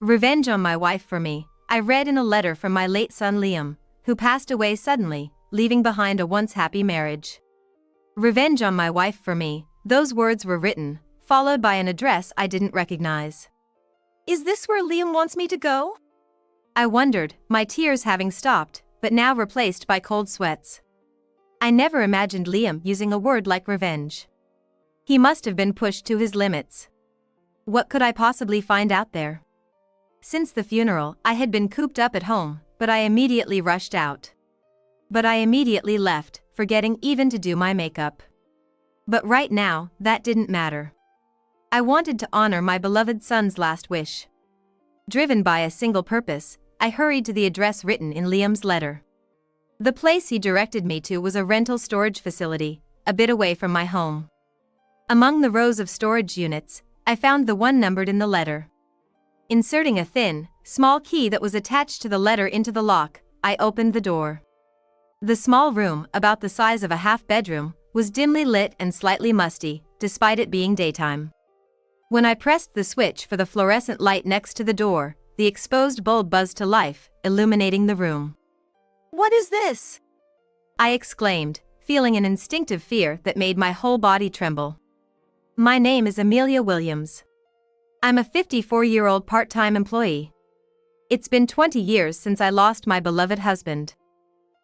Revenge on my wife for me, I read in a letter from my late son Liam, who passed away suddenly, leaving behind a once happy marriage. Revenge on my wife for me, those words were written, followed by an address I didn't recognize. Is this where Liam wants me to go? I wondered, my tears having stopped, but now replaced by cold sweats. I never imagined Liam using a word like revenge. He must have been pushed to his limits. What could I possibly find out there? Since the funeral, I had been cooped up at home, but I immediately rushed out. But I immediately left, forgetting even to do my makeup. But right now, that didn't matter. I wanted to honor my beloved son's last wish. Driven by a single purpose, I hurried to the address written in Liam's letter. The place he directed me to was a rental storage facility, a bit away from my home. Among the rows of storage units, I found the one numbered in the letter. Inserting a thin, small key that was attached to the letter into the lock, I opened the door. The small room, about the size of a half-bedroom, was dimly lit and slightly musty, despite it being daytime. When I pressed the switch for the fluorescent light next to the door, the exposed bulb buzzed to life, illuminating the room. "What is this?" I exclaimed, feeling an instinctive fear that made my whole body tremble. My name is Amelia Williams. I'm a 54-year-old part-time employee. It's been 20 years since I lost my beloved husband.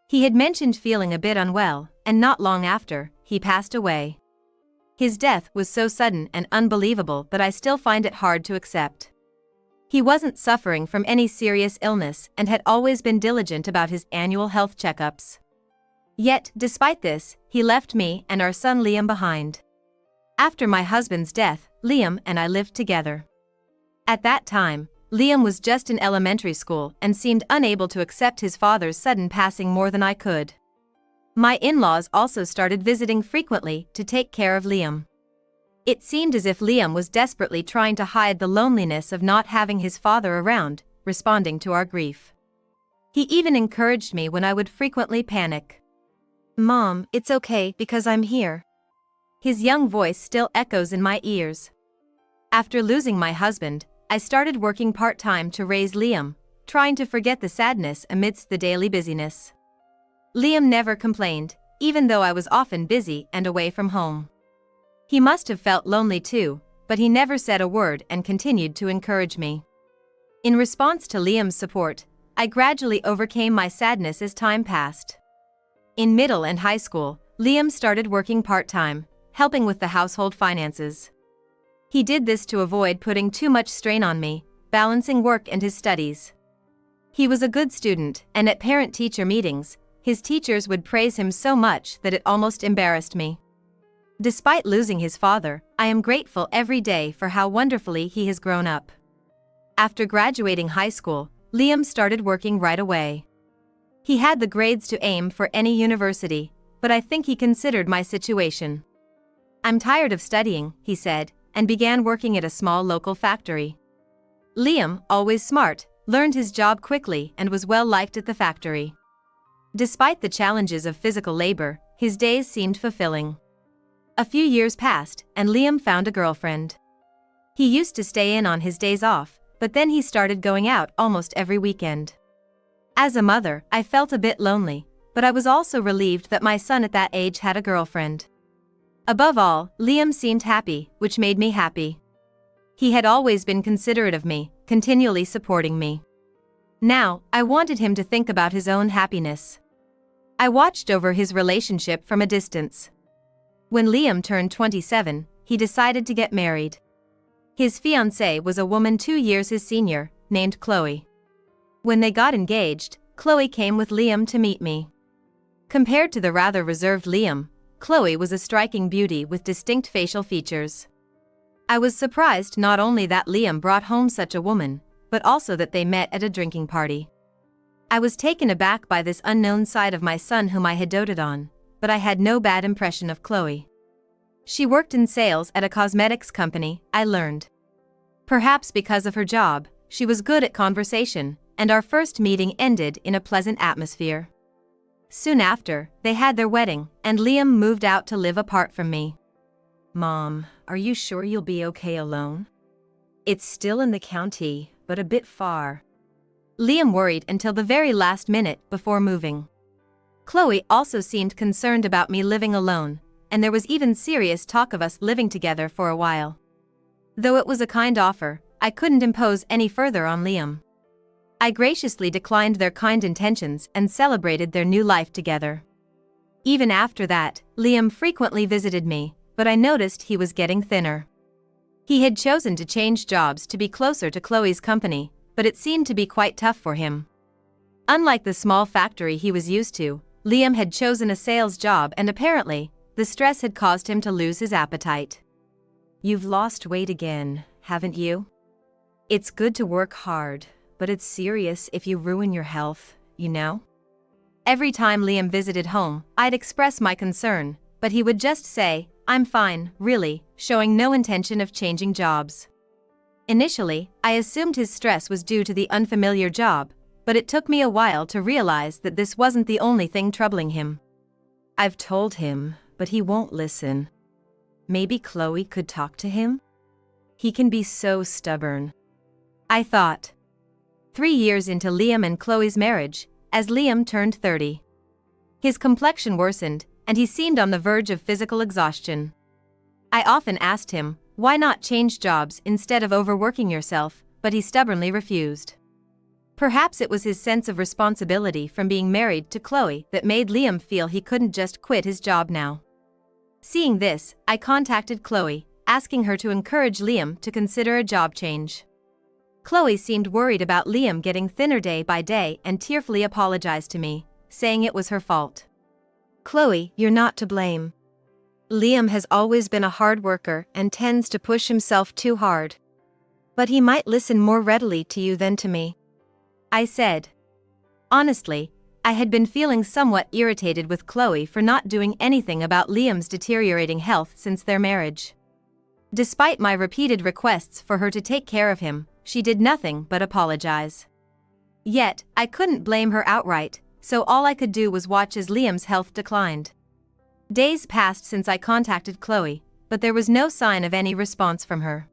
He had mentioned feeling a bit unwell, and not long after, he passed away. His death was so sudden and unbelievable that I still find it hard to accept. He wasn't suffering from any serious illness and had always been diligent about his annual health checkups. Yet, despite this, he left me and our son Liam behind. After my husband's death, Liam and I lived together. At that time, Liam was just in elementary school and seemed unable to accept his father's sudden passing more than I could. My in-laws also started visiting frequently to take care of Liam. It seemed as if Liam was desperately trying to hide the loneliness of not having his father around, responding to our grief. He even encouraged me when I would frequently panic. "Mom, it's okay because I'm here." His young voice still echoes in my ears. After losing my husband, I started working part-time to raise Liam, trying to forget the sadness amidst the daily busyness. Liam never complained, even though I was often busy and away from home. He must have felt lonely too, but he never said a word and continued to encourage me. In response to Liam's support, I gradually overcame my sadness as time passed. In middle and high school, Liam started working part-time, helping with the household finances. He did this to avoid putting too much strain on me, balancing work and his studies. He was a good student, and at parent-teacher meetings, his teachers would praise him so much that it almost embarrassed me. Despite losing his father, I am grateful every day for how wonderfully he has grown up. After graduating high school, Liam started working right away. He had the grades to aim for any university, but I think he considered my situation. "I'm tired of studying," he said, and began working at a small local factory. Liam, always smart, learned his job quickly and was well liked at the factory. Despite the challenges of physical labor, his days seemed fulfilling. A few years passed, and Liam found a girlfriend. He used to stay in on his days off, but then he started going out almost every weekend. As a mother, I felt a bit lonely, but I was also relieved that my son at that age had a girlfriend. Above all, Liam seemed happy, which made me happy. He had always been considerate of me, continually supporting me. Now, I wanted him to think about his own happiness. I watched over his relationship from a distance. When Liam turned 27, he decided to get married. His fiancée was a woman 2 years his senior, named Chloe. When they got engaged, Chloe came with Liam to meet me. Compared to the rather reserved Liam, Chloe was a striking beauty with distinct facial features. I was surprised not only that Liam brought home such a woman, but also that they met at a drinking party. I was taken aback by this unknown side of my son whom I had doted on, but I had no bad impression of Chloe. She worked in sales at a cosmetics company, I learned. Perhaps because of her job, she was good at conversation, and our first meeting ended in a pleasant atmosphere. Soon after, they had their wedding, and Liam moved out to live apart from me. "Mom, are you sure you'll be okay alone? It's still in the county, but a bit far. Liam worried until the very last minute before moving. Chloe also seemed concerned about me living alone, and there was even serious talk of us living together for a while. Though it was a kind offer, I couldn't impose any further on Liam. I graciously declined their kind intentions and celebrated their new life together. Even after that, Liam frequently visited me, but I noticed he was getting thinner. He had chosen to change jobs to be closer to Chloe's company, but it seemed to be quite tough for him. Unlike the small factory he was used to, Liam had chosen a sales job, and apparently, the stress had caused him to lose his appetite. "You've lost weight again, haven't you? It's good to work hard, but it's serious if you ruin your health, you know?" Every time Liam visited home, I'd express my concern, but he would just say, "I'm fine, really," showing no intention of changing jobs. Initially, I assumed his stress was due to the unfamiliar job, but it took me a while to realize that this wasn't the only thing troubling him. "I've told him, but he won't listen. Maybe Chloe could talk to him? He can be so stubborn," I thought. 3 years into Liam and Chloe's marriage, as Liam turned 30. His complexion worsened, and he seemed on the verge of physical exhaustion. I often asked him, why not change jobs instead of overworking yourself, but he stubbornly refused. Perhaps it was his sense of responsibility from being married to Chloe that made Liam feel he couldn't just quit his job now. Seeing this, I contacted Chloe, asking her to encourage Liam to consider a job change. Chloe seemed worried about Liam getting thinner day by day and tearfully apologized to me, saying it was her fault. "Chloe, you're not to blame. Liam has always been a hard worker and tends to push himself too hard. But he might listen more readily to you than to me," I said. Honestly, I had been feeling somewhat irritated with Chloe for not doing anything about Liam's deteriorating health since their marriage. Despite my repeated requests for her to take care of him, she did nothing but apologize. Yet, I couldn't blame her outright, so all I could do was watch as Liam's health declined. Days passed since I contacted Chloe, but there was no sign of any response from her.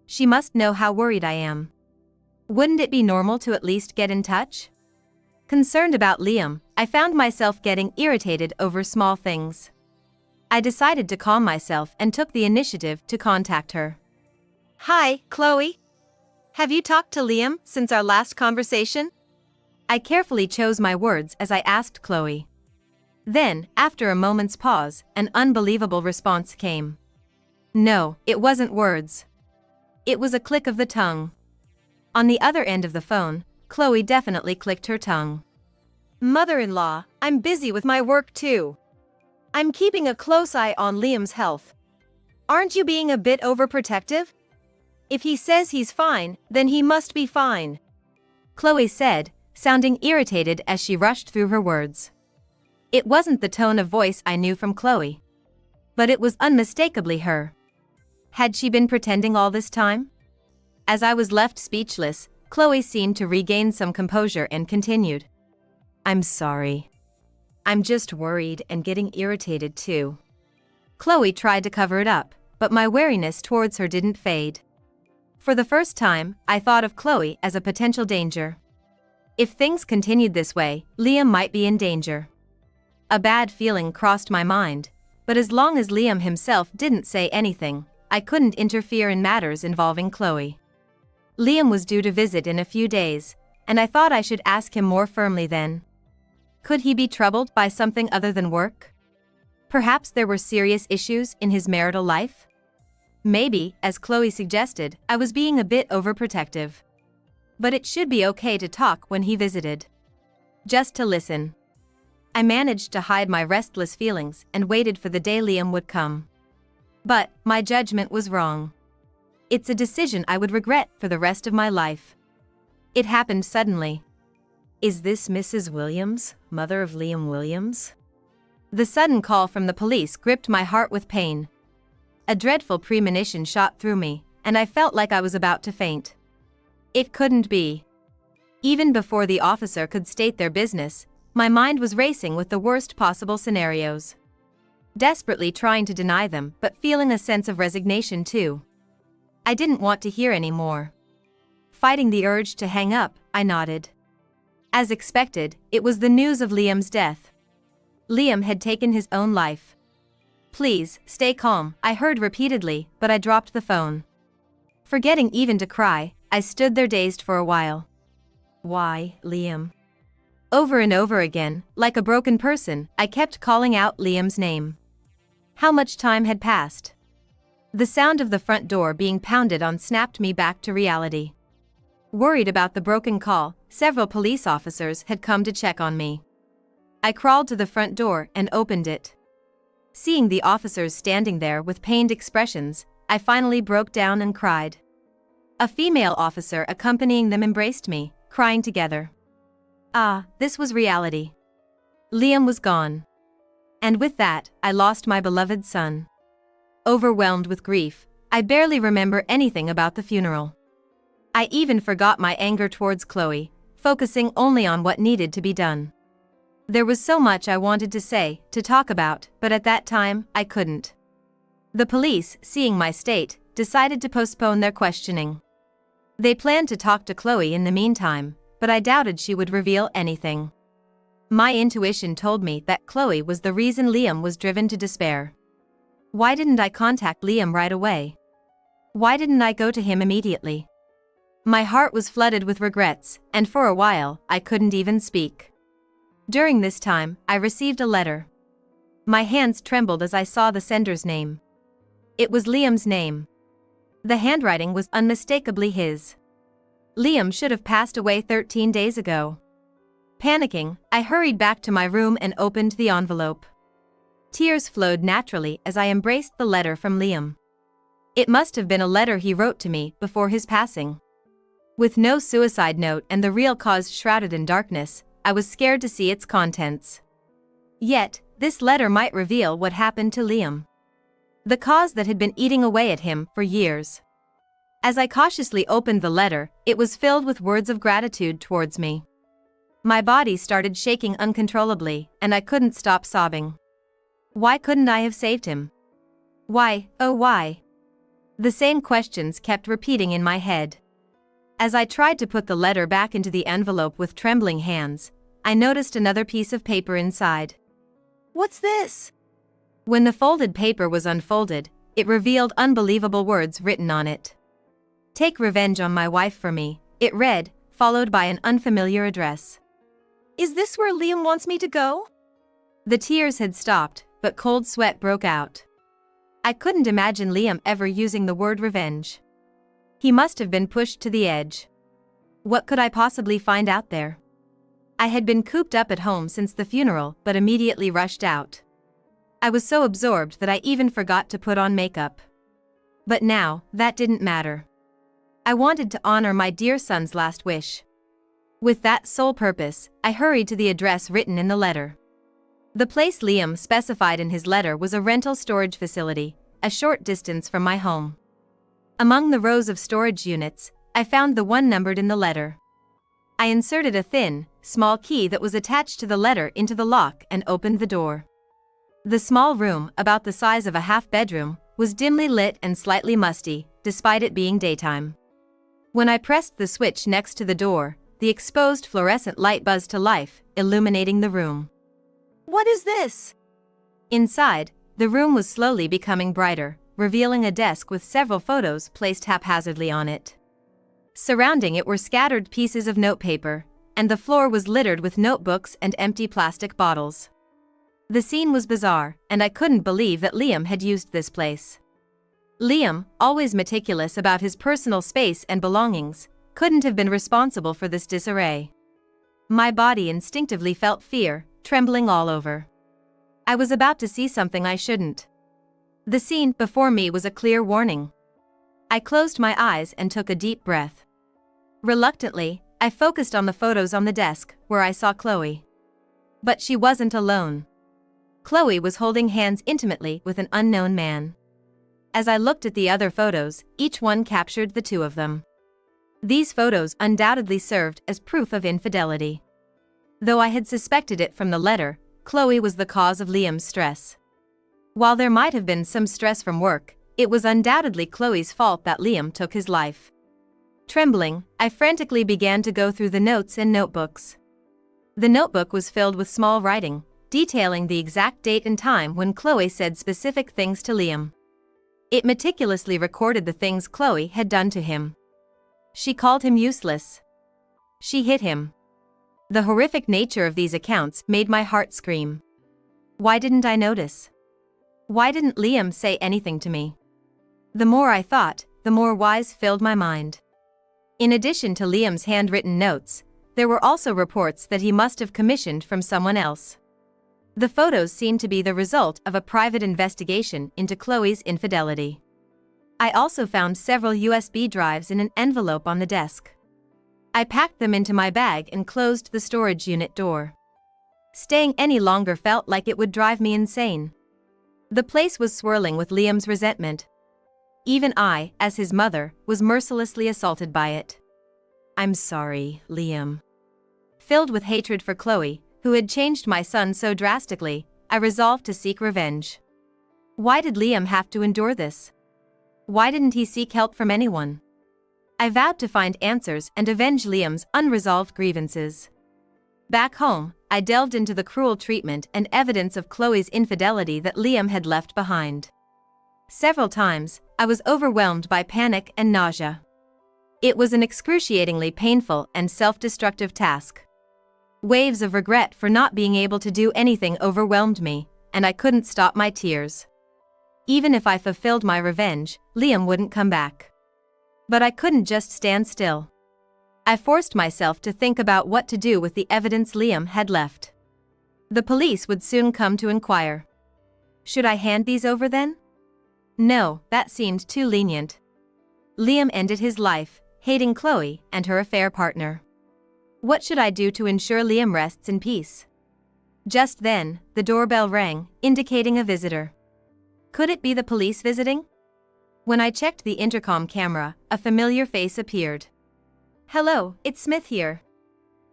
She must know how worried I am. Wouldn't it be normal to at least get in touch? Concerned about Liam, I found myself getting irritated over small things. I decided to calm myself and took the initiative to contact her. "Hi, Chloe. Have you talked to Liam since our last conversation?" I carefully chose my words as I asked Chloe. Then, after a moment's pause, an unbelievable response came. No, it wasn't words. It was a click of the tongue. On the other end of the phone, Chloe definitely clicked her tongue. "Mother-in-law, I'm busy with my work too. I'm keeping a close eye on Liam's health. Aren't you being a bit overprotective? If he says he's fine, then he must be fine," Chloe said, sounding irritated as she rushed through her words. It wasn't the tone of voice I knew from Chloe. But it was unmistakably her. Had she been pretending all this time? As I was left speechless, Chloe seemed to regain some composure and continued. "I'm sorry. I'm just worried and getting irritated too." Chloe tried to cover it up, but my wariness towards her didn't fade. For the first time, I thought of Chloe as a potential danger. If things continued this way, Liam might be in danger. A bad feeling crossed my mind, but as long as Liam himself didn't say anything, I couldn't interfere in matters involving Chloe. Liam was due to visit in a few days, and I thought I should ask him more firmly then. Could he be troubled by something other than work? Perhaps there were serious issues in his marital life? Maybe, as Chloe suggested, I was being a bit overprotective. But it should be okay to talk when he visited. Just to listen. I managed to hide my restless feelings and waited for the day Liam would come. But my judgment was wrong. It's a decision I would regret for the rest of my life. It happened suddenly. "Is this Mrs. Williams, mother of Liam Williams?" The sudden call from the police gripped my heart with pain. A dreadful premonition shot through me, and I felt like I was about to faint. It couldn't be. Even before the officer could state their business, my mind was racing with the worst possible scenarios. Desperately trying to deny them, but feeling a sense of resignation too. I didn't want to hear any more. Fighting the urge to hang up, I nodded. As expected, it was the news of Liam's death. Liam had taken his own life. "Please, stay calm," I heard repeatedly, but I dropped the phone. Forgetting even to cry, I stood there dazed for a while. Why, Liam? Over and over again, like a broken person, I kept calling out Liam's name. How much time had passed? The sound of the front door being pounded on snapped me back to reality. Worried about the broken call, several police officers had come to check on me. I crawled to the front door and opened it. Seeing the officers standing there with pained expressions, I finally broke down and cried. A female officer accompanying them embraced me, crying together. Ah, this was reality. Liam was gone. And with that, I lost my beloved son. Overwhelmed with grief, I barely remember anything about the funeral. I even forgot my anger towards Chloe, focusing only on what needed to be done. There was so much I wanted to say, to talk about, but at that time, I couldn't. The police, seeing my state, decided to postpone their questioning. They planned to talk to Chloe in the meantime, but I doubted she would reveal anything. My intuition told me that Chloe was the reason Liam was driven to despair. Why didn't I contact Liam right away? Why didn't I go to him immediately? My heart was flooded with regrets, and for a while, I couldn't even speak. During this time, I received a letter. My hands trembled as I saw the sender's name. It was Liam's name. The handwriting was unmistakably his. Liam should have passed away 13 days ago. Panicking, I hurried back to my room and opened the envelope. Tears flowed naturally as I embraced the letter from Liam. It must have been a letter he wrote to me before his passing. With no suicide note and the real cause shrouded in darkness, I was scared to see its contents. Yet, this letter might reveal what happened to Liam. The cause that had been eating away at him for years. As I cautiously opened the letter, it was filled with words of gratitude towards me. My body started shaking uncontrollably, and I couldn't stop sobbing. Why couldn't I have saved him? Why, oh why? The same questions kept repeating in my head. As I tried to put the letter back into the envelope with trembling hands, I noticed another piece of paper inside. What's this? When the folded paper was unfolded, it revealed unbelievable words written on it. "Take revenge on my wife for me," it read, followed by an unfamiliar address. Is this where Liam wants me to go? The tears had stopped, but cold sweat broke out. I couldn't imagine Liam ever using the word revenge. He must have been pushed to the edge. What could I possibly find out there? I had been cooped up at home since the funeral, but immediately rushed out. I was so absorbed that I even forgot to put on makeup. But now, that didn't matter. I wanted to honor my dear son's last wish. With that sole purpose, I hurried to the address written in the letter. The place Liam specified in his letter was a rental storage facility, a short distance from my home. Among the rows of storage units, I found the one numbered in the letter. I inserted a thin, small key that was attached to the letter into the lock and opened the door. The small room, about the size of a half-bedroom, was dimly lit and slightly musty, despite it being daytime. When I pressed the switch next to the door, the exposed fluorescent light buzzed to life, illuminating the room. What is this? Inside, the room was slowly becoming brighter, revealing a desk with several photos placed haphazardly on it. Surrounding it were scattered pieces of notepaper, and the floor was littered with notebooks and empty plastic bottles. The scene was bizarre, and I couldn't believe that Liam had used this place. Liam, always meticulous about his personal space and belongings, couldn't have been responsible for this disarray. My body instinctively felt fear, trembling all over. I was about to see something I shouldn't. The scene before me was a clear warning. I closed my eyes and took a deep breath. Reluctantly, I focused on the photos on the desk, where I saw Chloe. But she wasn't alone. Chloe was holding hands intimately with an unknown man. As I looked at the other photos, each one captured the two of them. These photos undoubtedly served as proof of infidelity. Though I had suspected it from the letter, Chloe was the cause of Liam's stress. While there might have been some stress from work, it was undoubtedly Chloe's fault that Liam took his life. Trembling, I frantically began to go through the notes and notebooks. The notebook was filled with small writing, detailing the exact date and time when Chloe said specific things to Liam. It meticulously recorded the things Chloe had done to him. She called him useless. She hit him. The horrific nature of these accounts made my heart scream. Why didn't I notice? Why didn't Liam say anything to me? The more I thought, the more wise filled my mind. In addition to Liam's handwritten notes, there were also reports that he must have commissioned from someone else. The photos seemed to be the result of a private investigation into Chloe's infidelity. I also found several USB drives in an envelope on the desk. I packed them into my bag and closed the storage unit door. Staying any longer felt like it would drive me insane. The place was swirling with Liam's resentment. Even I, as his mother, was mercilessly assaulted by it. I'm sorry, Liam. Filled with hatred for Chloe, who had changed my son so drastically, I resolved to seek revenge. Why did Liam have to endure this? Why didn't he seek help from anyone? I vowed to find answers and avenge Liam's unresolved grievances. Back home, I delved into the cruel treatment and evidence of Chloe's infidelity that Liam had left behind. Several times, I was overwhelmed by panic and nausea. It was an excruciatingly painful and self-destructive task. Waves of regret for not being able to do anything overwhelmed me, and I couldn't stop my tears. Even if I fulfilled my revenge, Liam wouldn't come back. But I couldn't just stand still. I forced myself to think about what to do with the evidence Liam had left. The police would soon come to inquire. Should I hand these over then? No, that seemed too lenient. Liam ended his life, hating Chloe and her affair partner. What should I do to ensure Liam rests in peace? Just then, the doorbell rang, indicating a visitor. Could it be the police visiting? When I checked the intercom camera, a familiar face appeared. Hello, it's Smith here.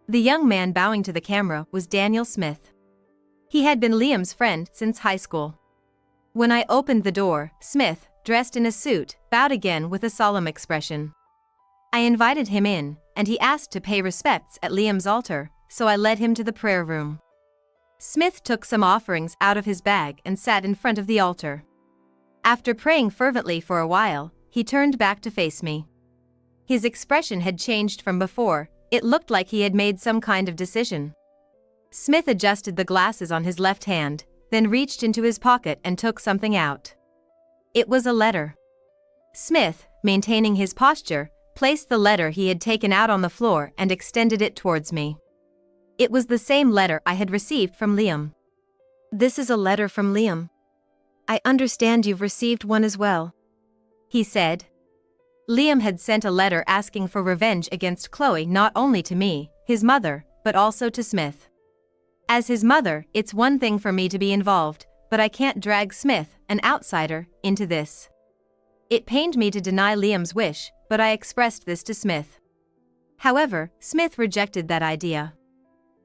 The young man bowing to the camera was Daniel Smith. He had been Liam's friend since high school. When I opened the door, Smith, dressed in a suit, bowed again with a solemn expression. I invited him in, and he asked to pay respects at Liam's altar, so I led him to the prayer room. Smith took some offerings out of his bag and sat in front of the altar. After praying fervently for a while, he turned back to face me. His expression had changed from before. It looked like he had made some kind of decision. Smith adjusted the glasses on his left hand, then reached into his pocket and took something out. It was a letter. Smith, maintaining his posture, placed the letter he had taken out on the floor and extended it towards me. It was the same letter I had received from Liam. This is a letter from Liam. I understand you've received one as well, he said. Liam had sent a letter asking for revenge against Chloe not only to me, his mother, but also to Smith. As his mother, it's one thing for me to be involved, but I can't drag Smith, an outsider, into this. It pained me to deny Liam's wish, but I expressed this to Smith. However, Smith rejected that idea.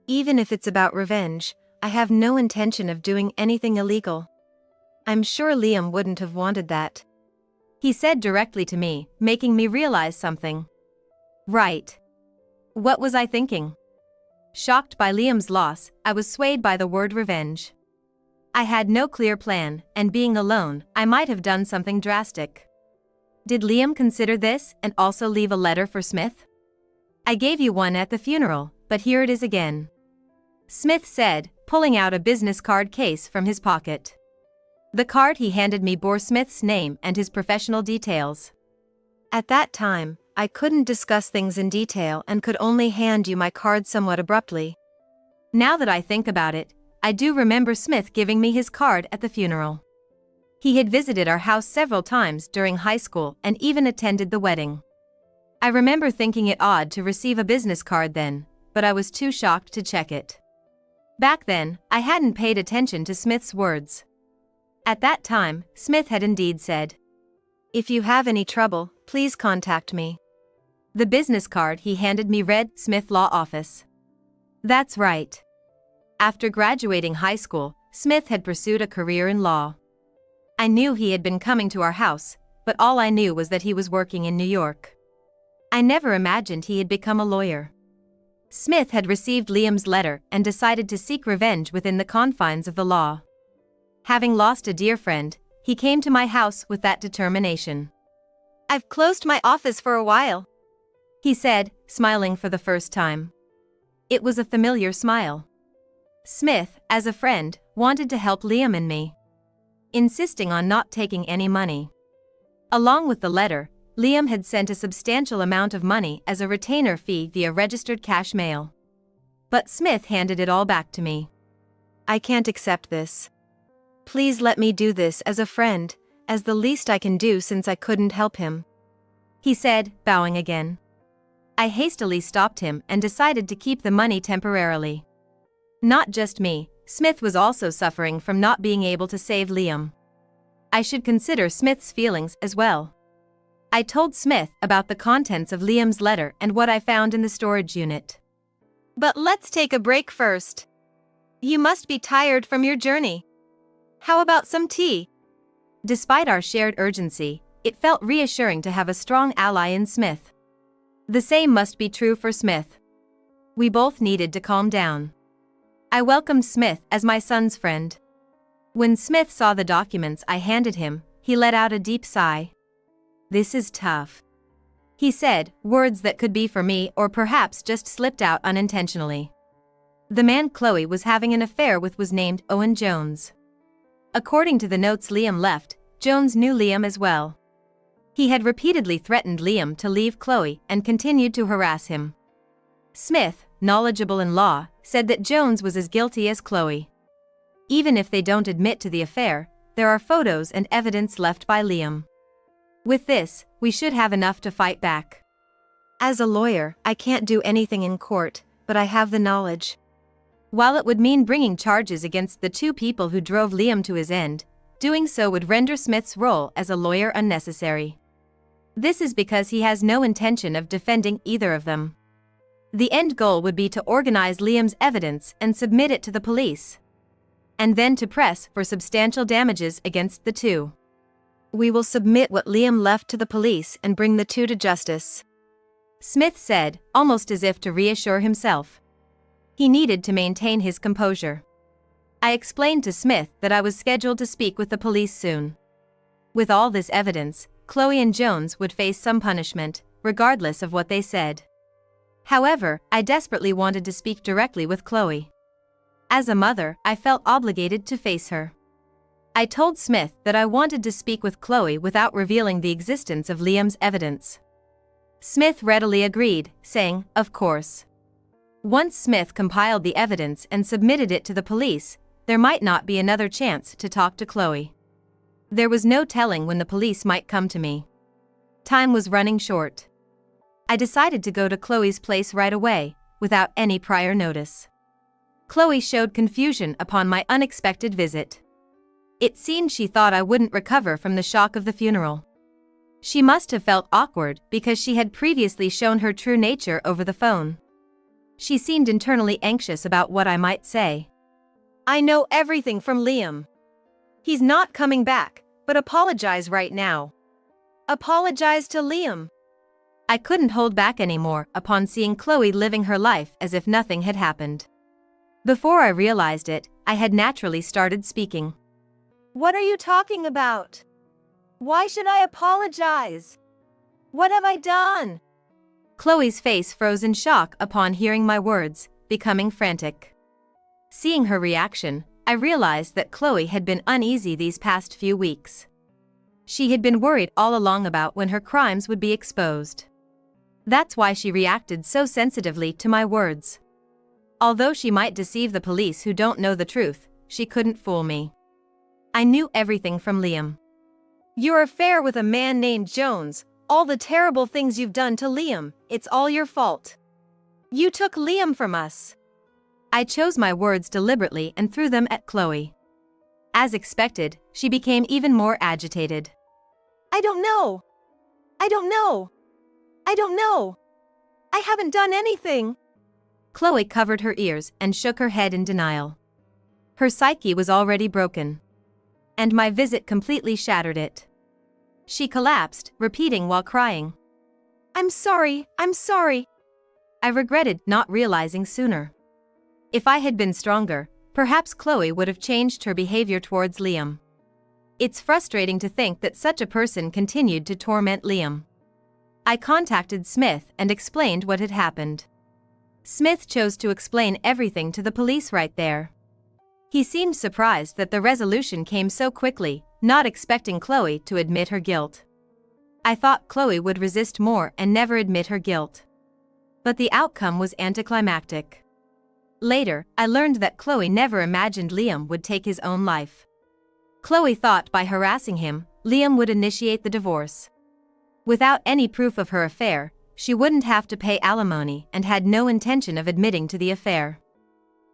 Even if it's about revenge, I have no intention of doing anything illegal. I'm sure Liam wouldn't have wanted that, he said directly to me, making me realize something. Right. What was I thinking? Shocked by Liam's loss, I was swayed by the word revenge. I had no clear plan, and being alone, I might have done something drastic. Did Liam consider this and also leave a letter for Smith? I gave you one at the funeral, but here it is again, Smith said, pulling out a business card case from his pocket. The card he handed me bore Smith's name and his professional details. At that time, I couldn't discuss things in detail and could only hand you my card somewhat abruptly. Now that I think about it, I do remember Smith giving me his card at the funeral. He had visited our house several times during high school and even attended the wedding. I remember thinking it odd to receive a business card then, but I was too shocked to check it. Back then, I hadn't paid attention to Smith's words. At that time, Smith had indeed said, "If you have any trouble, please contact me." The business card he handed me read, Smith Law Office. That's right. After graduating high school, Smith had pursued a career in law. I knew he had been coming to our house, but all I knew was that he was working in New York. I never imagined he had become a lawyer. Smith had received Liam's letter and decided to seek revenge within the confines of the law. Having lost a dear friend, he came to my house with that determination. "I've closed my office for a while," he said, smiling for the first time. It was a familiar smile. Smith, as a friend, wanted to help Liam and me, insisting on not taking any money. Along with the letter, Liam had sent a substantial amount of money as a retainer fee via registered cash mail. But Smith handed it all back to me. "I can't accept this. Please let me do this as a friend, as the least I can do since I couldn't help him," he said, bowing again. I hastily stopped him and decided to keep the money temporarily. Not just me, Smith was also suffering from not being able to save Liam. I should consider Smith's feelings as well. I told Smith about the contents of Liam's letter and what I found in the storage unit. "But let's take a break first. You must be tired from your journey. How about some tea?" Despite our shared urgency, it felt reassuring to have a strong ally in Smith. The same must be true for Smith. We both needed to calm down. I welcomed Smith as my son's friend. When Smith saw the documents I handed him, he let out a deep sigh. "This is tough," he said, words that could be for me or perhaps just slipped out unintentionally. The man Chloe was having an affair with was named Owen Jones. According to the notes Liam left, Jones knew Liam as well. He had repeatedly threatened Liam to leave Chloe and continued to harass him. Smith, knowledgeable in law, said that Jones was as guilty as Chloe. Even if they don't admit to the affair, there are photos and evidence left by Liam. With this, we should have enough to fight back. As a lawyer, I can't do anything in court, but I have the knowledge. While it would mean bringing charges against the two people who drove Liam to his end, doing so would render Smith's role as a lawyer unnecessary. This is because he has no intention of defending either of them. The end goal would be to organize Liam's evidence and submit it to the police, and then to press for substantial damages against the two. "We will submit what Liam left to the police and bring the two to justice," Smith said, almost as if to reassure himself. He needed to maintain his composure. I explained to Smith that I was scheduled to speak with the police soon. With all this evidence, Chloe and Jones would face some punishment, regardless of what they said. However, I desperately wanted to speak directly with Chloe. As a mother, I felt obligated to face her. I told Smith that I wanted to speak with Chloe without revealing the existence of Liam's evidence. Smith readily agreed, saying, "Of course." Once Smith compiled the evidence and submitted it to the police, there might not be another chance to talk to Chloe. There was no telling when the police might come to me. Time was running short. I decided to go to Chloe's place right away, without any prior notice. Chloe showed confusion upon my unexpected visit. It seemed she thought I wouldn't recover from the shock of the funeral. She must have felt awkward because she had previously shown her true nature over the phone. She seemed internally anxious about what I might say. "I know everything from Liam. He's not coming back, but apologize right now. Apologize to Liam." I couldn't hold back anymore upon seeing Chloe living her life as if nothing had happened. Before I realized it, I had naturally started speaking. "What are you talking about? Why should I apologize? What have I done?" Chloe's face froze in shock upon hearing my words, becoming frantic. Seeing her reaction, I realized that Chloe had been uneasy these past few weeks. She had been worried all along about when her crimes would be exposed. That's why she reacted so sensitively to my words. Although she might deceive the police who don't know the truth, she couldn't fool me. I knew everything from Liam. "Your affair with a man named Jones, all the terrible things you've done to Liam, it's all your fault. You took Liam from us." I chose my words deliberately and threw them at Chloe. As expected, she became even more agitated. "I don't know. I don't know. I don't know. I haven't done anything." Chloe covered her ears and shook her head in denial. Her psyche was already broken, and my visit completely shattered it. She collapsed, repeating while crying, I'm sorry. I regretted not realizing sooner. If I had been stronger, perhaps Chloe would have changed her behavior towards Liam. It's frustrating to think that such a person continued to torment Liam. I contacted Smith and explained what had happened. Smith chose to explain everything to the police right there. He seemed surprised that the resolution came so quickly, not expecting Chloe to admit her guilt. I thought Chloe would resist more and never admit her guilt. But the outcome was anticlimactic. Later, I learned that Chloe never imagined Liam would take his own life. Chloe thought by harassing him, Liam would initiate the divorce. Without any proof of her affair, she wouldn't have to pay alimony and had no intention of admitting to the affair.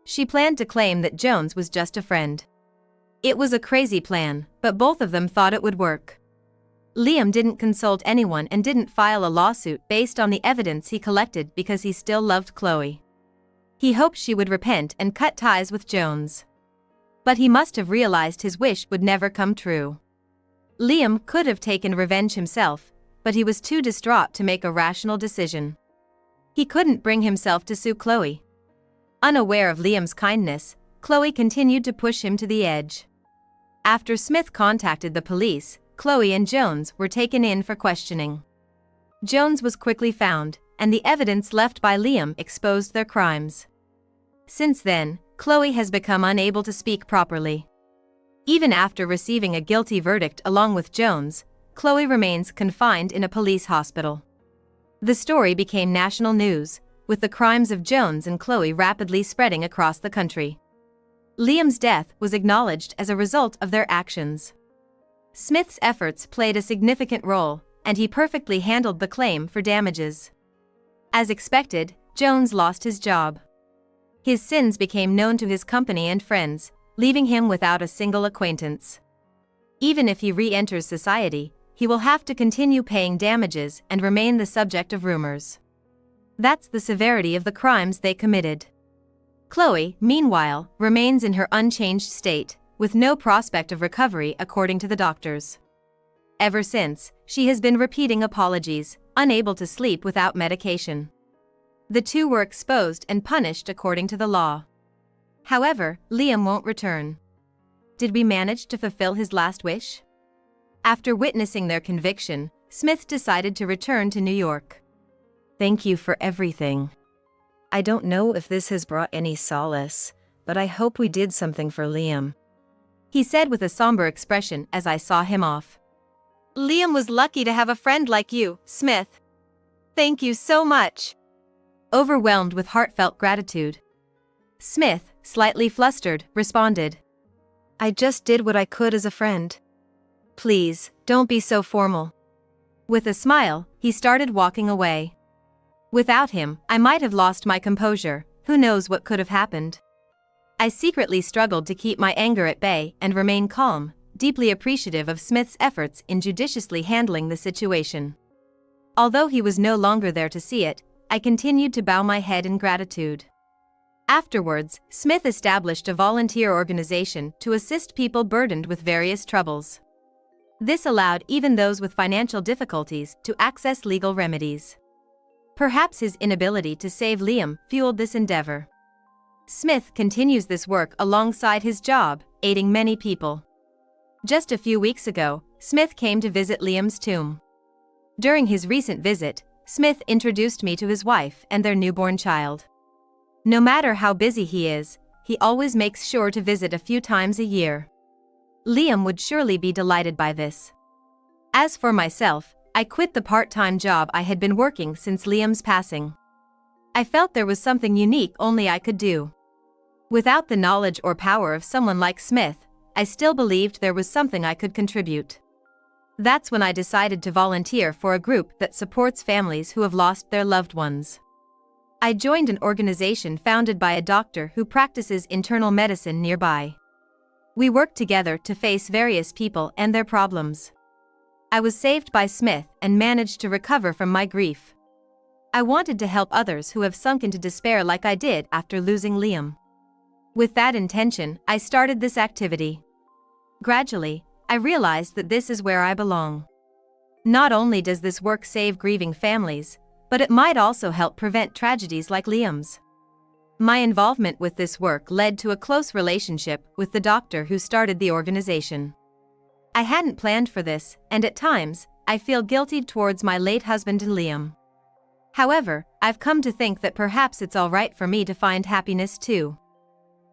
She planned to claim that Jones was just a friend. It was a crazy plan, but both of them thought it would work. Liam didn't consult anyone and didn't file a lawsuit based on the evidence he collected because he still loved Chloe. He hoped she would repent and cut ties with Jones. But he must have realized his wish would never come true. Liam could have taken revenge himself, but he was too distraught to make a rational decision. He couldn't bring himself to sue Chloe. Unaware of Liam's kindness, Chloe continued to push him to the edge. After Smith contacted the police, Chloe and Jones were taken in for questioning. Jones was quickly found, and the evidence left by Liam exposed their crimes. Since then, Chloe has become unable to speak properly. Even after receiving a guilty verdict along with Jones, Chloe remains confined in a police hospital. The story became national news, with the crimes of Jones and Chloe rapidly spreading across the country. Liam's death was acknowledged as a result of their actions. Smith's efforts played a significant role, and he perfectly handled the claim for damages. As expected, Jones lost his job. His sins became known to his company and friends, leaving him without a single acquaintance. Even if he re-enters society, he will have to continue paying damages and remain the subject of rumors. That's the severity of the crimes they committed. Chloe, meanwhile, remains in her unchanged state, with no prospect of recovery according to the doctors. Ever since, she has been repeating apologies, unable to sleep without medication. The two were exposed and punished according to the law. However, Liam won't return. Did we manage to fulfill his last wish? After witnessing their conviction, Smith decided to return to New York. Thank you for everything. I don't know if this has brought any solace, but I hope we did something for Liam, he said with a somber expression as I saw him off. Liam was lucky to have a friend like you, Smith. Thank you so much. Overwhelmed with heartfelt gratitude, Smith, slightly flustered, responded. I just did what I could as a friend. Please, don't be so formal. With a smile, he started walking away. Without him, I might have lost my composure, who knows what could have happened. I secretly struggled to keep my anger at bay and remain calm, deeply appreciative of Smith's efforts in judiciously handling the situation. Although he was no longer there to see it, I continued to bow my head in gratitude. Afterwards, Smith established a volunteer organization to assist people burdened with various troubles. This allowed even those with financial difficulties to access legal remedies. Perhaps his inability to save Liam fueled this endeavor. Smith continues this work alongside his job, aiding many people. Just a few weeks ago, Smith came to visit Liam's tomb. During his recent visit, Smith introduced me to his wife and their newborn child. No matter how busy he is, he always makes sure to visit a few times a year. Liam would surely be delighted by this. As for myself, I quit the part-time job I had been working since Liam's passing. I felt there was something unique only I could do. Without the knowledge or power of someone like Smith, I still believed there was something I could contribute. That's when I decided to volunteer for a group that supports families who have lost their loved ones. I joined an organization founded by a doctor who practices internal medicine nearby. We worked together to face various people and their problems. I was saved by Smith and managed to recover from my grief. I wanted to help others who have sunk into despair like I did after losing Liam. With that intention, I started this activity. Gradually, I realized that this is where I belong. Not only does this work save grieving families, but it might also help prevent tragedies like Liam's. My involvement with this work led to a close relationship with the doctor who started the organization. I hadn't planned for this, and at times, I feel guilty towards my late husband and Liam. However, I've come to think that perhaps it's alright for me to find happiness too.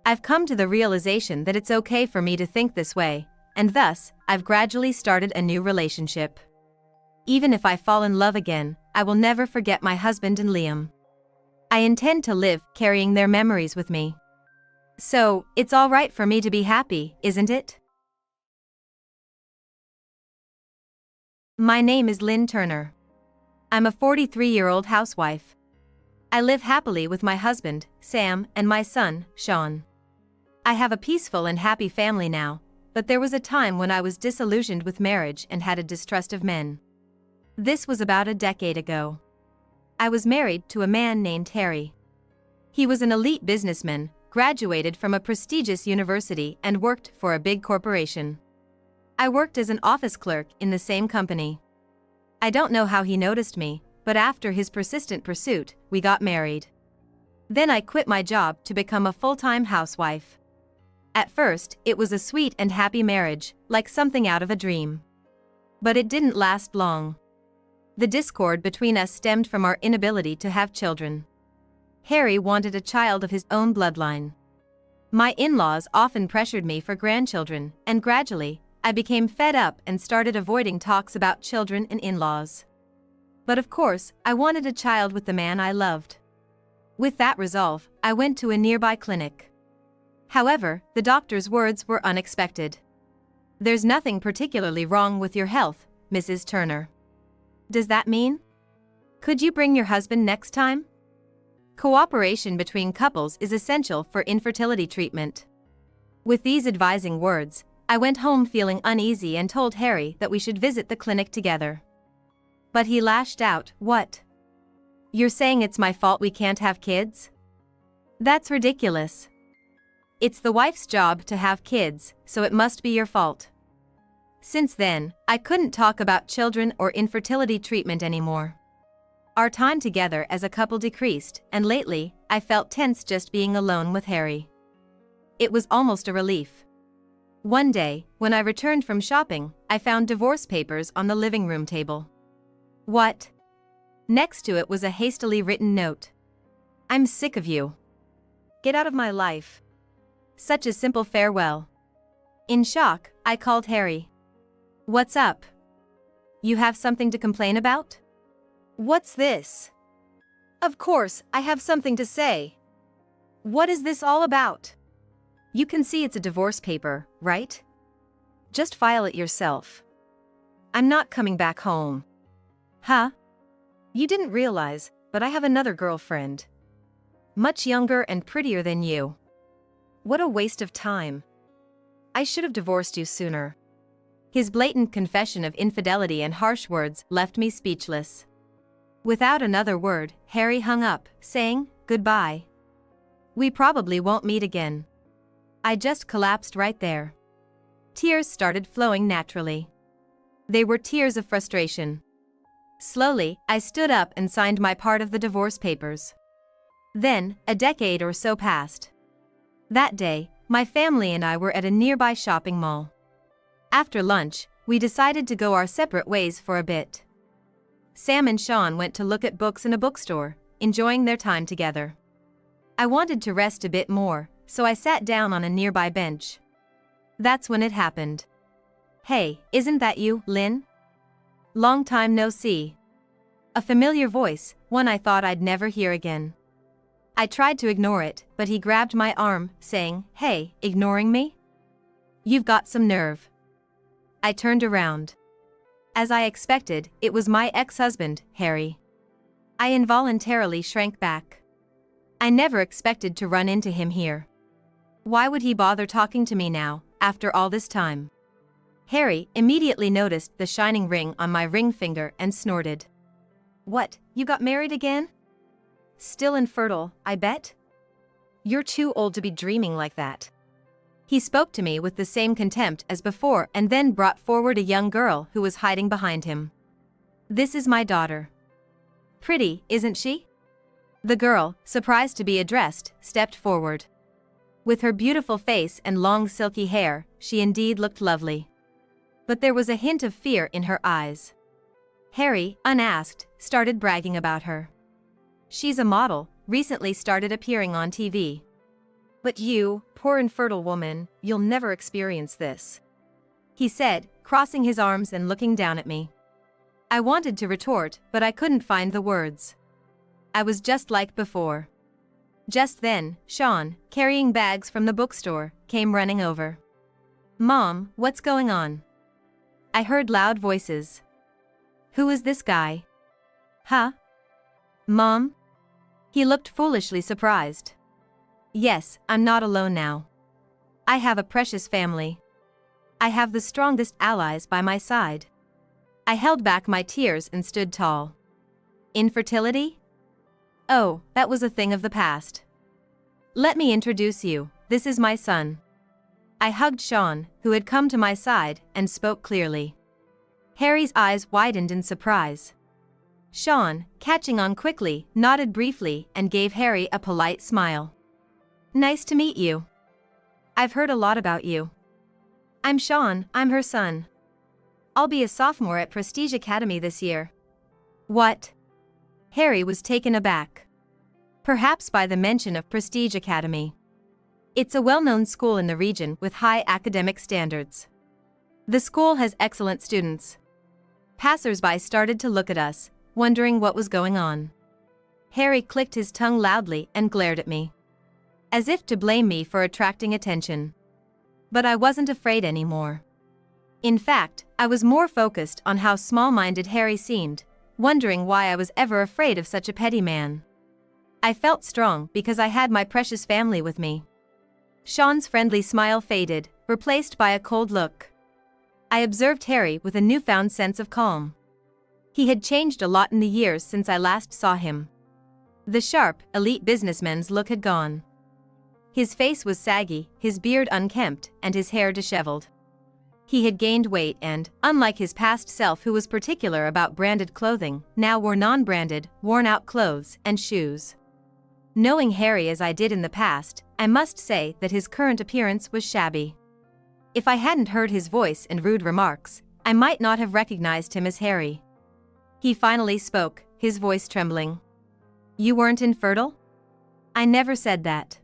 I've come to the realization that it's okay for me to think this way, and thus, I've gradually started a new relationship. Even if I fall in love again, I will never forget my husband and Liam. I intend to live carrying their memories with me. So, it's alright for me to be happy, isn't it? My name is Lynn Turner. I'm a 43-year-old housewife. I live happily with my husband, Sam, and my son, Sean. I have a peaceful and happy family now, but there was a time when I was disillusioned with marriage and had a distrust of men. This was about a decade ago. I was married to a man named Harry. He was an elite businessman, graduated from a prestigious university and worked for a big corporation. I worked as an office clerk in the same company. I don't know how he noticed me, but after his persistent pursuit, we got married. Then I quit my job to become a full-time housewife. At first, it was a sweet and happy marriage, like something out of a dream. But it didn't last long. The discord between us stemmed from our inability to have children. Harry wanted a child of his own bloodline. My in-laws often pressured me for grandchildren, and gradually, I became fed up and started avoiding talks about children and in-laws. But of course, I wanted a child with the man I loved. With that resolve, I went to a nearby clinic. However, the doctor's words were unexpected. "There's nothing particularly wrong with your health, Mrs. Turner." Does that mean? Could you bring your husband next time? Cooperation between couples is essential for infertility treatment. With these advising words, I went home feeling uneasy and told Harry that we should visit the clinic together. But he lashed out, "What? You're saying it's my fault we can't have kids? That's ridiculous. It's the wife's job to have kids, so it must be your fault." Since then, I couldn't talk about children or infertility treatment anymore. Our time together as a couple decreased, and lately, I felt tense just being alone with Harry. It was almost a relief. One day, when I returned from shopping, I found divorce papers on the living room table. What? Next to it was a hastily written note. "I'm sick of you. Get out of my life." Such a simple farewell. In shock, I called Harry. "What's up? You have something to complain about?" "What's this?" "Of course, I have something to say. What is this all about?" "You can see it's a divorce paper, right? Just file it yourself. I'm not coming back home." "Huh? You didn't realize, but I have another girlfriend. Much younger and prettier than you. What a waste of time. I should have divorced you sooner." His blatant confession of infidelity and harsh words left me speechless. Without another word, Harry hung up, saying, "Goodbye. We probably won't meet again." I just collapsed right there. Tears started flowing naturally. They were tears of frustration. Slowly, I stood up and signed my part of the divorce papers. Then, a decade or so passed. That day, my family and I were at a nearby shopping mall. After lunch, we decided to go our separate ways for a bit. Sam and Sean went to look at books in a bookstore, enjoying their time together. I wanted to rest a bit more, so I sat down on a nearby bench. That's when it happened. "Hey, isn't that you, Lynn? Long time no see." A familiar voice, one I thought I'd never hear again. I tried to ignore it, but he grabbed my arm, saying, "Hey, ignoring me? You've got some nerve." I turned around. As I expected, it was my ex-husband, Harry. I involuntarily shrank back. I never expected to run into him here. Why would he bother talking to me now, after all this time? Harry immediately noticed the shining ring on my ring finger and snorted. "What, you got married again? Still infertile, I bet? You're too old to be dreaming like that." He spoke to me with the same contempt as before and then brought forward a young girl who was hiding behind him. This is my daughter. Pretty, isn't she? The girl, surprised to be addressed, stepped forward. With her beautiful face and long silky hair, she indeed looked lovely. But there was a hint of fear in her eyes. Harry, unasked, started bragging about her. She's a model, recently started appearing on TV. But you, poor infertile woman, you'll never experience this, he said, crossing his arms and looking down at me. I wanted to retort, but I couldn't find the words. I was just like before. Just then, Sean, carrying bags from the bookstore, came running over. Mom, what's going on? I heard loud voices. Who is this guy? Huh? Mom? He looked foolishly surprised. Yes, I'm not alone now. I have a precious family. I have the strongest allies by my side. I held back my tears and stood tall. Infertility? Oh, that was a thing of the past. Let me introduce you, this is my son. I hugged Sean, who had come to my side, and spoke clearly. Harry's eyes widened in surprise. Sean, catching on quickly, nodded briefly and gave Harry a polite smile. Nice to meet you. I've heard a lot about you. I'm Sean, I'm her son. I'll be a sophomore at Prestige Academy this year. What? Harry was taken aback. Perhaps by the mention of Prestige Academy. It's a well-known school in the region with high academic standards. The school has excellent students. Passers-by started to look at us, wondering what was going on. Harry clicked his tongue loudly and glared at me, as if to blame me for attracting attention. But I wasn't afraid anymore. In fact, I was more focused on how small-minded Harry seemed, wondering why I was ever afraid of such a petty man. I felt strong because I had my precious family with me. Sean's friendly smile faded, replaced by a cold look. I observed Harry with a newfound sense of calm. He had changed a lot in the years since I last saw him. The sharp, elite businessman's look had gone. His face was saggy, his beard unkempt, and his hair disheveled. He had gained weight and, unlike his past self who was particular about branded clothing, now wore non-branded, worn-out clothes and shoes. Knowing Harry as I did in the past, I must say that his current appearance was shabby. If I hadn't heard his voice and rude remarks, I might not have recognized him as Harry. He finally spoke, his voice trembling. You weren't infertile? I never said that.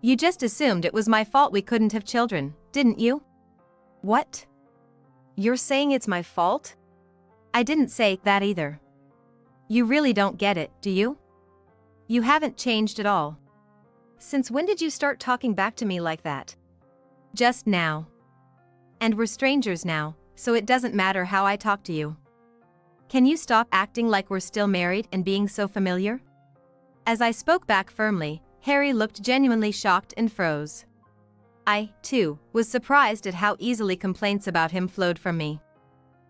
You just assumed it was my fault we couldn't have children, didn't you? What? You're saying it's my fault? I didn't say that either. You really don't get it, do you? You haven't changed at all. Since when did you start talking back to me like that? Just now. And we're strangers now, so it doesn't matter how I talk to you. Can you stop acting like we're still married and being so familiar? As I spoke back firmly, Harry looked genuinely shocked and froze. I, too, was surprised at how easily complaints about him flowed from me.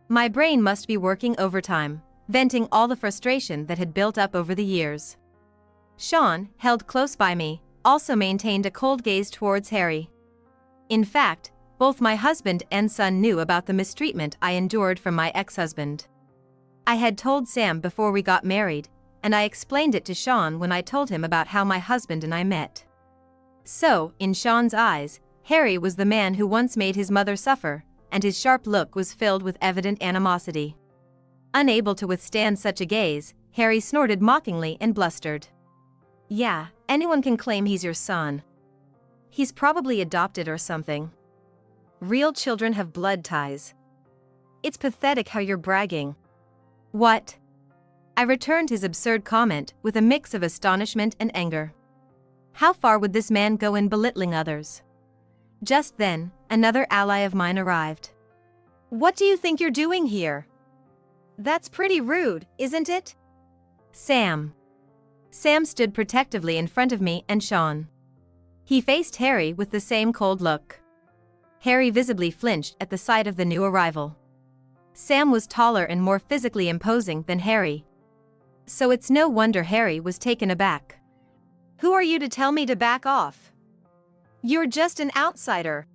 My brain must be working overtime, venting all the frustration that had built up over the years. Sean, held close by me, also maintained a cold gaze towards Harry. In fact, both my husband and son knew about the mistreatment I endured from my ex-husband. I had told Sam before we got married, and I explained it to Sean when I told him about how my husband and I met. So, in Sean's eyes, Harry was the man who once made his mother suffer, and his sharp look was filled with evident animosity. Unable to withstand such a gaze, Harry snorted mockingly and blustered. Yeah, anyone can claim he's your son. He's probably adopted or something. Real children have blood ties. It's pathetic how you're bragging. What? I returned his absurd comment with a mix of astonishment and anger. How far would this man go in belittling others? Just then, another ally of mine arrived. What do you think you're doing here? That's pretty rude, isn't it? Sam. Sam stood protectively in front of me and Sean. He faced Harry with the same cold look. Harry visibly flinched at the sight of the new arrival. Sam was taller and more physically imposing than Harry. So it's no wonder Harry was taken aback. Who are you to tell me to back off? You're just an outsider.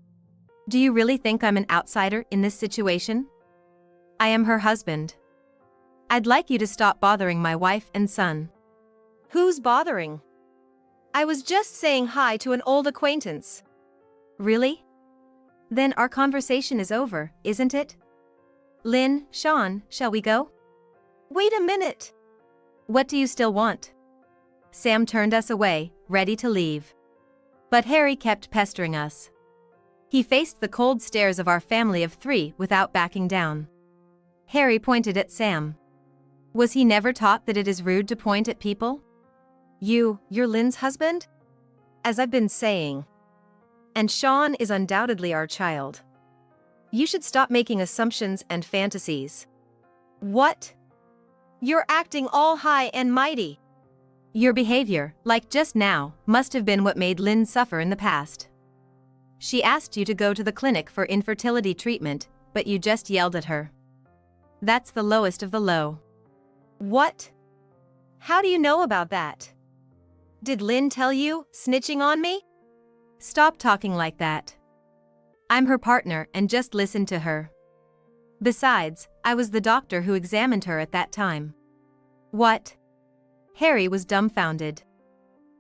Do you really think I'm an outsider in this situation? I am her husband. I'd like you to stop bothering my wife and son. Who's bothering? I was just saying hi to an old acquaintance. Really? Then our conversation is over, isn't it? Lynn, Sean, shall we go? Wait a minute. What do you still want? Sam turned us away, ready to leave. But Harry kept pestering us. He faced the cold stares of our family of 3 without backing down. Harry pointed at Sam. Was he never taught that it is rude to point at people? You're Lynn's husband? As I've been saying. And Sean is undoubtedly our child. You should stop making assumptions and fantasies. What? You're acting all high and mighty. Your behavior, like just now, must have been what made Lynn suffer in the past. She asked you to go to the clinic for infertility treatment, but you just yelled at her. That's the lowest of the low. What? How do you know about that? Did Lynn tell you, snitching on me? Stop talking like that. I'm her partner and just listen to her. Besides, I was the doctor who examined her at that time. What? Harry was dumbfounded.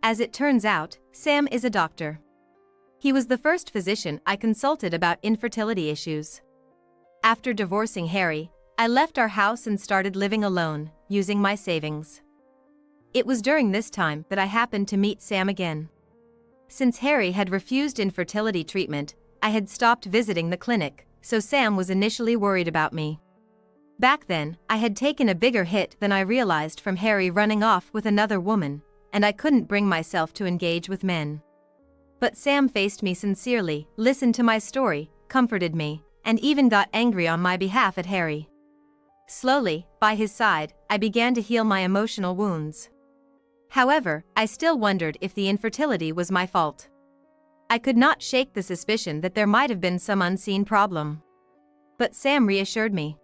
As it turns out, Sam is a doctor. He was the first physician I consulted about infertility issues. After divorcing Harry, I left our house and started living alone, using my savings. It was during this time that I happened to meet Sam again. Since Harry had refused infertility treatment, I had stopped visiting the clinic, so Sam was initially worried about me. Back then, I had taken a bigger hit than I realized from Harry running off with another woman, and I couldn't bring myself to engage with men. But Sam faced me sincerely, listened to my story, comforted me, and even got angry on my behalf at Harry. Slowly, by his side, I began to heal my emotional wounds. However, I still wondered if the infertility was my fault. I could not shake the suspicion that there might have been some unseen problem. But Sam reassured me.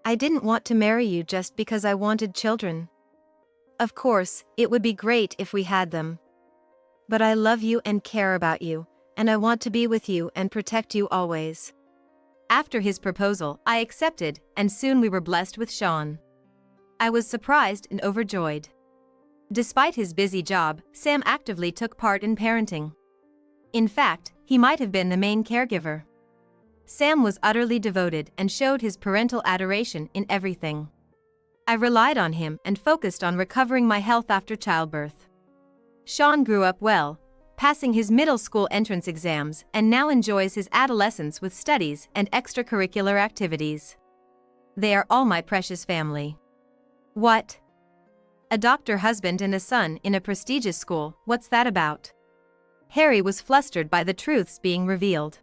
I didn't want to marry you just because I wanted children. Of course, it would be great if we had them. But I love you and care about you, and I want to be with you and protect you always. After his proposal, I accepted, and soon we were blessed with Sean. I was surprised and overjoyed. Despite his busy job, Sam actively took part in parenting. In fact, he might have been the main caregiver. Sam was utterly devoted and showed his parental adoration in everything. I relied on him and focused on recovering my health after childbirth. Sean grew up well, passing his middle school entrance exams, and now enjoys his adolescence with studies and extracurricular activities. They are all my precious family. What? A doctor husband and a son in a prestigious school, what's that about? Harry was flustered by the truths being revealed.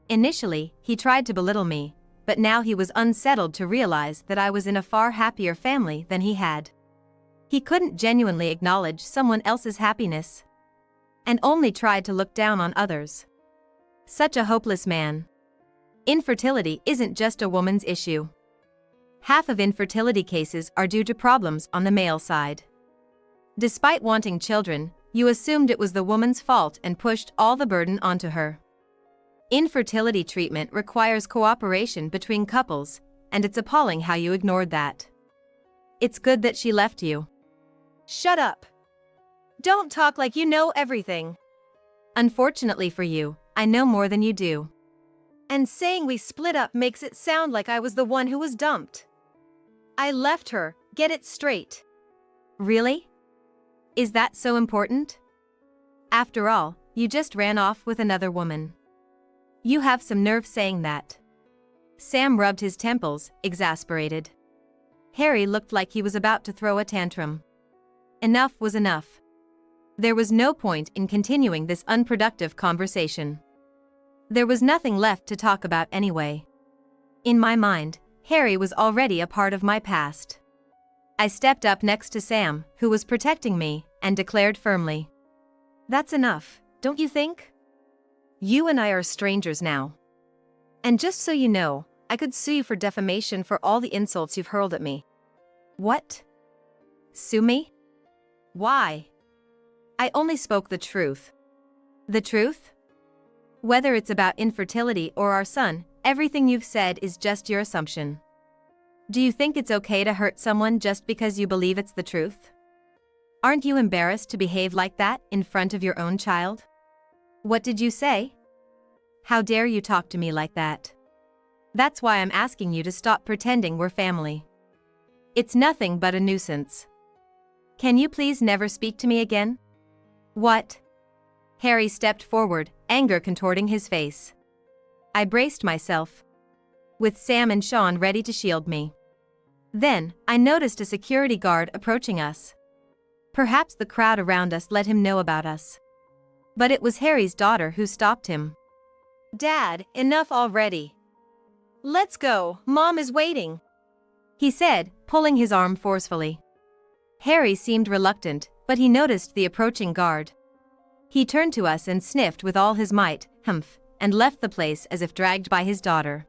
Initially, he tried to belittle me, but now he was unsettled to realize that I was in a far happier family than he had. He couldn't genuinely acknowledge someone else's happiness, and only tried to look down on others. Such a hopeless man. Infertility isn't just a woman's issue. Half of infertility cases are due to problems on the male side. Despite wanting children, you assumed it was the woman's fault and pushed all the burden onto her. Infertility treatment requires cooperation between couples, and it's appalling how you ignored that. It's good that she left you. Shut up. Don't talk like you know everything. Unfortunately for you, I know more than you do. And saying we split up makes it sound like I was the one who was dumped. I left her, get it straight. Really? Is that so important? After all, you just ran off with another woman. You have some nerve saying that. Sam rubbed his temples, exasperated. Harry looked like he was about to throw a tantrum. Enough was enough. There was no point in continuing this unproductive conversation. There was nothing left to talk about anyway. In my mind, Harry was already a part of my past. I stepped up next to Sam, who was protecting me, and declared firmly. That's enough, don't you think? You and I are strangers now. And just so you know, I could sue you for defamation for all the insults you've hurled at me. What? Sue me? Why? I only spoke the truth. The truth? Whether it's about infertility or our son, everything you've said is just your assumption. Do you think it's okay to hurt someone just because you believe it's the truth? Aren't you embarrassed to behave like that in front of your own child? What did you say? How dare you talk to me like that? That's why I'm asking you to stop pretending we're family. It's nothing but a nuisance. Can you please never speak to me again? What? Harry stepped forward, anger contorting his face. I braced myself, with Sam and Sean ready to shield me. Then, I noticed a security guard approaching us. Perhaps the crowd around us let him know about us. But it was Harry's daughter who stopped him. Dad, enough already. Let's go, Mom is waiting, he said, pulling his arm forcefully. Harry seemed reluctant, but he noticed the approaching guard. He turned to us and sniffed with all his might, humph, and left the place as if dragged by his daughter.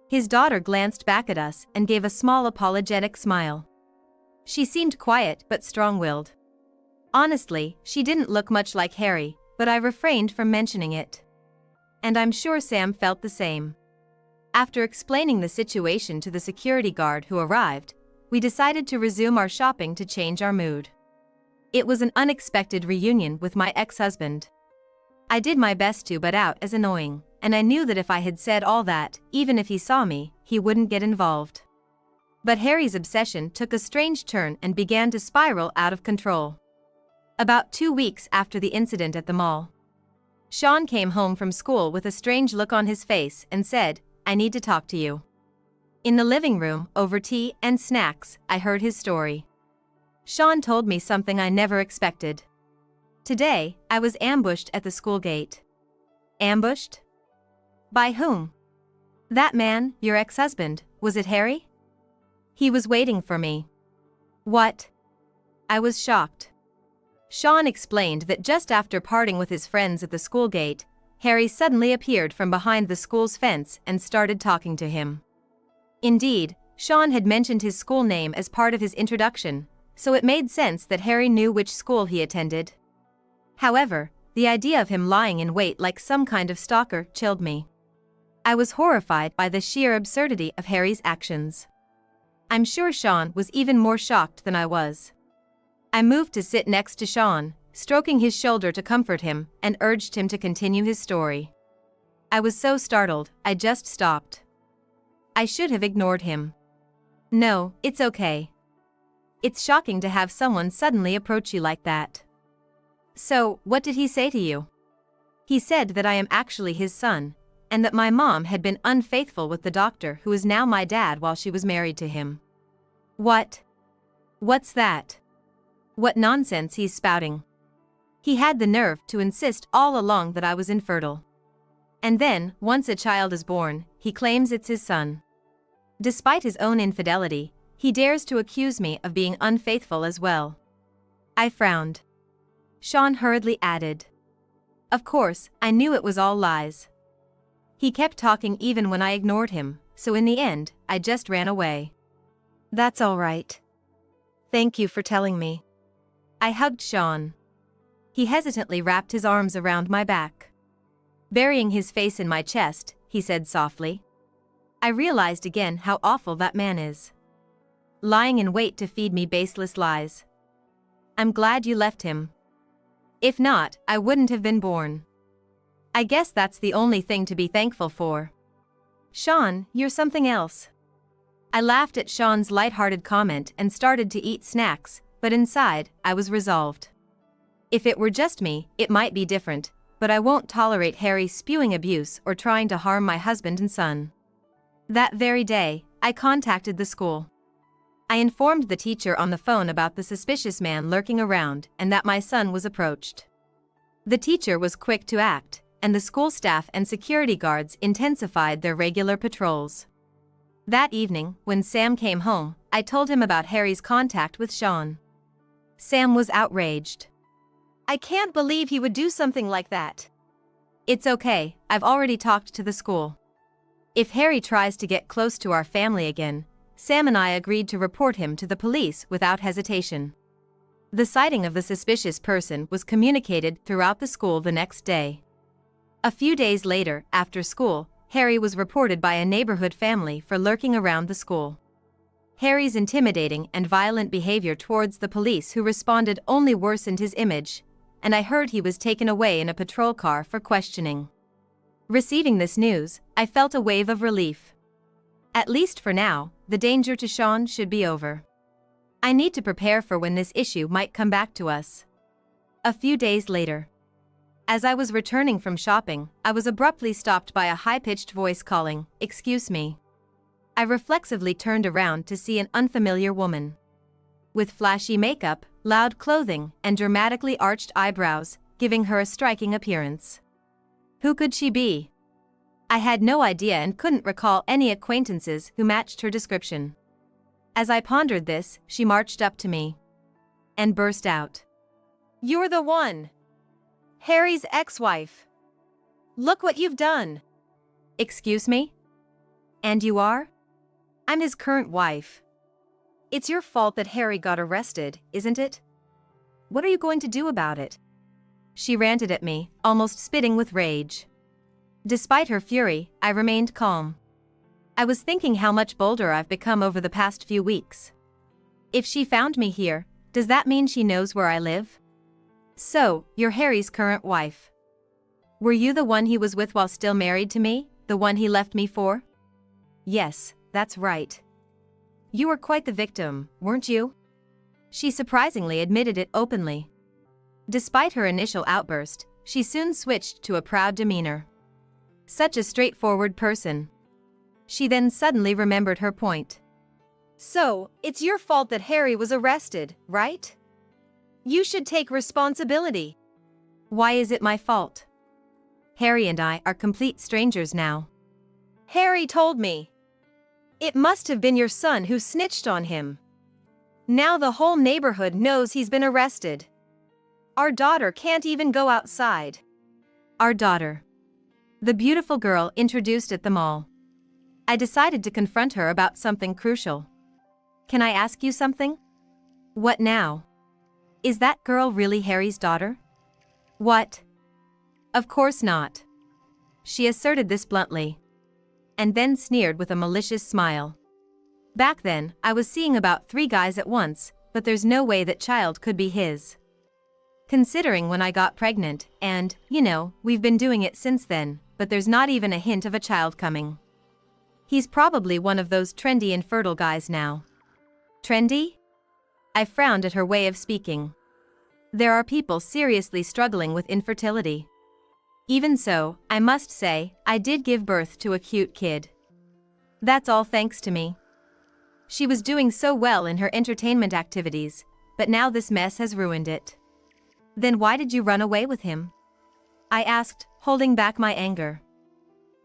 His daughter glanced back at us and gave a small apologetic smile. She seemed quiet but strong-willed. Honestly, she didn't look much like Harry, but I refrained from mentioning it. And I'm sure Sam felt the same. After explaining the situation to the security guard who arrived, we decided to resume our shopping to change our mood. It was an unexpected reunion with my ex-husband. I did my best to but out as annoying, and I knew that if I had said all that, even if he saw me, he wouldn't get involved. But Harry's obsession took a strange turn and began to spiral out of control. About 2 weeks after the incident at the mall, Sean came home from school with a strange look on his face and said, "I need to talk to you." In the living room, over tea and snacks, I heard his story. Sean told me something I never expected. Today, I was ambushed at the school gate. Ambushed? By whom? That man, your ex-husband, was it Harry? He was waiting for me. What? I was shocked. Sean explained that just after parting with his friends at the school gate, Harry suddenly appeared from behind the school's fence and started talking to him. Indeed, Sean had mentioned his school name as part of his introduction, so it made sense that Harry knew which school he attended. However, the idea of him lying in wait like some kind of stalker chilled me. I was horrified by the sheer absurdity of Harry's actions. I'm sure Sean was even more shocked than I was. I moved to sit next to Sean, stroking his shoulder to comfort him, and urged him to continue his story. I was so startled, I just stopped. I should have ignored him. No, it's okay. It's shocking to have someone suddenly approach you like that. So, what did he say to you? He said that I am actually his son, and that my mom had been unfaithful with the doctor who is now my dad while she was married to him. What? What's that? What nonsense he's spouting. He had the nerve to insist all along that I was infertile. And then, once a child is born, he claims it's his son. Despite his own infidelity, he dares to accuse me of being unfaithful as well. I frowned. Sean hurriedly added. Of course, I knew it was all lies. He kept talking even when I ignored him, so in the end, I just ran away. That's all right. Thank you for telling me. I hugged Sean. He hesitantly wrapped his arms around my back. Burying his face in my chest, he said softly. I realized again how awful that man is. Lying in wait to feed me baseless lies. I'm glad you left him. If not, I wouldn't have been born. I guess that's the only thing to be thankful for. Sean, you're something else. I laughed at Sean's lighthearted comment and started to eat snacks, but inside, I was resolved. If it were just me, it might be different, but I won't tolerate Harry spewing abuse or trying to harm my husband and son. That very day, I contacted the school. I informed the teacher on the phone about the suspicious man lurking around and that my son was approached. The teacher was quick to act, and the school staff and security guards intensified their regular patrols. That evening, when Sam came home, I told him about Harry's contact with Sean. Sam was outraged. I can't believe he would do something like that. It's okay, I've already talked to the school. If Harry tries to get close to our family again, Sam and I agreed to report him to the police without hesitation. The sighting of the suspicious person was communicated throughout the school the next day. A few days later, after school, Harry was reported by a neighborhood family for lurking around the school. Harry's intimidating and violent behavior towards the police who responded only worsened his image, and I heard he was taken away in a patrol car for questioning. Receiving this news, I felt a wave of relief. At least for now, the danger to Sean should be over. I need to prepare for when this issue might come back to us. A few days later. As I was returning from shopping, I was abruptly stopped by a high-pitched voice calling, "Excuse me." I reflexively turned around to see an unfamiliar woman. With flashy makeup, loud clothing, and dramatically arched eyebrows, giving her a striking appearance. Who could she be? I had no idea and couldn't recall any acquaintances who matched her description. As I pondered this, she marched up to me and burst out. "You're the one! Harry's ex-wife! Look what you've done!" "Excuse me? And you are?" "I'm his current wife." "It's your fault that Harry got arrested, isn't it? What are you going to do about it?" She ranted at me, almost spitting with rage. Despite her fury, I remained calm. I was thinking how much bolder I've become over the past few weeks. If she found me here, does that mean she knows where I live? "So, you're Harry's current wife. Were you the one he was with while still married to me, the one he left me for?" "Yes, that's right." "You were quite the victim, weren't you?" She surprisingly admitted it openly. Despite her initial outburst, she soon switched to a proud demeanor. Such a straightforward person. She then suddenly remembered her point. "So, it's your fault that Harry was arrested, right? You should take responsibility." "Why is it my fault? Harry and I are complete strangers now." "Harry told me. It must have been your son who snitched on him. Now the whole neighborhood knows he's been arrested. Our daughter can't even go outside." Our daughter. The beautiful girl introduced at the mall. I decided to confront her about something crucial. "Can I ask you something?" "What now?" "Is that girl really Harry's daughter?" "What? Of course not." She asserted this bluntly. And then sneered with a malicious smile. "Back then, I was seeing about 3 guys at once, but there's no way that child could be his. Considering when I got pregnant, and, we've been doing it since then, but there's not even a hint of a child coming. He's probably one of those trendy infertile guys now." "Trendy?" I frowned at her way of speaking. There are people seriously struggling with infertility. Even so, I must say, I did give birth to a cute kid. That's all thanks to me. She was doing so well in her entertainment activities, but now this mess has ruined it. "Then why did you run away with him?" I asked, holding back my anger.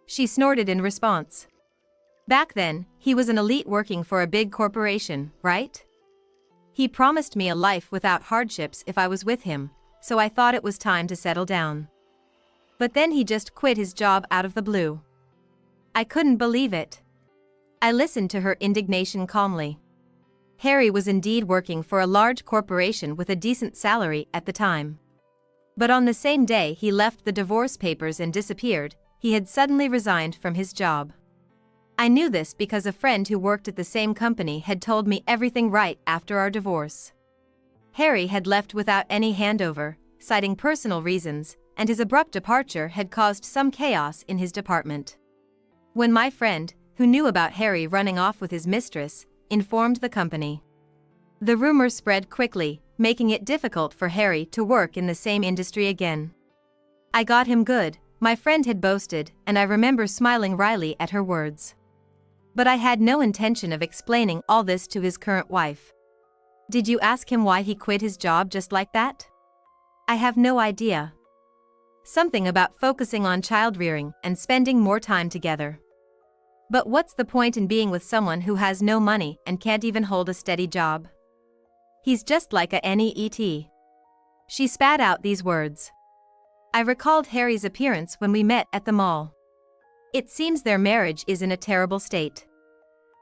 She snorted in response. "Back then, he was an elite working for a big corporation, right? He promised me a life without hardships if I was with him, so I thought it was time to settle down. But then he just quit his job out of the blue." I couldn't believe it. I listened to her indignation calmly. Harry was indeed working for a large corporation with a decent salary at the time. But on the same day he left the divorce papers and disappeared, he had suddenly resigned from his job. I knew this because a friend who worked at the same company had told me everything right after our divorce. Harry had left without any handover, citing personal reasons, and his abrupt departure had caused some chaos in his department. When my friend, who knew about Harry running off with his mistress, informed the company, the rumor spread quickly, making it difficult for Harry to work in the same industry again. "I got him good," my friend had boasted, and I remember smiling wryly at her words. But I had no intention of explaining all this to his current wife. "Did you ask him why he quit his job just like that?" "I have no idea. Something about focusing on child-rearing and spending more time together. But what's the point in being with someone who has no money and can't even hold a steady job? He's just like a NEET." She spat out these words. I recalled Harry's appearance when we met at the mall. It seems their marriage is in a terrible state.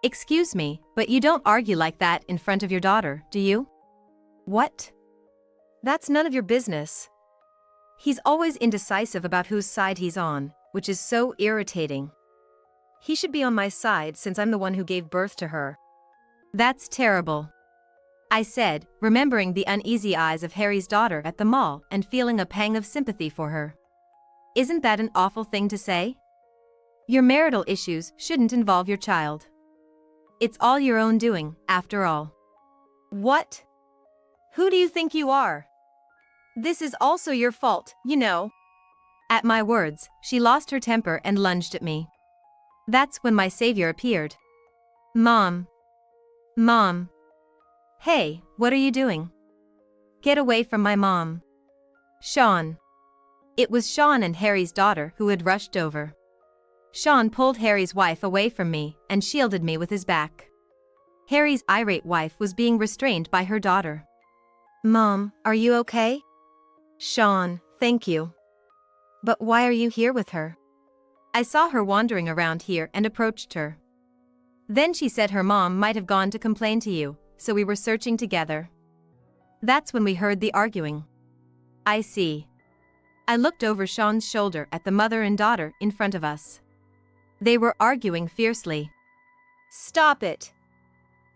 "Excuse me, but you don't argue like that in front of your daughter, do you?" "What? That's none of your business." He's always indecisive about whose side he's on, which is so irritating. He should be on my side since I'm the one who gave birth to her. That's terrible, I said, remembering the uneasy eyes of Harry's daughter at the mall and feeling a pang of sympathy for her. Isn't that an awful thing to say? Your marital issues shouldn't involve your child. It's all your own doing, after all. What? Who do you think you are? This is also your fault, you know. At my words, she lost her temper and lunged at me. That's when my savior appeared. Mom. Mom. Hey, what are you doing? Get away from my mom. Sean. It was Sean and Harry's daughter who had rushed over. Sean pulled Harry's wife away from me and shielded me with his back. Harry's irate wife was being restrained by her daughter. Mom, are you okay? Sean, thank you. But why are you here with her? I saw her wandering around here and approached her. Then she said her mom might have gone to complain to you, so we were searching together. That's when we heard the arguing. I see. I looked over Sean's shoulder at the mother and daughter in front of us. They were arguing fiercely. Stop it.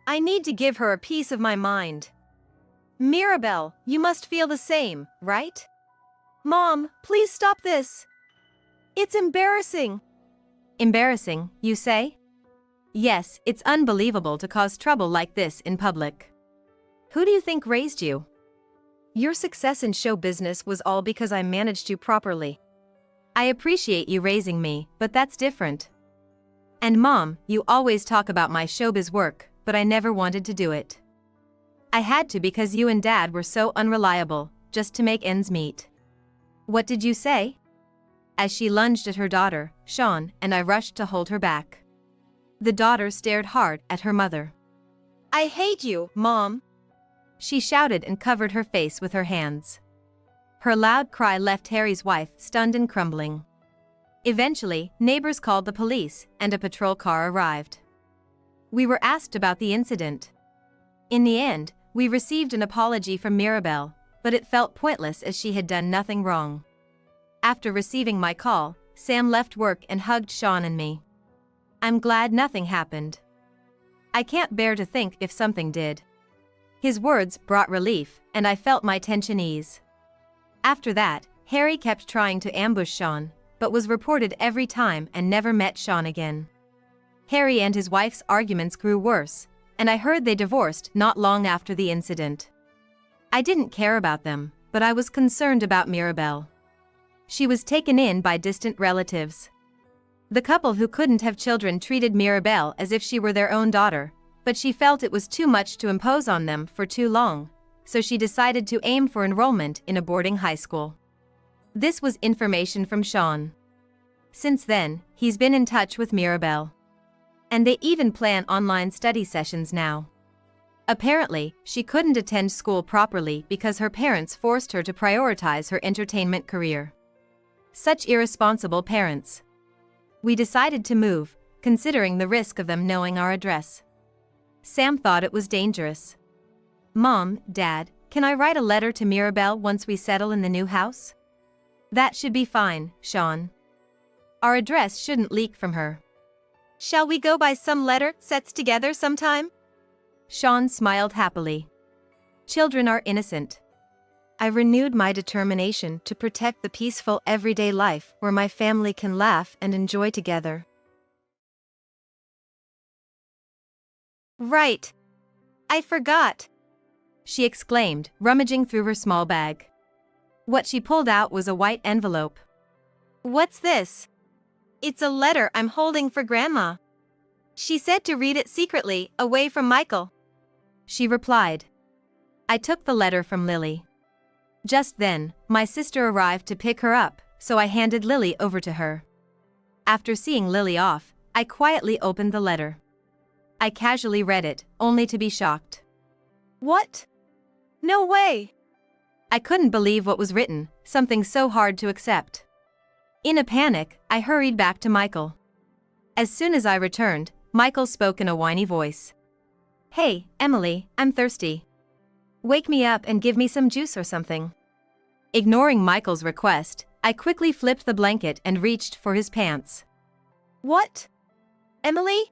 I need to give her a piece of my mind. Mirabelle, you must feel the same, right? Mom, please stop this. It's embarrassing. Embarrassing, you say? Yes, it's unbelievable to cause trouble like this in public. Who do you think raised you? Your success in show business was all because I managed you properly. I appreciate you raising me, but that's different. And Mom, you always talk about my showbiz work, but I never wanted to do it. I had to because you and Dad were so unreliable, just to make ends meet. What did you say? As she lunged at her daughter, Sean, and I rushed to hold her back. The daughter stared hard at her mother. I hate you, Mom. She shouted and covered her face with her hands. Her loud cry left Harry's wife stunned and crumbling. Eventually, neighbors called the police, and a patrol car arrived. We were asked about the incident. In the end, we received an apology from Mirabelle, but it felt pointless as she had done nothing wrong. After receiving my call, Sam left work and hugged Sean and me. I'm glad nothing happened. I can't bear to think if something did. His words brought relief, and I felt my tension ease. After that, Harry kept trying to ambush Sean, but was reported every time and never met Sean again. Harry and his wife's arguments grew worse, and I heard they divorced not long after the incident. I didn't care about them, but I was concerned about Mirabelle. She was taken in by distant relatives. The couple who couldn't have children treated Mirabelle as if she were their own daughter, but she felt it was too much to impose on them for too long, so she decided to aim for enrollment in a boarding high school. This was information from Sean. Since then, he's been in touch with Mirabelle. And they even plan online study sessions now. Apparently, she couldn't attend school properly because her parents forced her to prioritize her entertainment career. Such irresponsible parents. We decided to move, considering the risk of them knowing our address. Sam thought it was dangerous. Mom, Dad, can I write a letter to Mirabelle once we settle in the new house? That should be fine, Sean. Our address shouldn't leak from her. Shall we go buy some letter sets together sometime? Sean smiled happily. Children are innocent. I renewed my determination to protect the peaceful everyday life where my family can laugh and enjoy together. Right. I forgot, she exclaimed, rummaging through her small bag. What she pulled out was a white envelope. What's this? It's a letter I'm holding for Grandma. She said to read it secretly, away from Michael. She replied. I took the letter from Lily. Just then, my sister arrived to pick her up, so I handed Lily over to her. After seeing Lily off, I quietly opened the letter. I casually read it, only to be shocked. What? No way! I couldn't believe what was written, something so hard to accept. In a panic, I hurried back to Michael. As soon as I returned, Michael spoke in a whiny voice. Hey, Emily, I'm thirsty. Wake me up and give me some juice or something. Ignoring Michael's request, I quickly flipped the blanket and reached for his pants. What? Emily?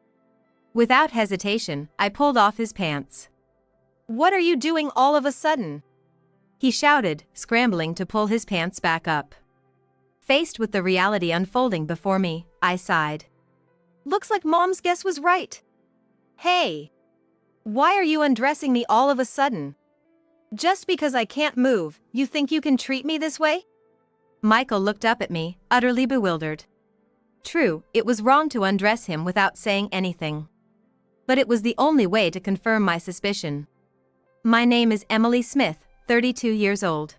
Without hesitation, I pulled off his pants. "What are you doing all of a sudden?" he shouted, scrambling to pull his pants back up. Faced with the reality unfolding before me, I sighed. "Looks like Mom's guess was right. Hey! Why are you undressing me all of a sudden? Just because I can't move, you think you can treat me this way?" Michael looked up at me, utterly bewildered. True, it was wrong to undress him without saying anything. But it was the only way to confirm my suspicion. My name is Emily Smith, 32 years old.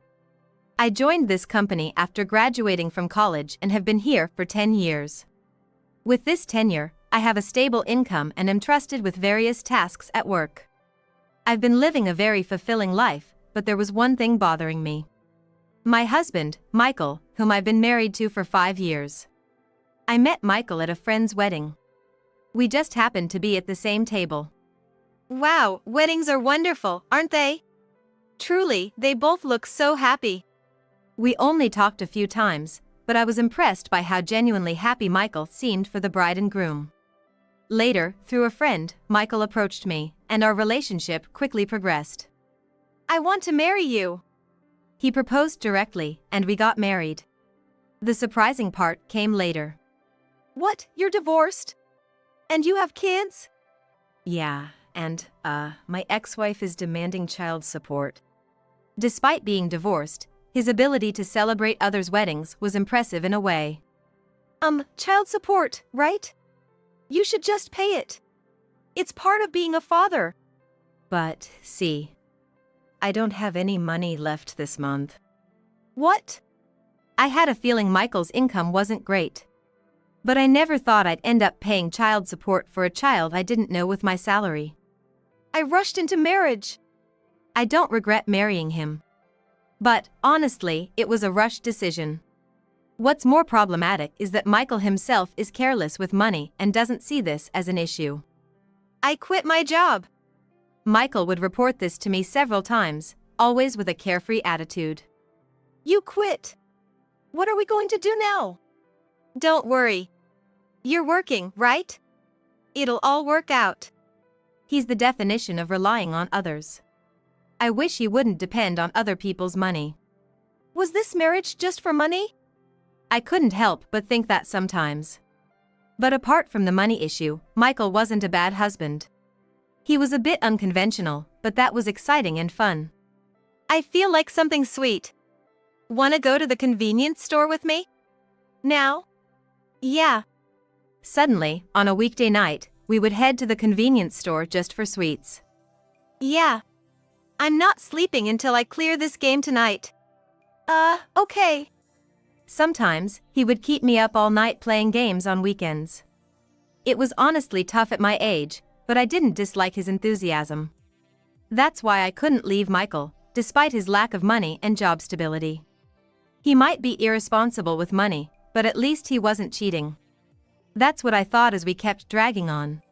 I joined this company after graduating from college and have been here for 10 years. With this tenure, I have a stable income and am trusted with various tasks at work. I've been living a very fulfilling life, but there was one thing bothering me. My husband, Michael, whom I've been married to for 5 years. I met Michael at a friend's wedding. We just happened to be at the same table. Wow, weddings are wonderful, aren't they? Truly, they both look so happy. We only talked a few times, but I was impressed by how genuinely happy Michael seemed for the bride and groom. Later, through a friend, Michael approached me, and our relationship quickly progressed. "I want to marry you." He proposed directly, and we got married. The surprising part came later. "What, you're divorced? And you have kids?" Yeah, and, my ex-wife is demanding child support. Despite being divorced, his ability to celebrate others' weddings was impressive in a way. Child support, right? You should just pay it. It's part of being a father." But, see, I don't have any money left this month. "What?" I had a feeling Michael's income wasn't great. But I never thought I'd end up paying child support for a child I didn't know with my salary. "I rushed into marriage." I don't regret marrying him. But, honestly, it was a rushed decision. What's more problematic is that Michael himself is careless with money and doesn't see this as an issue. "I quit my job." Michael would report this to me several times, always with a carefree attitude. "You quit? What are we going to do now?" "Don't worry. You're working, right? It'll all work out." He's the definition of relying on others. I wish he wouldn't depend on other people's money. Was this marriage just for money? I couldn't help but think that sometimes. But apart from the money issue, Michael wasn't a bad husband. He was a bit unconventional, but that was exciting and fun. "I feel like something sweet. Wanna go to the convenience store with me? Now?" "Yeah." Suddenly, on a weekday night, we would head to the convenience store just for sweets. "Yeah. I'm not sleeping until I clear this game tonight." Okay." Sometimes, he would keep me up all night playing games on weekends. It was honestly tough at my age, but I didn't dislike his enthusiasm. That's why I couldn't leave Michael, despite his lack of money and job stability. He might be irresponsible with money, but at least he wasn't cheating. That's what I thought as we kept dragging on.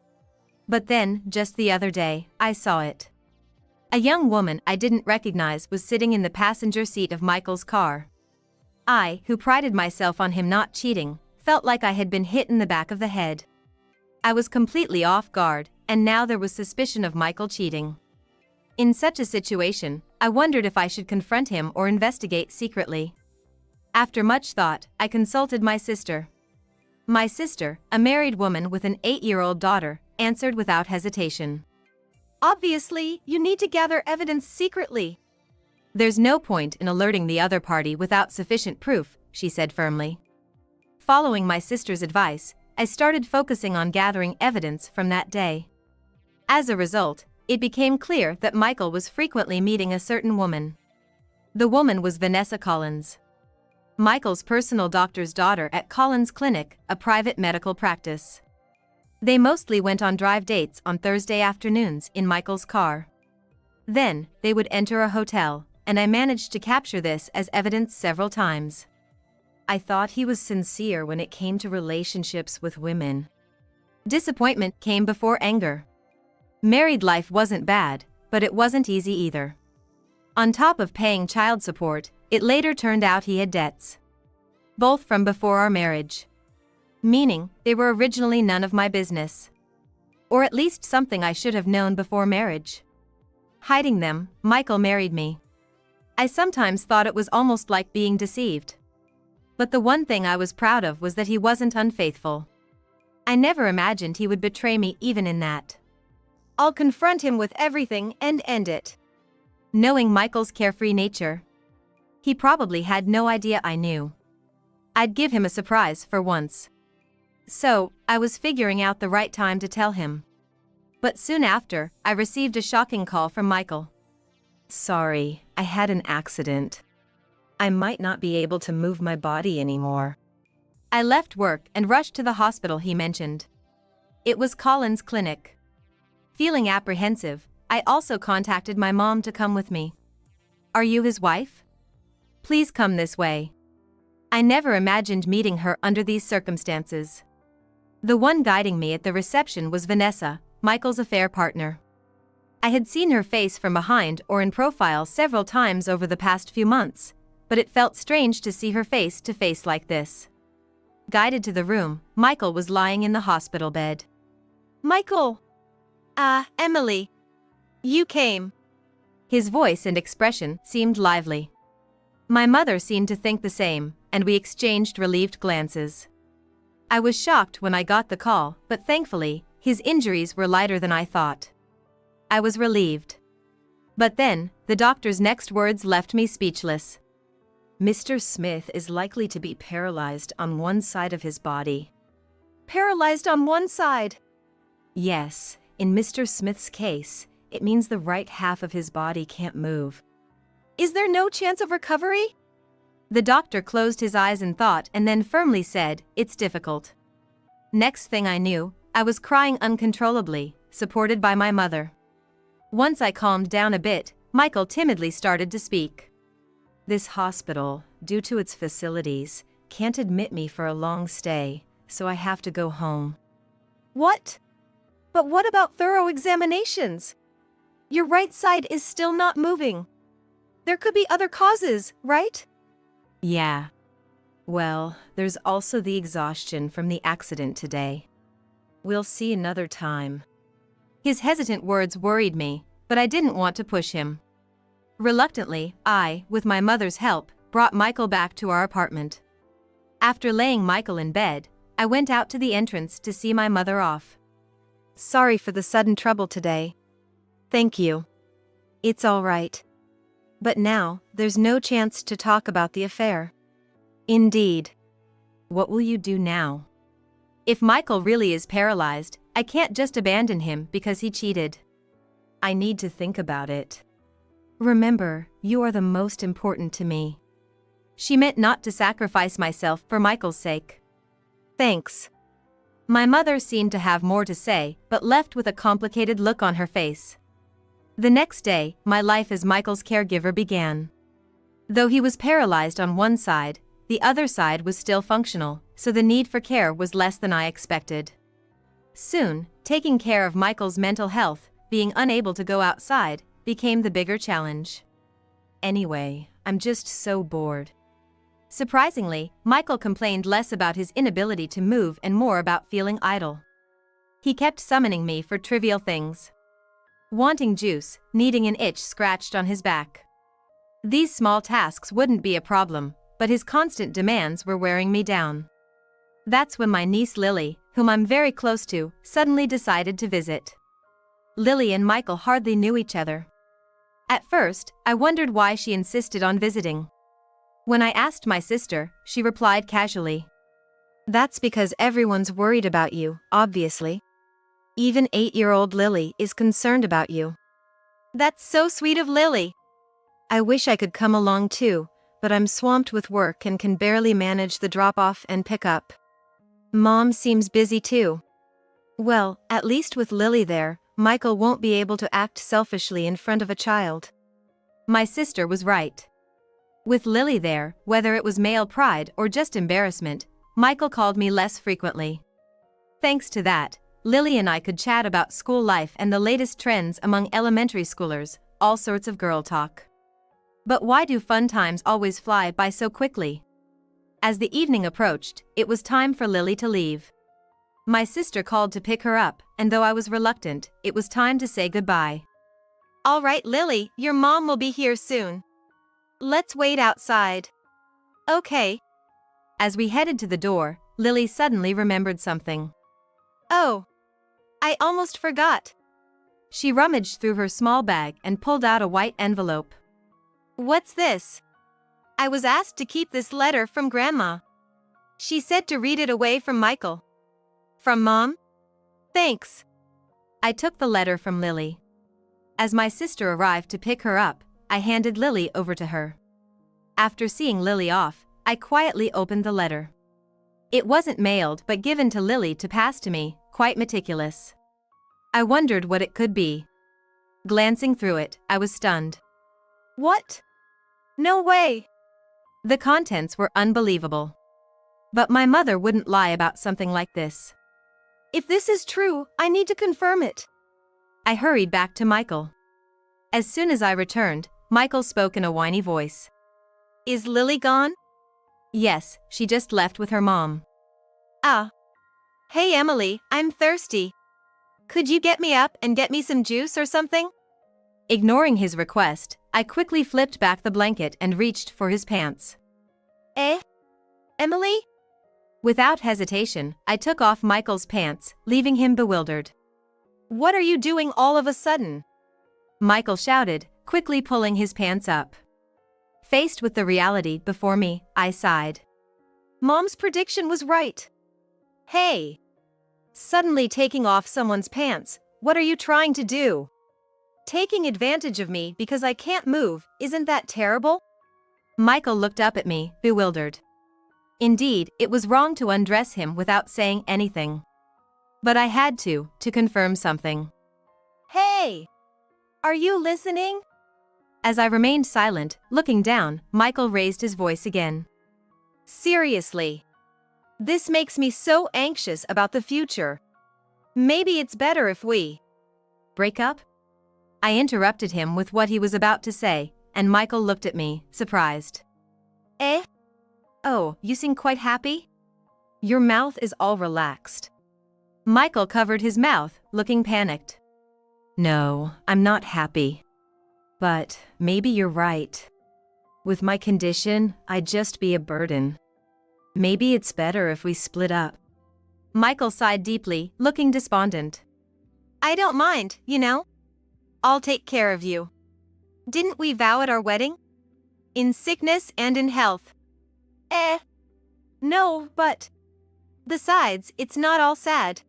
But then, just the other day, I saw it. A young woman I didn't recognize was sitting in the passenger seat of Michael's car. I, who prided myself on him not cheating, felt like I had been hit in the back of the head. I was completely off guard, and now there was suspicion of Michael cheating. In such a situation, I wondered if I should confront him or investigate secretly. After much thought, I consulted my sister. My sister, a married woman with an 8-year-old daughter, answered without hesitation. "Obviously, you need to gather evidence secretly." "There's no point in alerting the other party without sufficient proof," she said firmly. Following my sister's advice, I started focusing on gathering evidence from that day. As a result, it became clear that Michael was frequently meeting a certain woman. The woman was Vanessa Collins, Michael's personal doctor's daughter at Collins Clinic, a private medical practice. They mostly went on drive dates on Thursday afternoons in Michael's car. Then, they would enter a hotel, and I managed to capture this as evidence several times. I thought he was sincere when it came to relationships with women. Disappointment came before anger. Married life wasn't bad, but it wasn't easy either. On top of paying child support, it later turned out he had debts. Both from before our marriage. Meaning, they were originally none of my business. Or at least something I should have known before marriage. Hiding them, Michael married me. I sometimes thought it was almost like being deceived. But the one thing I was proud of was that he wasn't unfaithful. I never imagined he would betray me even in that. I'll confront him with everything and end it. Knowing Michael's carefree nature, he probably had no idea I knew. I'd give him a surprise for once. So, I was figuring out the right time to tell him. But soon after, I received a shocking call from Michael. Sorry, I had an accident. I might not be able to move my body anymore. I left work and rushed to the hospital he mentioned. It was Colin's clinic. Feeling apprehensive, I also contacted my mom to come with me. Are you his wife? Please come this way. I never imagined meeting her under these circumstances. The one guiding me at the reception was Vanessa, Michael's affair partner. I had seen her face from behind or in profile several times over the past few months, but it felt strange to see her face to face like this. Guided to the room, Michael was lying in the hospital bed. Michael! Emily. You came. His voice and expression seemed lively. My mother seemed to think the same, and we exchanged relieved glances. I was shocked when I got the call, but thankfully, his injuries were lighter than I thought. I was relieved. But then, the doctor's next words left me speechless. Mr. Smith is likely to be paralyzed on one side of his body. Paralyzed on one side? Yes, in Mr. Smith's case, it means the right half of his body can't move. Is there no chance of recovery? The doctor closed his eyes in thought and then firmly said, "It's difficult." Next thing I knew, I was crying uncontrollably, supported by my mother. Once I calmed down a bit, Michael timidly started to speak. This hospital, due to its facilities, can't admit me for a long stay, so I have to go home. What? But what about thorough examinations? Your right side is still not moving. There could be other causes, right? Yeah. Well, there's also the exhaustion from the accident today. We'll see another time. His hesitant words worried me, but I didn't want to push him. Reluctantly, I, with my mother's help, brought Michael back to our apartment. After laying Michael in bed, I went out to the entrance to see my mother off. Sorry for the sudden trouble today. Thank you. It's all right. But now, there's no chance to talk about the affair. Indeed. What will you do now? If Michael really is paralyzed, I can't just abandon him because he cheated. I need to think about it. Remember, you are the most important to me. She meant not to sacrifice myself for Michael's sake. Thanks. My mother seemed to have more to say, but left with a complicated look on her face. The next day, my life as Michael's caregiver began. Though he was paralyzed on one side, the other side was still functional, so the need for care was less than I expected. Soon, taking care of Michael's mental health, being unable to go outside, became the bigger challenge. Anyway, I'm just so bored. Surprisingly, Michael complained less about his inability to move and more about feeling idle. He kept summoning me for trivial things. Wanting juice, needing an itch scratched on his back. These small tasks wouldn't be a problem, but his constant demands were wearing me down. That's when my niece Lily, whom I'm very close to, suddenly decided to visit. Lily and Michael hardly knew each other. At first, I wondered why she insisted on visiting. When I asked my sister, she replied casually. That's because everyone's worried about you, obviously. Even 8-year-old Lily is concerned about you. That's so sweet of Lily. I wish I could come along too, but I'm swamped with work and can barely manage the drop-off and pick-up. Mom seems busy too. Well, at least with Lily there, Michael won't be able to act selfishly in front of a child. My sister was right. With Lily there, whether it was male pride or just embarrassment, Michael called me less frequently. Thanks to that, Lily and I could chat about school life and the latest trends among elementary schoolers, all sorts of girl talk. But why do fun times always fly by so quickly? As the evening approached, it was time for Lily to leave. My sister called to pick her up, and though I was reluctant, it was time to say goodbye. All right, Lily, your mom will be here soon. Let's wait outside. Okay. As we headed to the door, Lily suddenly remembered something. Oh, I almost forgot. She rummaged through her small bag and pulled out a white envelope. What's this? I was asked to keep this letter from Grandma. She said to read it away from Michael. From Mom? Thanks. I took the letter from Lily. As my sister arrived to pick her up, I handed Lily over to her. After seeing Lily off, I quietly opened the letter. It wasn't mailed but given to Lily to pass to me, quite meticulous. I wondered what it could be. Glancing through it, I was stunned. What? No way. The contents were unbelievable. But my mother wouldn't lie about something like this. If this is true, I need to confirm it. I hurried back to Michael. As soon as I returned, Michael spoke in a whiny voice. Is Lily gone? Yes, she just left with her mom. Ah. Hey Emily, I'm thirsty. Could you get me up and get me some juice or something? Ignoring his request, I quickly flipped back the blanket and reached for his pants. Eh? Emily? Without hesitation, I took off Michael's pants, leaving him bewildered. What are you doing all of a sudden? Michael shouted, quickly pulling his pants up. Faced with the reality before me, I sighed. Mom's prediction was right. Hey! Suddenly taking off someone's pants, what are you trying to do? Taking advantage of me because I can't move, isn't that terrible? Michael looked up at me, bewildered. Indeed, it was wrong to undress him without saying anything. But I had to confirm something. Hey! Are you listening? As I remained silent, looking down, Michael raised his voice again. Seriously. This makes me so anxious about the future. Maybe it's better if we break up? I interrupted him with what he was about to say, and Michael looked at me, surprised. Eh? Oh, you seem quite happy? Your mouth is all relaxed. Michael covered his mouth, looking panicked. No, I'm not happy. But maybe you're right. With my condition, I'd just be a burden. Maybe it's better if we split up. Michael sighed deeply, looking despondent. I don't mind, you know. I'll take care of you. Didn't we vow at our wedding? In sickness and in health. No, but... Besides, it's not all sad.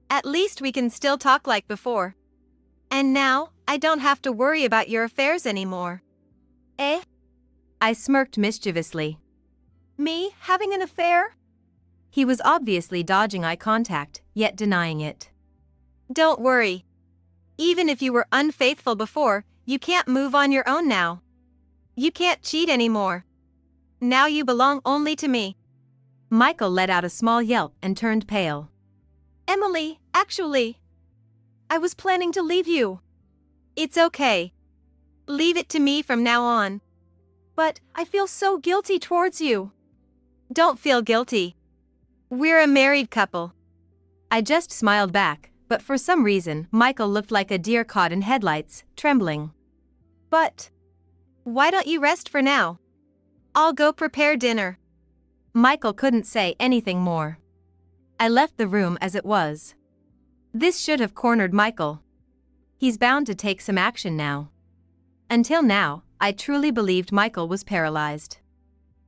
At least we can still talk like before. And now, I don't have to worry about your affairs anymore. I smirked mischievously. Me having an affair? He was obviously dodging eye contact, yet denying it. Don't worry. Even if you were unfaithful before, you can't move on your own now. You can't cheat anymore. Now you belong only to me. Michael let out a small yelp and turned pale. Emily, actually, I was planning to leave you. It's okay. Leave it to me from now on. But I feel so guilty towards you. Don't feel guilty. We're a married couple. I just smiled back, but for some reason, Michael looked like a deer caught in headlights, trembling. But why don't you rest for now? I'll go prepare dinner. Michael couldn't say anything more. I left the room as it was. This should have cornered Michael. He's bound to take some action now. Until now, I truly believed Michael was paralyzed.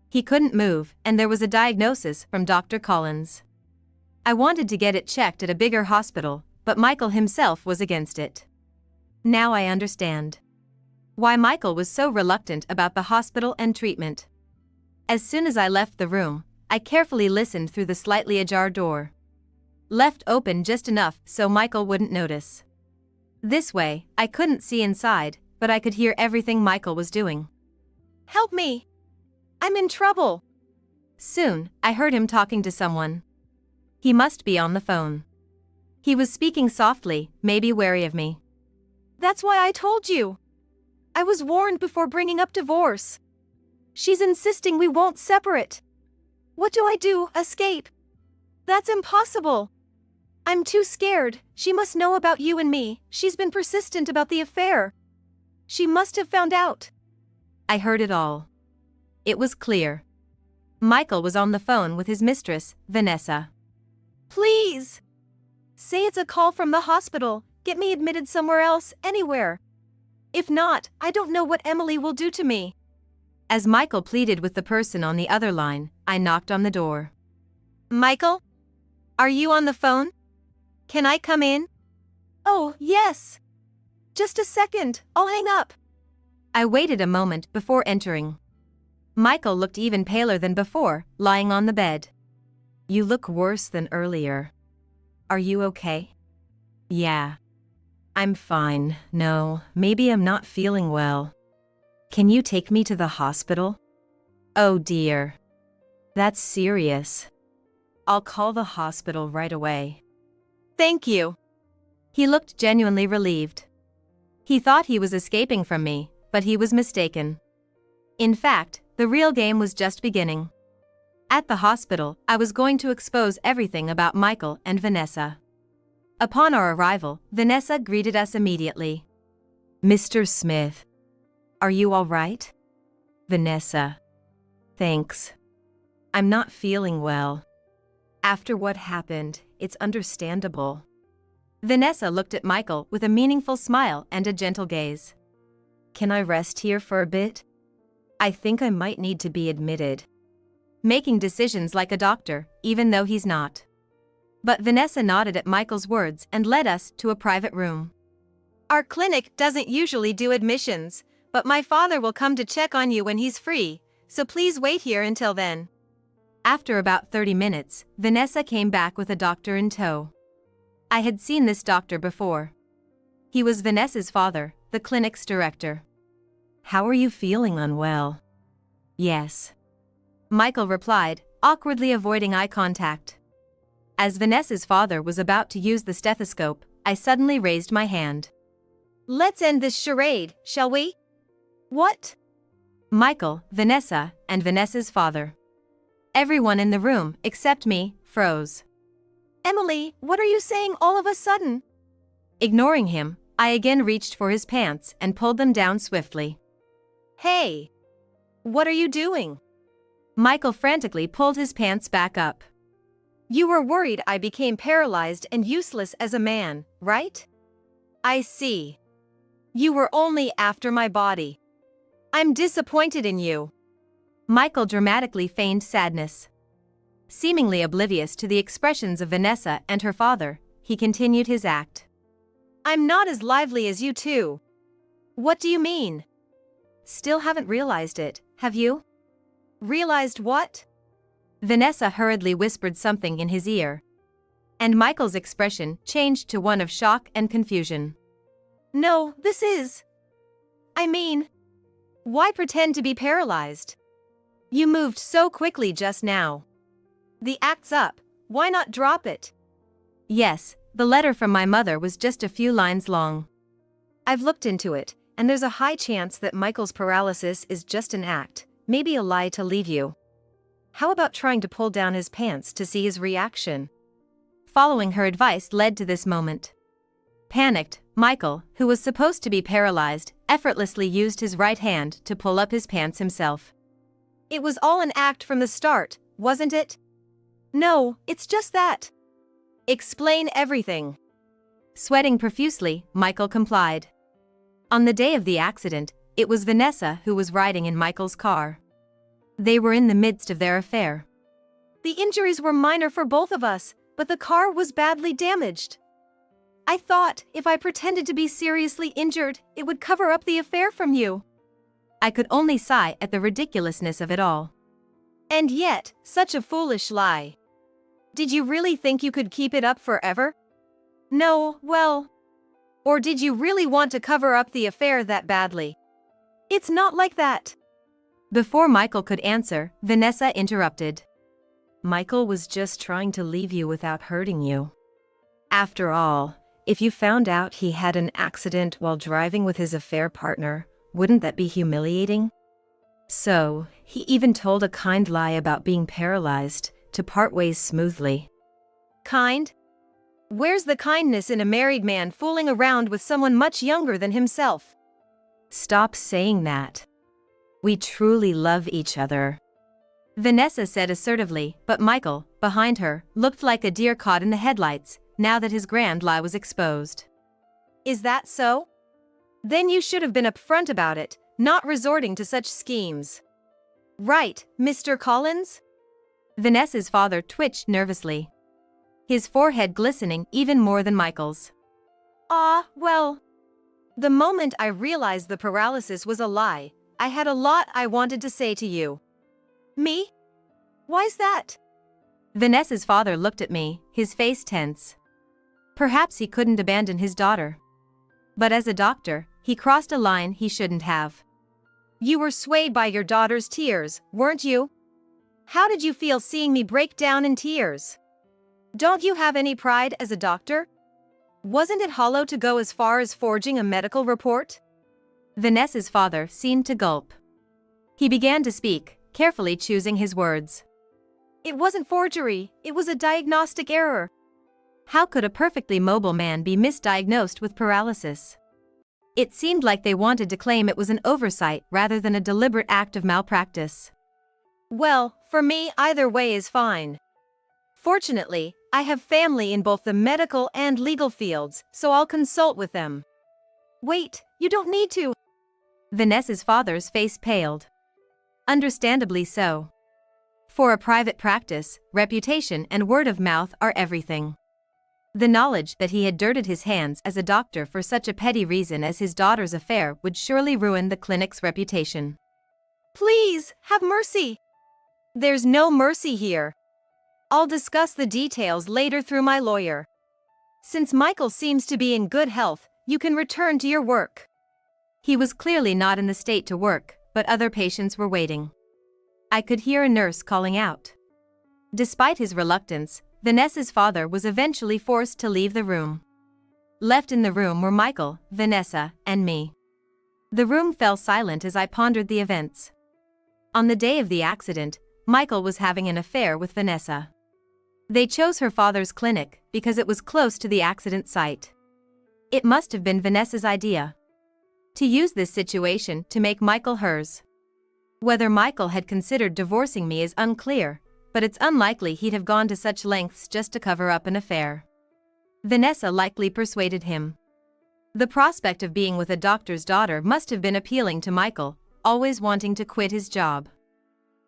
He couldn't move, and there was a diagnosis from Dr. Collins. I wanted to get it checked at a bigger hospital, but Michael himself was against it. Now I understand why Michael was so reluctant about the hospital and treatment. As soon as I left the room, I carefully listened through the slightly ajar door. Left open just enough so Michael wouldn't notice. This way, I couldn't see inside, but I could hear everything Michael was doing. Help me! I'm in trouble! Soon, I heard him talking to someone. He must be on the phone. He was speaking softly, maybe wary of me. That's why I told you. I was warned before bringing up divorce. She's insisting we won't separate. What do I do? Escape? That's impossible. I'm too scared. She must know about you and me. She's been persistent about the affair. She must have found out. I heard it all. It was clear. Michael was on the phone with his mistress, Vanessa. Please! Say it's a call from the hospital. Get me admitted somewhere else, anywhere. If not, I don't know what Emily will do to me. As Michael pleaded with the person on the other line, I knocked on the door. Michael? Are you on the phone? Can I come in? Oh, yes. Just a second, I'll hang up. I waited a moment before entering. Michael looked even paler than before, lying on the bed. You look worse than earlier. Are you okay? Yeah. I'm fine. No, maybe I'm not feeling well. Can you take me to the hospital? Oh dear. That's serious. I'll call the hospital right away. Thank you. He looked genuinely relieved. He thought he was escaping from me, but he was mistaken. In fact, the real game was just beginning. At the hospital, I was going to expose everything about Michael and Vanessa. Upon our arrival, Vanessa greeted us immediately. Mr. Smith. Are you all right? Vanessa. Thanks. I'm not feeling well. After what happened, it's understandable. Vanessa looked at Michael with a meaningful smile and a gentle gaze. Can I rest here for a bit? I think I might need to be admitted. Making decisions like a doctor, even though he's not. But Vanessa nodded at Michael's words and led us to a private room. Our clinic doesn't usually do admissions, but my father will come to check on you when he's free, so please wait here until then. After about 30 minutes, Vanessa came back with a doctor in tow. I had seen this doctor before. He was Vanessa's father, the clinic's director. How are you feeling unwell? Yes. Michael replied, awkwardly avoiding eye contact. As Vanessa's father was about to use the stethoscope, I suddenly raised my hand. Let's end this charade, shall we? What? Michael, Vanessa, and Vanessa's father. Everyone in the room, except me, froze. Emily, what are you saying all of a sudden? Ignoring him, I again reached for his pants and pulled them down swiftly. Hey! What are you doing? Michael frantically pulled his pants back up. You were worried I became paralyzed and useless as a man, right? I see. You were only after my body. I'm disappointed in you. Michael dramatically feigned sadness. Seemingly oblivious to the expressions of Vanessa and her father, he continued his act. I'm not as lively as you two. What do you mean? Still haven't realized it, have you? Realized what? Vanessa hurriedly whispered something in his ear. And Michael's expression changed to one of shock and confusion. No, this is... I mean... Why pretend to be paralyzed? You moved so quickly just now. The act's up, why not drop it? Yes, the letter from my mother was just a few lines long. I've looked into it, and there's a high chance that Michael's paralysis is just an act, maybe a lie to leave you. How about trying to pull down his pants to see his reaction? Following her advice led to this moment. Panicked, Michael, who was supposed to be paralyzed, effortlessly used his right hand to pull up his pants himself. It was all an act from the start, wasn't it? No, it's just that. Explain everything. Sweating profusely, Michael complied. On the day of the accident, it was Vanessa who was riding in Michael's car. They were in the midst of their affair. The injuries were minor for both of us, but the car was badly damaged. I thought if I pretended to be seriously injured, it would cover up the affair from you. I could only sigh at the ridiculousness of it all. And yet, such a foolish lie. Did you really think you could keep it up forever? No, well... Or did you really want to cover up the affair that badly? It's not like that. Before Michael could answer, Vanessa interrupted. Michael was just trying to leave you without hurting you. After all, if you found out he had an accident while driving with his affair partner, wouldn't that be humiliating? So, he even told a kind lie about being paralyzed, to part ways smoothly. Kind? Where's the kindness in a married man fooling around with someone much younger than himself? Stop saying that. We truly love each other, Vanessa said assertively, but Michael, behind her, looked like a deer caught in the headlights, now that his grand lie was exposed. Is that so? Then you should have been upfront about it, not resorting to such schemes. Right, Mr. Collins? Vanessa's father twitched nervously, his forehead glistening even more than Michael's. Well. The moment I realized the paralysis was a lie, I had a lot I wanted to say to you. Me? Why's that? Vanessa's father looked at me, his face tense. Perhaps he couldn't abandon his daughter. But as a doctor, he crossed a line he shouldn't have. You were swayed by your daughter's tears, weren't you? How did you feel seeing me break down in tears? Don't you have any pride as a doctor? Wasn't it hollow to go as far as forging a medical report? Vanessa's father seemed to gulp. He began to speak, carefully choosing his words. It wasn't forgery, it was a diagnostic error. How could a perfectly mobile man be misdiagnosed with paralysis? It seemed like they wanted to claim it was an oversight rather than a deliberate act of malpractice. Well, for me, either way is fine. Fortunately, I have family in both the medical and legal fields, so I'll consult with them. Wait, you don't need to. Vanessa's father's face paled. Understandably so. For a private practice, reputation and word of mouth are everything. The knowledge that he had dirtied his hands as a doctor for such a petty reason as his daughter's affair would surely ruin the clinic's reputation. Please, have mercy. There's no mercy here. I'll discuss the details later through my lawyer. Since Michael seems to be in good health, you can return to your work. He was clearly not in the state to work, but other patients were waiting. I could hear a nurse calling out. Despite his reluctance, Vanessa's father was eventually forced to leave the room. Left in the room were Michael, Vanessa, and me. The room fell silent as I pondered the events. On the day of the accident, Michael was having an affair with Vanessa. They chose her father's clinic because it was close to the accident site. It must have been Vanessa's idea to use this situation to make Michael hers. Whether Michael had considered divorcing me is unclear, but it's unlikely he'd have gone to such lengths just to cover up an affair. Vanessa likely persuaded him. The prospect of being with a doctor's daughter must have been appealing to Michael, always wanting to quit his job.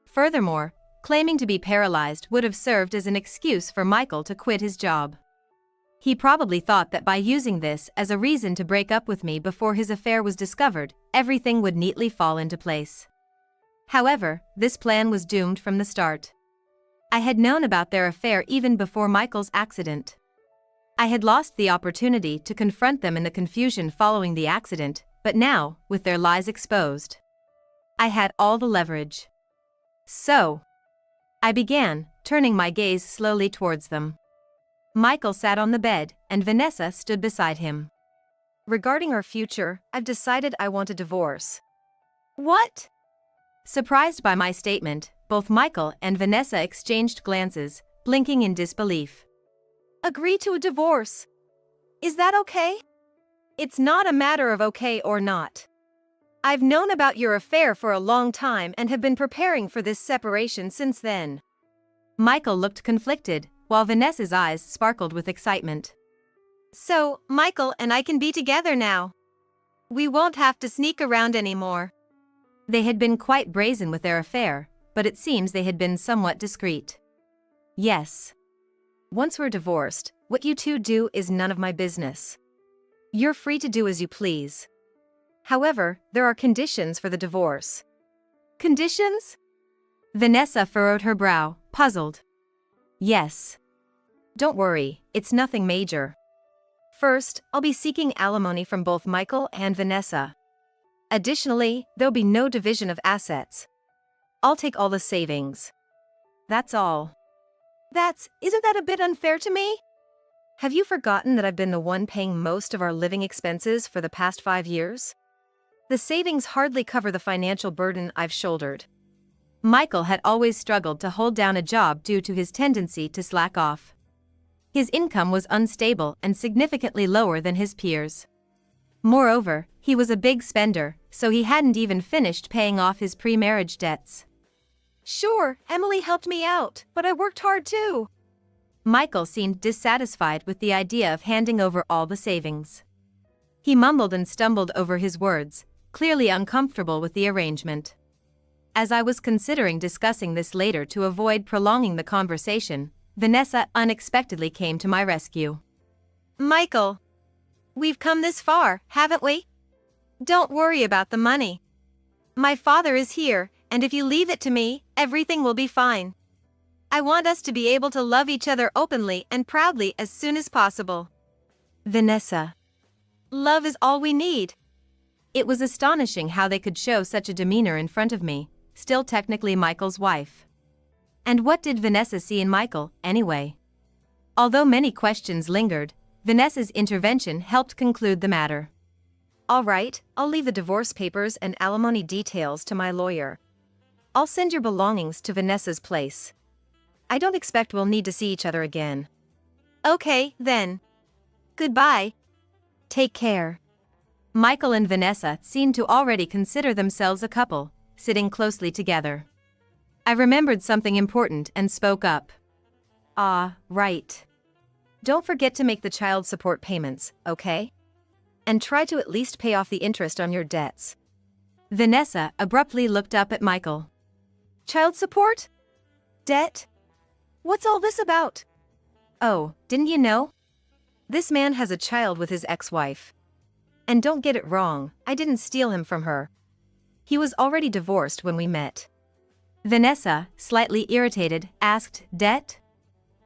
Furthermore, claiming to be paralyzed would have served as an excuse for Michael to quit his job. He probably thought that by using this as a reason to break up with me before his affair was discovered, everything would neatly fall into place. However, this plan was doomed from the start. I had known about their affair even before Michael's accident. I had lost the opportunity to confront them in the confusion following the accident, but now, with their lies exposed, I had all the leverage. So, I began, turning my gaze slowly towards them. Michael sat on the bed, and Vanessa stood beside him. Regarding our future, I've decided I want a divorce. What? Surprised by my statement, both Michael and Vanessa exchanged glances, blinking in disbelief. Agree to a divorce. Is that okay? It's not a matter of okay or not. I've known about your affair for a long time and have been preparing for this separation since then. Michael looked conflicted, while Vanessa's eyes sparkled with excitement. So, Michael and I can be together now. We won't have to sneak around anymore. They had been quite brazen with their affair, but it seems they had been somewhat discreet. Yes. Once we're divorced, what you two do is none of my business. You're free to do as you please. However, there are conditions for the divorce. Conditions? Vanessa furrowed her brow, puzzled. Yes. Don't worry, it's nothing major. First, I'll be seeking alimony from both Michael and Vanessa. Additionally, there'll be no division of assets. I'll take all the savings. That's all. Isn't that a bit unfair to me? Have you forgotten that I've been the one paying most of our living expenses for the past 5 years? The savings hardly cover the financial burden I've shouldered. Michael had always struggled to hold down a job due to his tendency to slack off. His income was unstable and significantly lower than his peers. Moreover, he was a big spender, so he hadn't even finished paying off his pre-marriage debts. Sure, Emily helped me out, but I worked hard too. Michael seemed dissatisfied with the idea of handing over all the savings. He mumbled and stumbled over his words, clearly uncomfortable with the arrangement. As I was considering discussing this later to avoid prolonging the conversation, Vanessa unexpectedly came to my rescue. Michael, we've come this far, haven't we? Don't worry about the money. My father is here, and if you leave it to me, everything will be fine. I want us to be able to love each other openly and proudly as soon as possible. Vanessa. Love is all we need. It was astonishing how they could show such a demeanor in front of me, still technically Michael's wife. And what did Vanessa see in Michael, anyway? Although many questions lingered, Vanessa's intervention helped conclude the matter. All right, I'll leave the divorce papers and alimony details to my lawyer. I'll send your belongings to Vanessa's place. I don't expect we'll need to see each other again. Okay, then. Goodbye. Take care. Michael and Vanessa seemed to already consider themselves a couple, sitting closely together. I remembered something important and spoke up. Right. Don't forget to make the child support payments, okay? And try to at least pay off the interest on your debts. Vanessa abruptly looked up at Michael. Child support? Debt? What's all this about? Oh, didn't you know? This man has a child with his ex-wife. And don't get it wrong, I didn't steal him from her. He was already divorced when we met. Vanessa, slightly irritated, asked, Debt?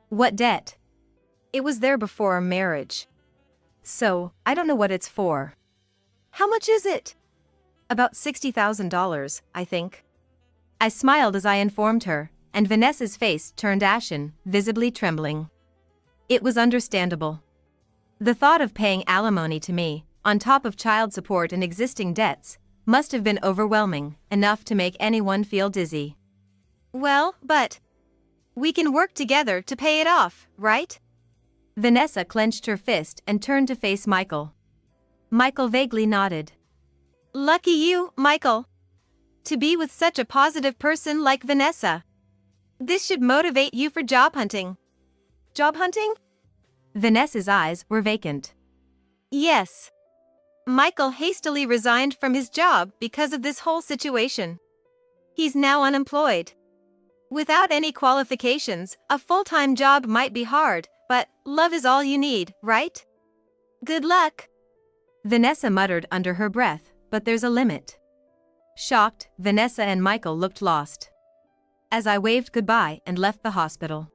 What debt? It was there before our marriage. So, I don't know what it's for. How much is it? About $60,000, I think. I smiled as I informed her, and Vanessa's face turned ashen, visibly trembling. It was understandable. The thought of paying alimony to me, on top of child support and existing debts, must have been overwhelming, enough to make anyone feel dizzy. Well, but we can work together to pay it off, right? Vanessa clenched her fist and turned to face Michael. Michael vaguely nodded. Lucky you, Michael. To be with such a positive person like Vanessa. This should motivate you for job hunting. Job hunting? Vanessa's eyes were vacant. Yes. Michael hastily resigned from his job because of this whole situation. He's now unemployed. Without any qualifications, a full-time job might be hard, but love is all you need, right? Good luck. Vanessa muttered under her breath, but there's a limit. Shocked, Vanessa and Michael looked lost. As I waved goodbye and left the hospital.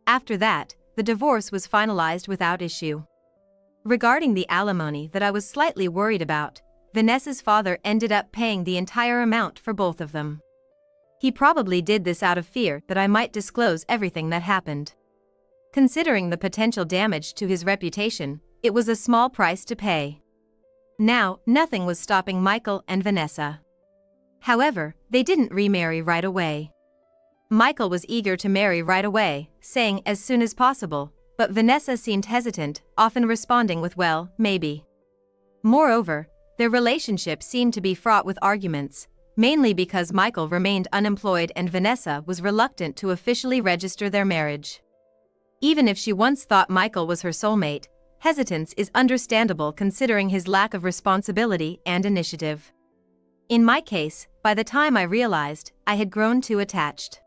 After that, the divorce was finalized without issue. Regarding the alimony that I was slightly worried about, Vanessa's father ended up paying the entire amount for both of them. He probably did this out of fear that I might disclose everything that happened. Considering the potential damage to his reputation, it was a small price to pay. Now, nothing was stopping Michael and Vanessa. However, they didn't remarry right away. Michael was eager to marry right away, saying as soon as possible, but Vanessa seemed hesitant, often responding with well, maybe. Moreover, their relationship seemed to be fraught with arguments, mainly because Michael remained unemployed and Vanessa was reluctant to officially register their marriage. Even if she once thought Michael was her soulmate, hesitance is understandable considering his lack of responsibility and initiative. In my case, by the time I realized, I had grown too attached.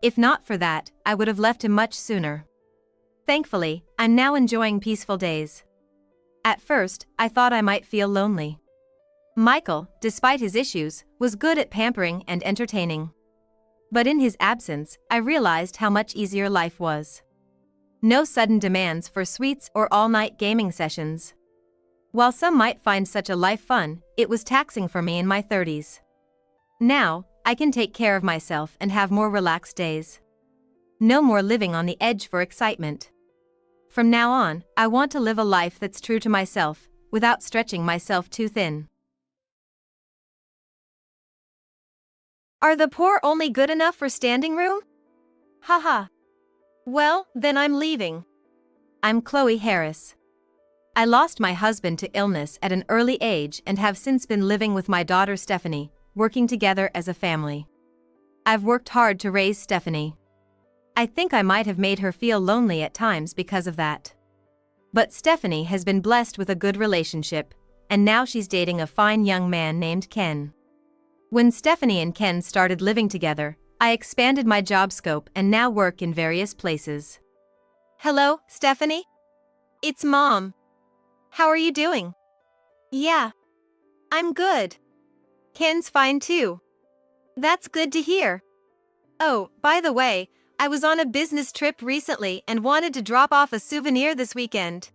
If not for that, I would have left him much sooner. Thankfully, I'm now enjoying peaceful days. At first, I thought I might feel lonely. Michael, despite his issues, was good at pampering and entertaining. But in his absence, I realized how much easier life was. No sudden demands for sweets or all-night gaming sessions. While some might find such a life fun, it was taxing for me in my 30s. Now, I can take care of myself and have more relaxed days. No more living on the edge for excitement. From now on, I want to live a life that's true to myself, without stretching myself too thin. Are the poor only good enough for standing room? Haha. Well, then I'm leaving. I'm Chloe Harris. I lost my husband to illness at an early age and have since been living with my daughter Stephanie, working together as a family. I've worked hard to raise Stephanie. I think I might have made her feel lonely at times because of that. But Stephanie has been blessed with a good relationship, and now she's dating a fine young man named Ken. When Stephanie and Ken started living together, I expanded my job scope and now work in various places. Hello, Stephanie? It's Mom. How are you doing? Yeah. I'm good. Ken's fine too. That's good to hear. Oh, by the way, I was on a business trip recently and wanted to drop off a souvenir this weekend.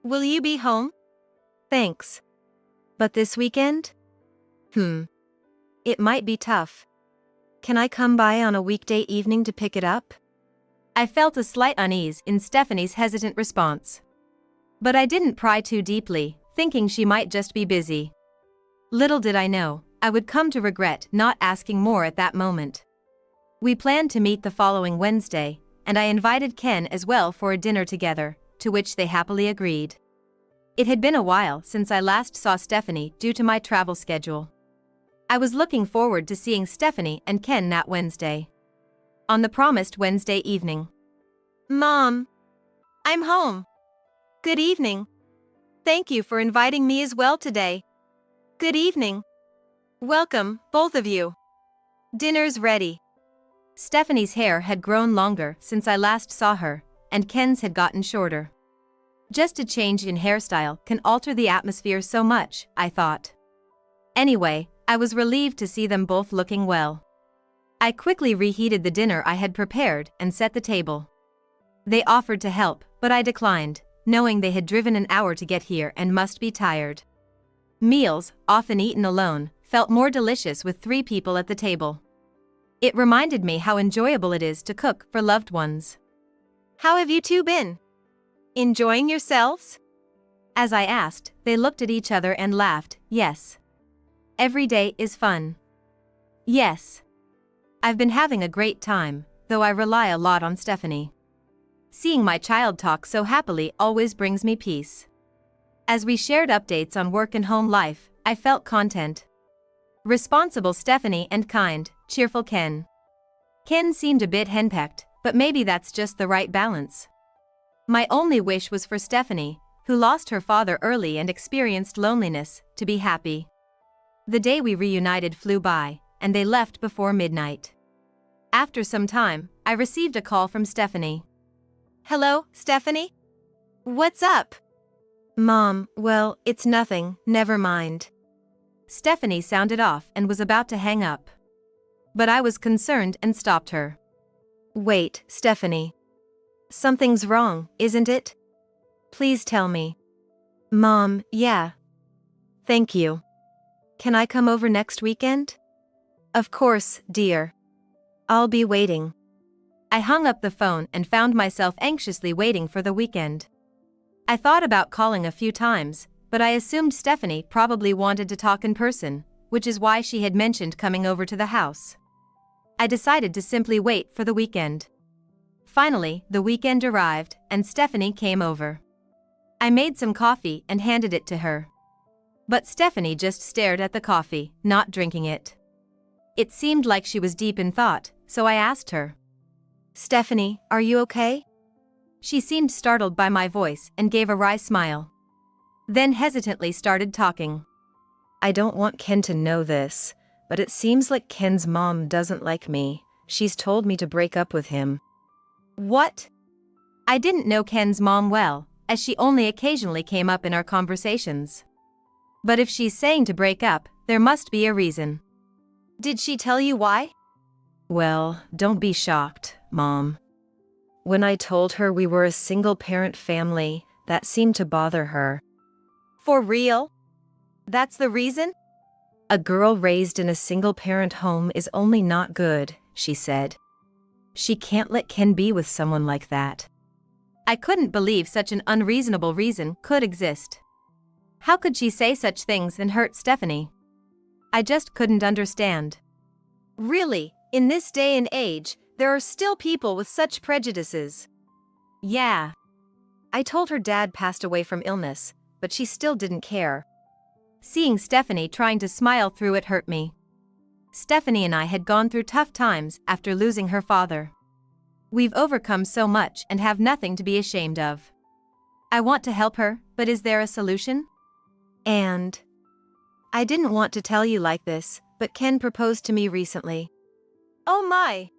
Will you be home? Thanks. But this weekend? It might be tough. Can I come by on a weekday evening to pick it up? I felt a slight unease in Stephanie's hesitant response. But I didn't pry too deeply, thinking she might just be busy. Little did I know, I would come to regret not asking more at that moment. We planned to meet the following Wednesday, and I invited Ken as well for a dinner together, to which they happily agreed. It had been a while since I last saw Stephanie due to my travel schedule. I was looking forward to seeing Stephanie and Ken that Wednesday. On the promised Wednesday evening. Mom. I'm home. Good evening. Thank you for inviting me as well today. Good evening. Welcome, both of you. Dinner's ready. Stephanie's hair had grown longer since I last saw her, and Ken's had gotten shorter. Just a change in hairstyle can alter the atmosphere so much, I thought. Anyway, I was relieved to see them both looking well. I quickly reheated the dinner I had prepared and set the table. They offered to help, but I declined, knowing they had driven an hour to get here and must be tired. Meals, often eaten alone, felt more delicious with 3 people at the table. It reminded me how enjoyable it is to cook for loved ones. How have you two been? Enjoying yourselves? As I asked, they looked at each other and laughed. Yes. Every day is fun. Yes. I've been having a great time, though I rely a lot on Stephanie. Seeing my child talk so happily always brings me peace. As we shared updates on work and home life, I felt content. Responsible Stephanie and kind, cheerful Ken. Ken seemed a bit henpecked, but maybe that's just the right balance. My only wish was for Stephanie, who lost her father early and experienced loneliness, to be happy. The day we reunited flew by, and they left before midnight. After some time, I received a call from Stephanie. Hello, Stephanie? What's up? Mom, well, it's nothing, never mind. Stephanie sounded off and was about to hang up. But I was concerned and stopped her. Wait, Stephanie. Something's wrong, isn't it? Please tell me. Mom, yeah. Thank you. Can I come over next weekend? Of course, dear. I'll be waiting. I hung up the phone and found myself anxiously waiting for the weekend. I thought about calling a few times, but I assumed Stephanie probably wanted to talk in person, which is why she had mentioned coming over to the house. I decided to simply wait for the weekend. Finally, the weekend arrived, and Stephanie came over. I made some coffee and handed it to her. But Stephanie just stared at the coffee, not drinking it. It seemed like she was deep in thought, so I asked her. Stephanie, are you okay? She seemed startled by my voice and gave a wry smile. Then hesitantly started talking. I don't want Ken to know this, but it seems like Ken's mom doesn't like me. She's told me to break up with him. What? I didn't know Ken's mom well, as she only occasionally came up in our conversations. But if she's saying to break up, there must be a reason. Did she tell you why? Well, don't be shocked, Mom. When I told her we were a single-parent family, that seemed to bother her. For real? That's the reason? A girl raised in a single-parent home is only not good, she said. She can't let Ken be with someone like that. I couldn't believe such an unreasonable reason could exist. How could she say such things and hurt Stephanie? I just couldn't understand. Really, in this day and age, there are still people with such prejudices. Yeah. I told her dad passed away from illness, but she still didn't care. Seeing Stephanie trying to smile through it hurt me. Stephanie and I had gone through tough times after losing her father. We've overcome so much and have nothing to be ashamed of. I want to help her, but is there a solution? And I didn't want to tell you like this, but Ken proposed to me recently. Oh my!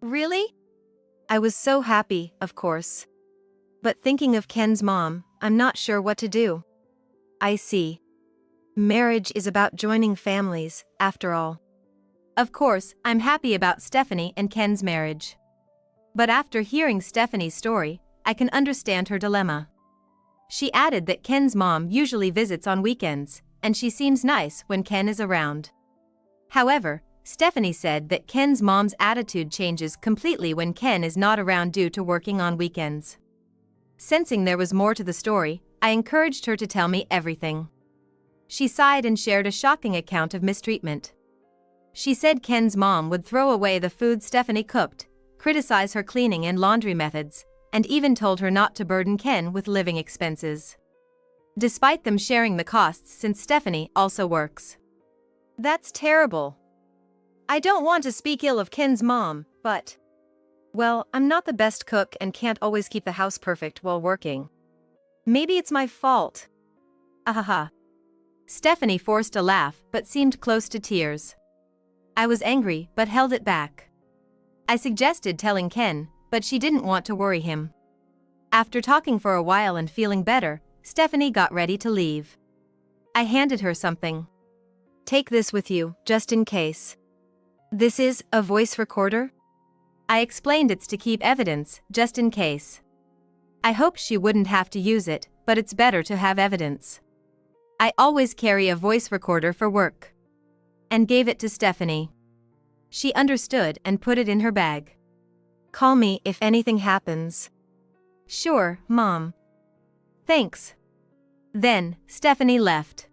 Really? I was so happy, of course. But thinking of Ken's mom, I'm not sure what to do. I see. Marriage is about joining families, after all. Of course, I'm happy about Stephanie and Ken's marriage. But after hearing Stephanie's story, I can understand her dilemma. She added that Ken's mom usually visits on weekends, and she seems nice when Ken is around. However, Stephanie said that Ken's mom's attitude changes completely when Ken is not around due to working on weekends. Sensing there was more to the story, I encouraged her to tell me everything. She sighed and shared a shocking account of mistreatment. She said Ken's mom would throw away the food Stephanie cooked, criticize her cleaning and laundry methods, and even told her not to burden Ken with living expenses. Despite them sharing the costs since Stephanie also works. That's terrible. I don't want to speak ill of Ken's mom, but... Well, I'm not the best cook and can't always keep the house perfect while working. Maybe it's my fault. Ahaha. Stephanie forced a laugh but seemed close to tears. I was angry but held it back. I suggested telling Ken, but she didn't want to worry him. After talking for a while and feeling better, Stephanie got ready to leave. I handed her something. Take this with you, just in case. This is a voice recorder? I explained it's to keep evidence, just in case. I hoped she wouldn't have to use it, but it's better to have evidence. I always carry a voice recorder for work. And gave it to Stephanie. She understood and put it in her bag. Call me if anything happens. Sure, Mom. Thanks. Then, Stephanie left.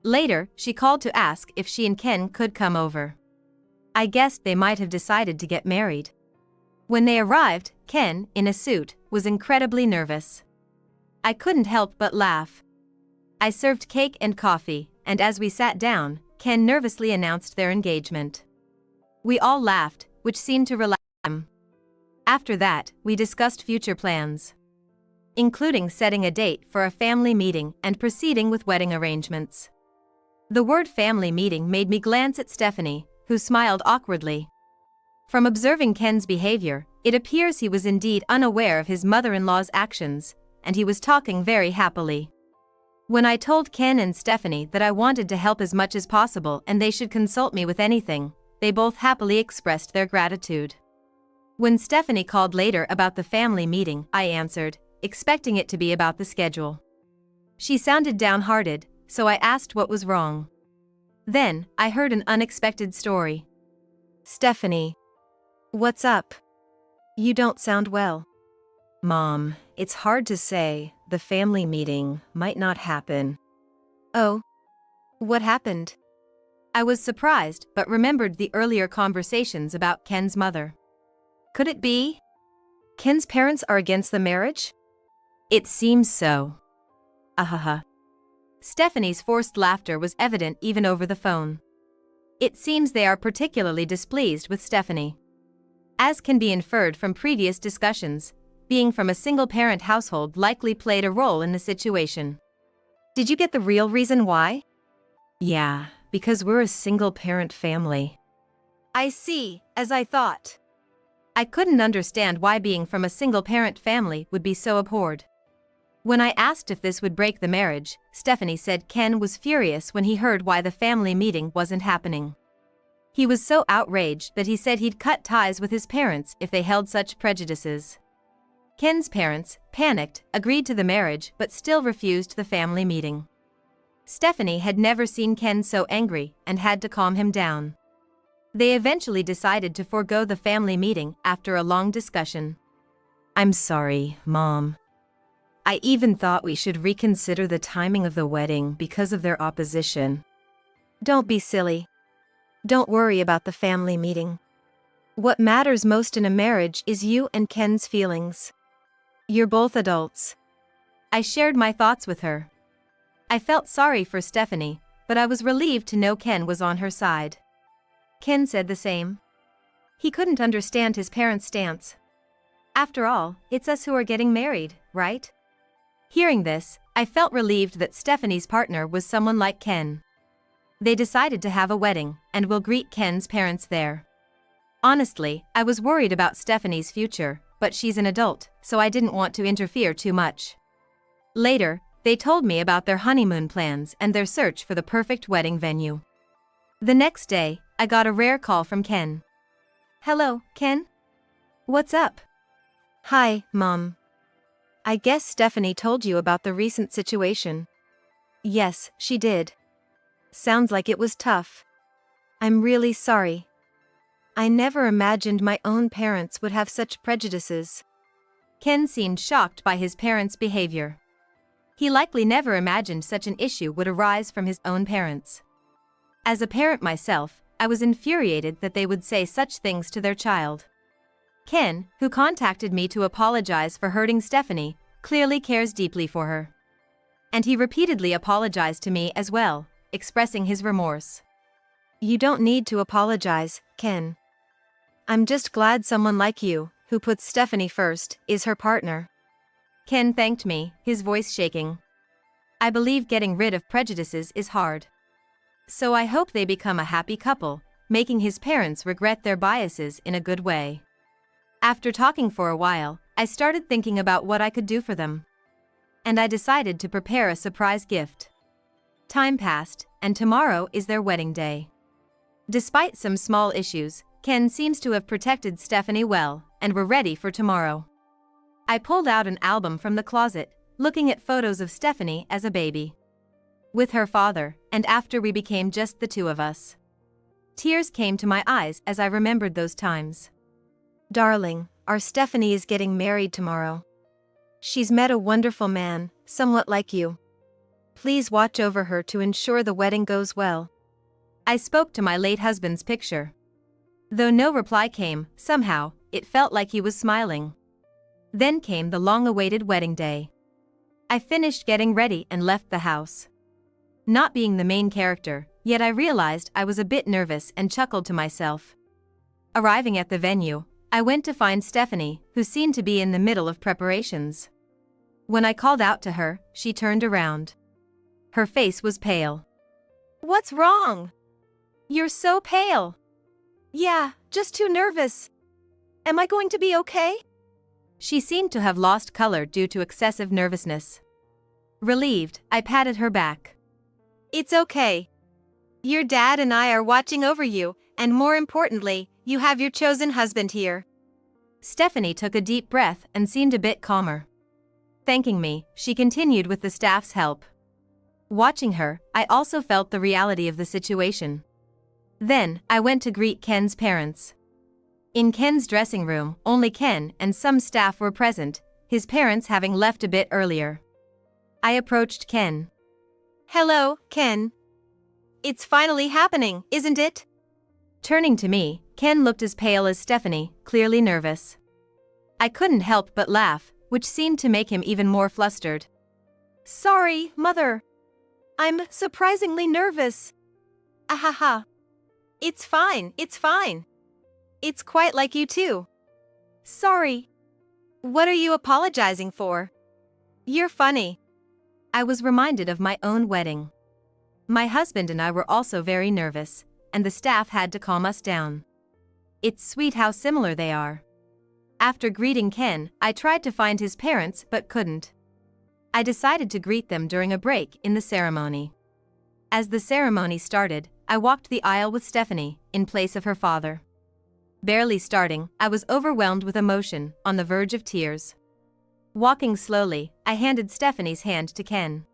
Later, she called to ask if she and Ken could come over. I guessed they might have decided to get married. When they arrived, Ken, in a suit, was incredibly nervous. I couldn't help but laugh. I served cake and coffee, and as we sat down, Ken nervously announced their engagement. We all laughed, which seemed to relax him. After that, we discussed future plans, including setting a date for a family meeting and proceeding with wedding arrangements. The word family meeting made me glance at Stephanie, who smiled awkwardly. From observing Ken's behavior, it appears he was indeed unaware of his mother-in-law's actions, and he was talking very happily. When I told Ken and Stephanie that I wanted to help as much as possible and they should consult me with anything, they both happily expressed their gratitude. When Stephanie called later about the family meeting, I answered, expecting it to be about the schedule. She sounded downhearted, so I asked what was wrong. Then, I heard an unexpected story. Stephanie. What's up? You don't sound well. Mom, it's hard to say, the family meeting might not happen. Oh? What happened? I was surprised but remembered the earlier conversations about Ken's mother. Could it be? Ken's parents are against the marriage? It seems so. Ahaha. Stephanie's forced laughter was evident even over the phone. It seems they are particularly displeased with Stephanie. As can be inferred from previous discussions, being from a single-parent household likely played a role in the situation. Did you get the real reason why? Yeah, because we're a single-parent family. I see, as I thought. I couldn't understand why being from a single-parent family would be so abhorred. When I asked if this would break the marriage, Stephanie said Ken was furious when he heard why the family meeting wasn't happening. He was so outraged that he said he'd cut ties with his parents if they held such prejudices. Ken's parents, panicked, agreed to the marriage but still refused the family meeting. Stephanie had never seen Ken so angry and had to calm him down. They eventually decided to forego the family meeting after a long discussion. I'm sorry, Mom. I even thought we should reconsider the timing of the wedding because of their opposition. Don't be silly. Don't worry about the family meeting. What matters most in a marriage is you and Ken's feelings. You're both adults. I shared my thoughts with her. I felt sorry for Stephanie, but I was relieved to know Ken was on her side. Ken said the same. He couldn't understand his parents' stance. After all, it's us who are getting married, right? Hearing this, I felt relieved that Stephanie's partner was someone like Ken. They decided to have a wedding, and will greet Ken's parents there. Honestly, I was worried about Stephanie's future, but she's an adult, so I didn't want to interfere too much. Later, they told me about their honeymoon plans and their search for the perfect wedding venue. The next day, I got a rare call from Ken. Hello, Ken? What's up? Hi, Mom. I guess Stephanie told you about the recent situation. Yes, she did. Sounds like it was tough. I'm really sorry. I never imagined my own parents would have such prejudices. Ken seemed shocked by his parents' behavior. He likely never imagined such an issue would arise from his own parents. As a parent myself, I was infuriated that they would say such things to their child. Ken, who contacted me to apologize for hurting Stephanie, clearly cares deeply for her. And he repeatedly apologized to me as well, expressing his remorse. You don't need to apologize, Ken. I'm just glad someone like you, who puts Stephanie first, is her partner. Ken thanked me, his voice shaking. I believe getting rid of prejudices is hard. So I hope they become a happy couple, making his parents regret their biases in a good way. After talking for a while, I started thinking about what I could do for them. And I decided to prepare a surprise gift. Time passed, and tomorrow is their wedding day. Despite some small issues, Ken seems to have protected Stephanie well, and we're ready for tomorrow. I pulled out an album from the closet, looking at photos of Stephanie as a baby. With her father, and after we became just the two of us. Tears came to my eyes as I remembered those times. Darling, our Stephanie is getting married tomorrow. She's met a wonderful man, somewhat like you. Please watch over her to ensure the wedding goes well. I spoke to my late husband's picture. Though no reply came, somehow, it felt like he was smiling. Then came the long-awaited wedding day. I finished getting ready and left the house. Not being the main character, yet I realized I was a bit nervous and chuckled to myself. Arriving at the venue, I went to find Stephanie, who seemed to be in the middle of preparations. When I called out to her, she turned around. Her face was pale. What's wrong? You're so pale. Yeah, just too nervous. Am I going to be okay? She seemed to have lost color due to excessive nervousness. Relieved, I patted her back. It's okay. Your dad and I are watching over you, and more importantly, you have your chosen husband here. Stephanie took a deep breath and seemed a bit calmer. Thanking me, she continued with the staff's help. Watching her, I also felt the reality of the situation. Then, I went to greet Ken's parents. In Ken's dressing room, only Ken and some staff were present, his parents having left a bit earlier. I approached Ken. Hello, Ken. It's finally happening, isn't it? Turning to me, Ken looked as pale as Stephanie, clearly nervous. I couldn't help but laugh, which seemed to make him even more flustered. Sorry, Mother. I'm surprisingly nervous. Ahaha. It's fine, it's fine. It's quite like you too. Sorry. What are you apologizing for? You're funny. I was reminded of my own wedding. My husband and I were also very nervous, and the staff had to calm us down. It's sweet how similar they are. After greeting Ken, I tried to find his parents but couldn't. I decided to greet them during a break in the ceremony. As the ceremony started, I walked the aisle with Stephanie, in place of her father. Barely starting, I was overwhelmed with emotion, on the verge of tears. Walking slowly, I handed Stephanie's hand to Ken.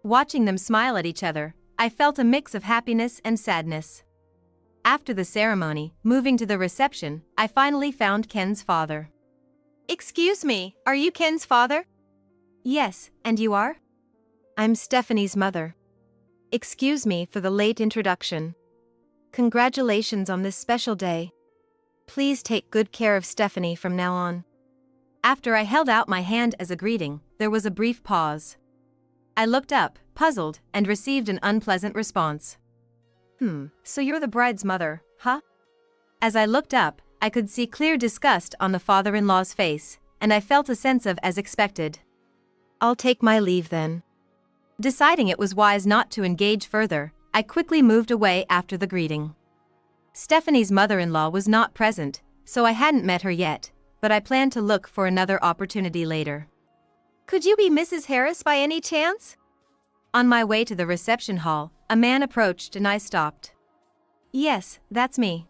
Watching them smile at each other, I felt a mix of happiness and sadness. After the ceremony, moving to the reception, I finally found Ken's father. Excuse me, are you Ken's father? Yes, and you are? I'm Stephanie's mother. Excuse me for the late introduction. Congratulations on this special day. Please take good care of Stephanie from now on. After I held out my hand as a greeting, there was a brief pause. I looked up, puzzled, and received an unpleasant response. So you're the bride's mother, huh? As I looked up, I could see clear disgust on the father-in-law's face, and I felt a sense of as expected. I'll take my leave then. Deciding it was wise not to engage further, I quickly moved away after the greeting. Stephanie's mother-in-law was not present, so I hadn't met her yet, but I planned to look for another opportunity later. Could you be Mrs. Harris by any chance? On my way to the reception hall, a man approached and I stopped. Yes, that's me.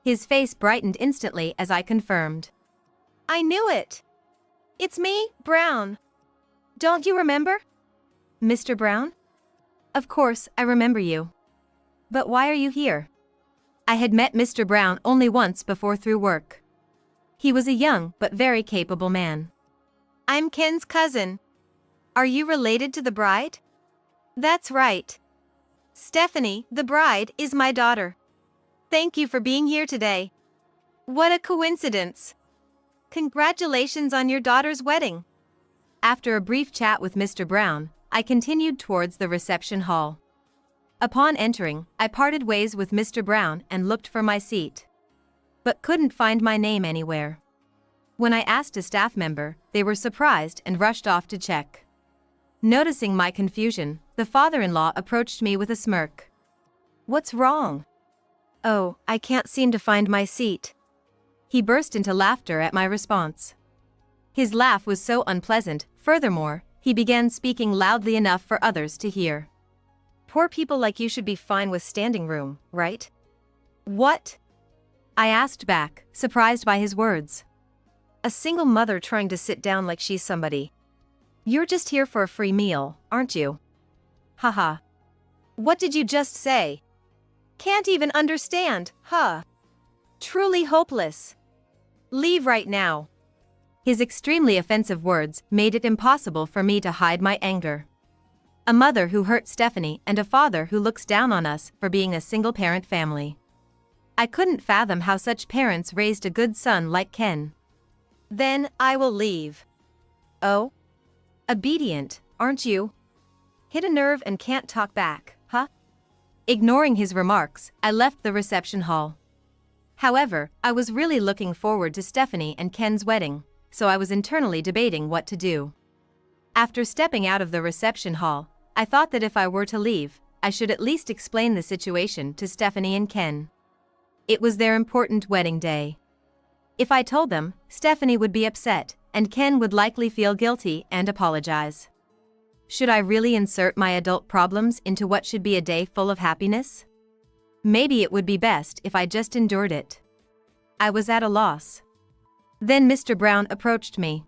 His face brightened instantly as I confirmed. I knew it. It's me, Brown. Don't you remember? Mr. Brown? Of course, I remember you. But why are you here? I had met Mr. Brown only once before through work. He was a young but very capable man. I'm Ken's cousin. Are you related to the bride? That's right. Stephanie, the bride, is my daughter. Thank you for being here today. What a coincidence. Congratulations on your daughter's wedding. After a brief chat with Mr. Brown, I continued towards the reception hall. Upon entering, I parted ways with Mr. Brown and looked for my seat, but couldn't find my name anywhere. When I asked a staff member, they were surprised and rushed off to check. Noticing my confusion, the father-in-law approached me with a smirk. What's wrong? Oh, I can't seem to find my seat. He burst into laughter at my response. His laugh was so unpleasant, furthermore, he began speaking loudly enough for others to hear. Poor people like you should be fine with standing room, right? What? I asked back, surprised by his words. A single mother trying to sit down like she's somebody. You're just here for a free meal, aren't you? Haha. What did you just say? Can't even understand, huh? Truly hopeless. Leave right now. His extremely offensive words made it impossible for me to hide my anger. A mother who hurt Stephanie and a father who looks down on us for being a single-parent family. I couldn't fathom how such parents raised a good son like Ken. Then I will leave. Oh? Obedient, aren't you? Hit a nerve and can't talk back, huh? Ignoring his remarks, I left the reception hall. However, I was really looking forward to Stephanie and Ken's wedding, so I was internally debating what to do. After stepping out of the reception hall, I thought that if I were to leave, I should at least explain the situation to Stephanie and Ken. It was their important wedding day. If I told them, Stephanie would be upset, and Ken would likely feel guilty and apologize. Should I really insert my adult problems into what should be a day full of happiness? Maybe it would be best if I just endured it. I was at a loss. Then Mr. Brown approached me.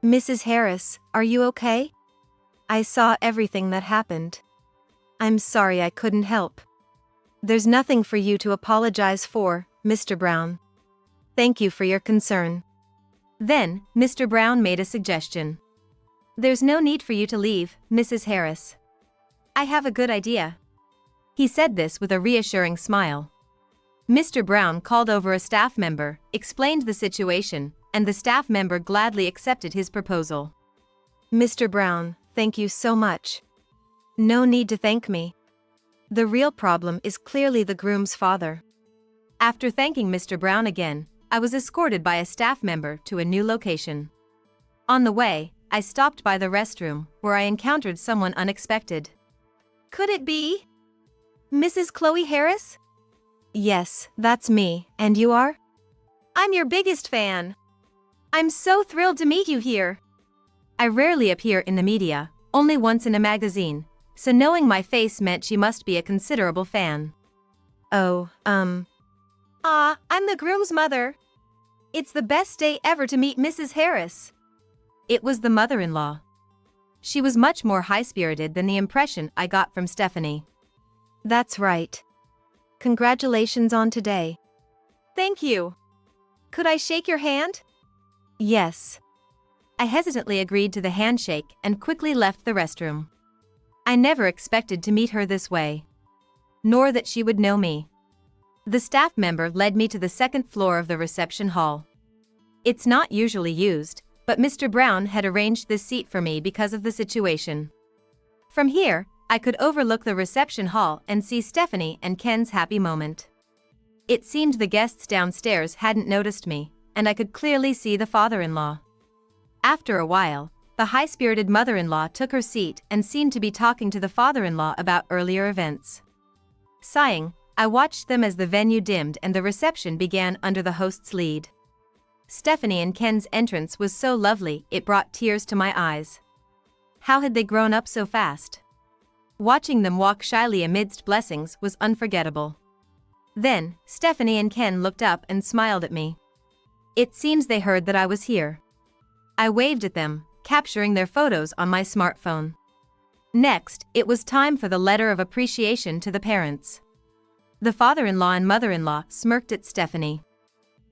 Mrs. Harris, are you okay? I saw everything that happened. I'm sorry I couldn't help. There's nothing for you to apologize for, Mr. Brown. Thank you for your concern. Then, Mr. Brown made a suggestion. There's no need for you to leave, Mrs. Harris. I have a good idea. He said this with a reassuring smile. Mr. Brown called over a staff member, explained the situation, and the staff member gladly accepted his proposal. Mr. Brown, thank you so much. No need to thank me. The real problem is clearly the groom's father. After thanking Mr. Brown again, I was escorted by a staff member to a new location. On the way, I stopped by the restroom, where I encountered someone unexpected. Could it be Mrs. Chloe Harris? Yes, that's me, and you are? I'm your biggest fan. I'm so thrilled to meet you here. I rarely appear in the media, only once in a magazine, so knowing my face meant she must be a considerable fan. Oh, I'm the groom's mother. It's the best day ever to meet Mrs. Harris. It was the mother-in-law. She was much more high-spirited than the impression I got from Stephanie. That's right. Congratulations on today. Thank you. Could I shake your hand? Yes. I hesitantly agreed to the handshake and quickly left the restroom. I never expected to meet her this way. Nor that she would know me. The staff member led me to the second floor of the reception hall. It's not usually used, but Mr. Brown had arranged this seat for me because of the situation. From here, I could overlook the reception hall and see Stephanie and Ken's happy moment. It seemed the guests downstairs hadn't noticed me, and I could clearly see the father-in-law. After a while, the high-spirited mother-in-law took her seat and seemed to be talking to the father-in-law about earlier events. Sighing, I watched them as the venue dimmed and the reception began under the host's lead. Stephanie and Ken's entrance was so lovely it brought tears to my eyes. How had they grown up so fast? Watching them walk shyly amidst blessings was unforgettable. Then, Stephanie and Ken looked up and smiled at me. It seems they heard that I was here. I waved at them, capturing their photos on my smartphone. Next, it was time for the letter of appreciation to the parents. The father-in-law and mother-in-law smirked at Stephanie.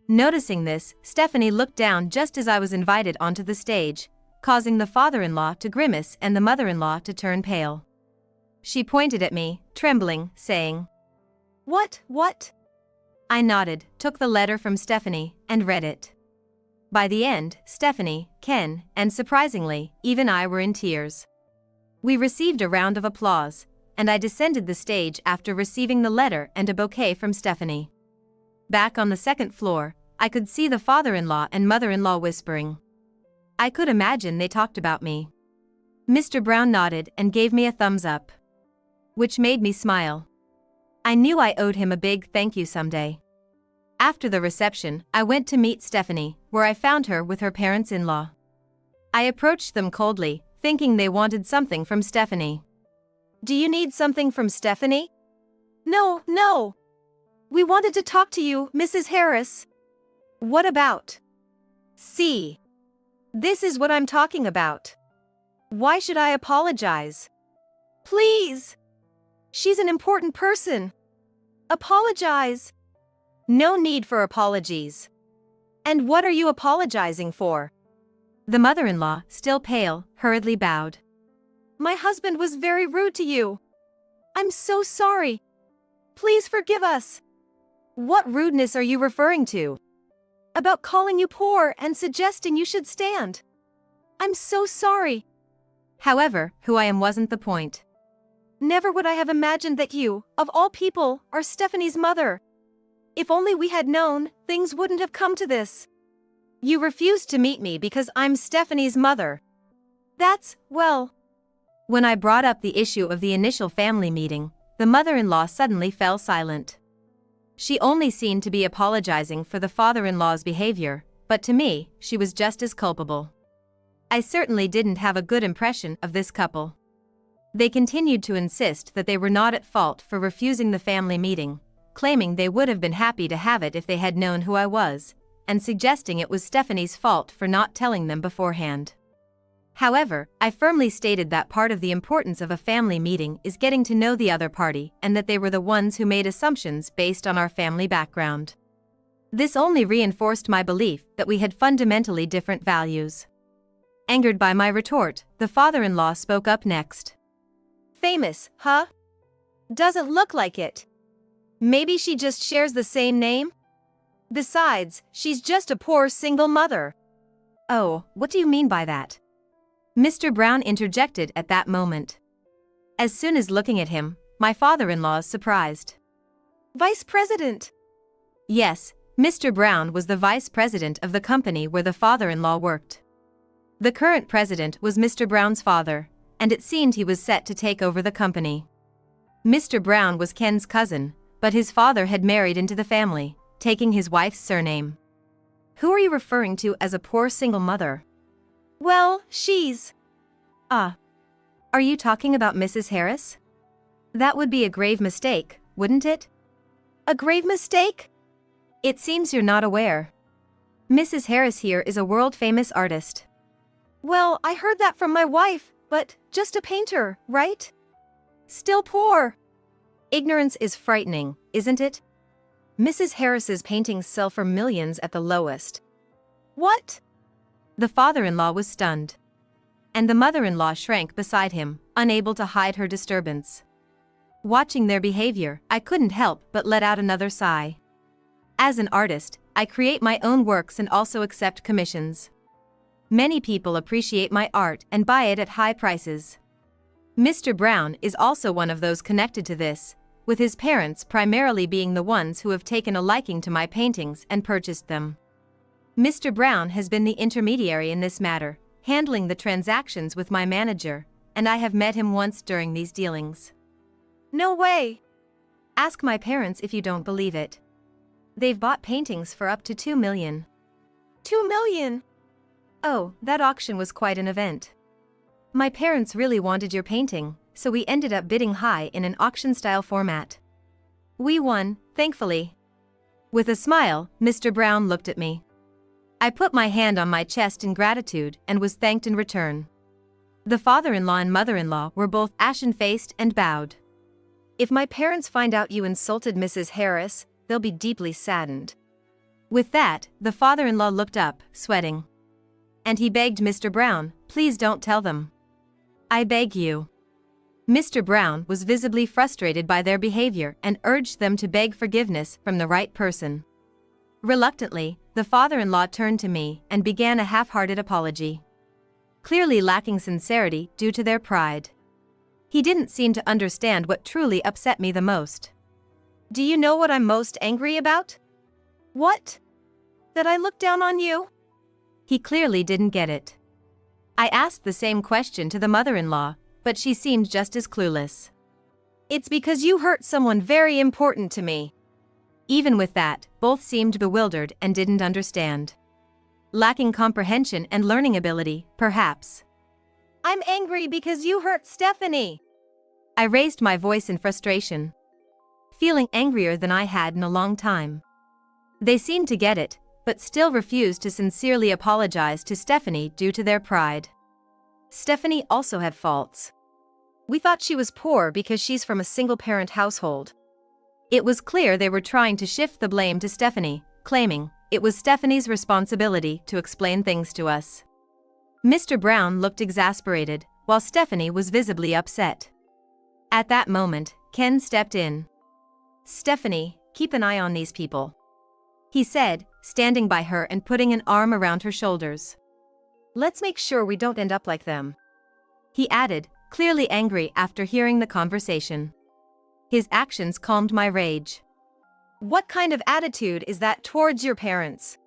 Noticing this, Stephanie looked down just as I was invited onto the stage, causing the father-in-law to grimace and the mother-in-law to turn pale. She pointed at me, trembling, saying, What? I nodded, took the letter from Stephanie, and read it. By the end, Stephanie, Ken, and surprisingly, even I were in tears. We received a round of applause, and I descended the stage after receiving the letter and a bouquet from Stephanie. Back on the second floor, I could see the father-in-law and mother-in-law whispering. I could imagine they talked about me. Mr. Brown nodded and gave me a thumbs up, which made me smile. I knew I owed him a big thank you someday. After the reception, I went to meet Stephanie, where I found her with her parents-in-law. I approached them coldly, thinking they wanted something from Stephanie. Do you need something from Stephanie? No. We wanted to talk to you, Mrs. Harris. What about? See. This is what I'm talking about. Why should I apologize? Please. She's an important person. Apologize. No need for apologies. And what are you apologizing for? The mother-in-law, still pale, hurriedly bowed. My husband was very rude to you. I'm so sorry. Please forgive us. What rudeness are you referring to? About calling you poor and suggesting you should stand. I'm so sorry. However, who I am wasn't the point. Never would I have imagined that you, of all people, are Stephanie's mother. If only we had known, things wouldn't have come to this. You refused to meet me because I'm Stephanie's mother. Well. When I brought up the issue of the initial family meeting, the mother-in-law suddenly fell silent. She only seemed to be apologizing for the father-in-law's behavior, but to me, she was just as culpable. I certainly didn't have a good impression of this couple. They continued to insist that they were not at fault for refusing the family meeting, claiming they would have been happy to have it if they had known who I was, and suggesting it was Stephanie's fault for not telling them beforehand. However, I firmly stated that part of the importance of a family meeting is getting to know the other party and that they were the ones who made assumptions based on our family background. This only reinforced my belief that we had fundamentally different values. Angered by my retort, the father-in-law spoke up next. Famous, huh? Doesn't look like it. Maybe she just shares the same name? Besides, she's just a poor single mother. Oh, what do you mean by that? Mr. Brown interjected at that moment. As soon as looking at him, my father-in-law is surprised. Vice President. Yes, Mr. Brown was the vice president of the company where the father-in-law worked. The current president was Mr. Brown's father, and it seemed he was set to take over the company. Mr. Brown was Ken's cousin, but his father had married into the family, taking his wife's surname. Who are you referring to as a poor single mother? Well, she's... Are you talking about Mrs. Harris? That would be a grave mistake, wouldn't it? A grave mistake? It seems you're not aware. Mrs. Harris here is a world-famous artist. Well, I heard that from my wife, but just a painter, right? Still poor. Ignorance is frightening, isn't it? Mrs. Harris's paintings sell for millions at the lowest. What? The father-in-law was stunned. And the mother-in-law shrank beside him, unable to hide her disturbance. Watching their behavior, I couldn't help but let out another sigh. As an artist, I create my own works and also accept commissions. Many people appreciate my art and buy it at high prices. Mr. Brown is also one of those connected to this, with his parents primarily being the ones who have taken a liking to my paintings and purchased them. Mr. Brown has been the intermediary in this matter, handling the transactions with my manager, and I have met him once during these dealings. No way! Ask my parents if you don't believe it. They've bought paintings for up to $2 million. $2 million? Oh, that auction was quite an event. My parents really wanted your painting, so we ended up bidding high in an auction-style format. We won, thankfully. With a smile, Mr. Brown looked at me. I put my hand on my chest in gratitude and was thanked in return. The father-in-law and mother-in-law were both ashen-faced and bowed. If my parents find out you insulted Mrs. Harris, they'll be deeply saddened. With that, the father-in-law looked up, sweating. And he begged Mr. Brown, please don't tell them. I beg you. Mr. Brown was visibly frustrated by their behavior and urged them to beg forgiveness from the right person. Reluctantly, the father-in-law turned to me and began a half-hearted apology. Clearly lacking sincerity due to their pride. He didn't seem to understand what truly upset me the most. Do you know what I'm most angry about? What? That I look down on you? He clearly didn't get it. I asked the same question to the mother-in-law, but she seemed just as clueless. It's because you hurt someone very important to me. Even with that, both seemed bewildered and didn't understand. Lacking comprehension and learning ability, perhaps. I'm angry because you hurt Stephanie. I raised my voice in frustration, feeling angrier than I had in a long time. They seemed to get it, but still refused to sincerely apologize to Stephanie due to their pride. Stephanie also had faults. We thought she was poor because she's from a single-parent household. It was clear they were trying to shift the blame to Stephanie, claiming it was Stephanie's responsibility to explain things to us. Mr. Brown looked exasperated, while Stephanie was visibly upset. At that moment, Ken stepped in. Stephanie, keep an eye on these people, he said, standing by her and putting an arm around her shoulders. Let's make sure we don't end up like them, he added, clearly angry after hearing the conversation. His actions calmed my rage. What kind of attitude is that towards your parents?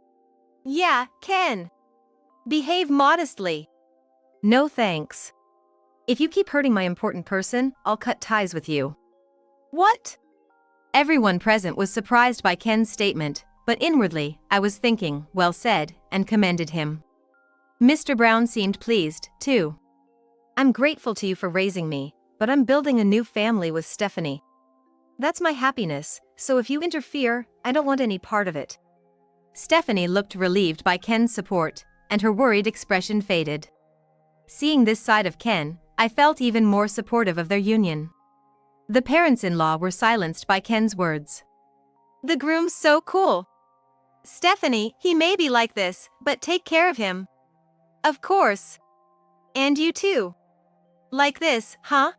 Yeah, Ken. Behave modestly. No thanks. If you keep hurting my important person, I'll cut ties with you. What? Everyone present was surprised by Ken's statement, but inwardly, I was thinking, well said, and commended him. Mr. Brown seemed pleased, too. I'm grateful to you for raising me, but I'm building a new family with Stephanie. That's my happiness, so if you interfere, I don't want any part of it. Stephanie looked relieved by Ken's support, and her worried expression faded. Seeing this side of Ken, I felt even more supportive of their union. The parents-in-law were silenced by Ken's words. The groom's so cool. Stephanie, he may be like this, but take care of him. Of course. And you too. Like this, huh?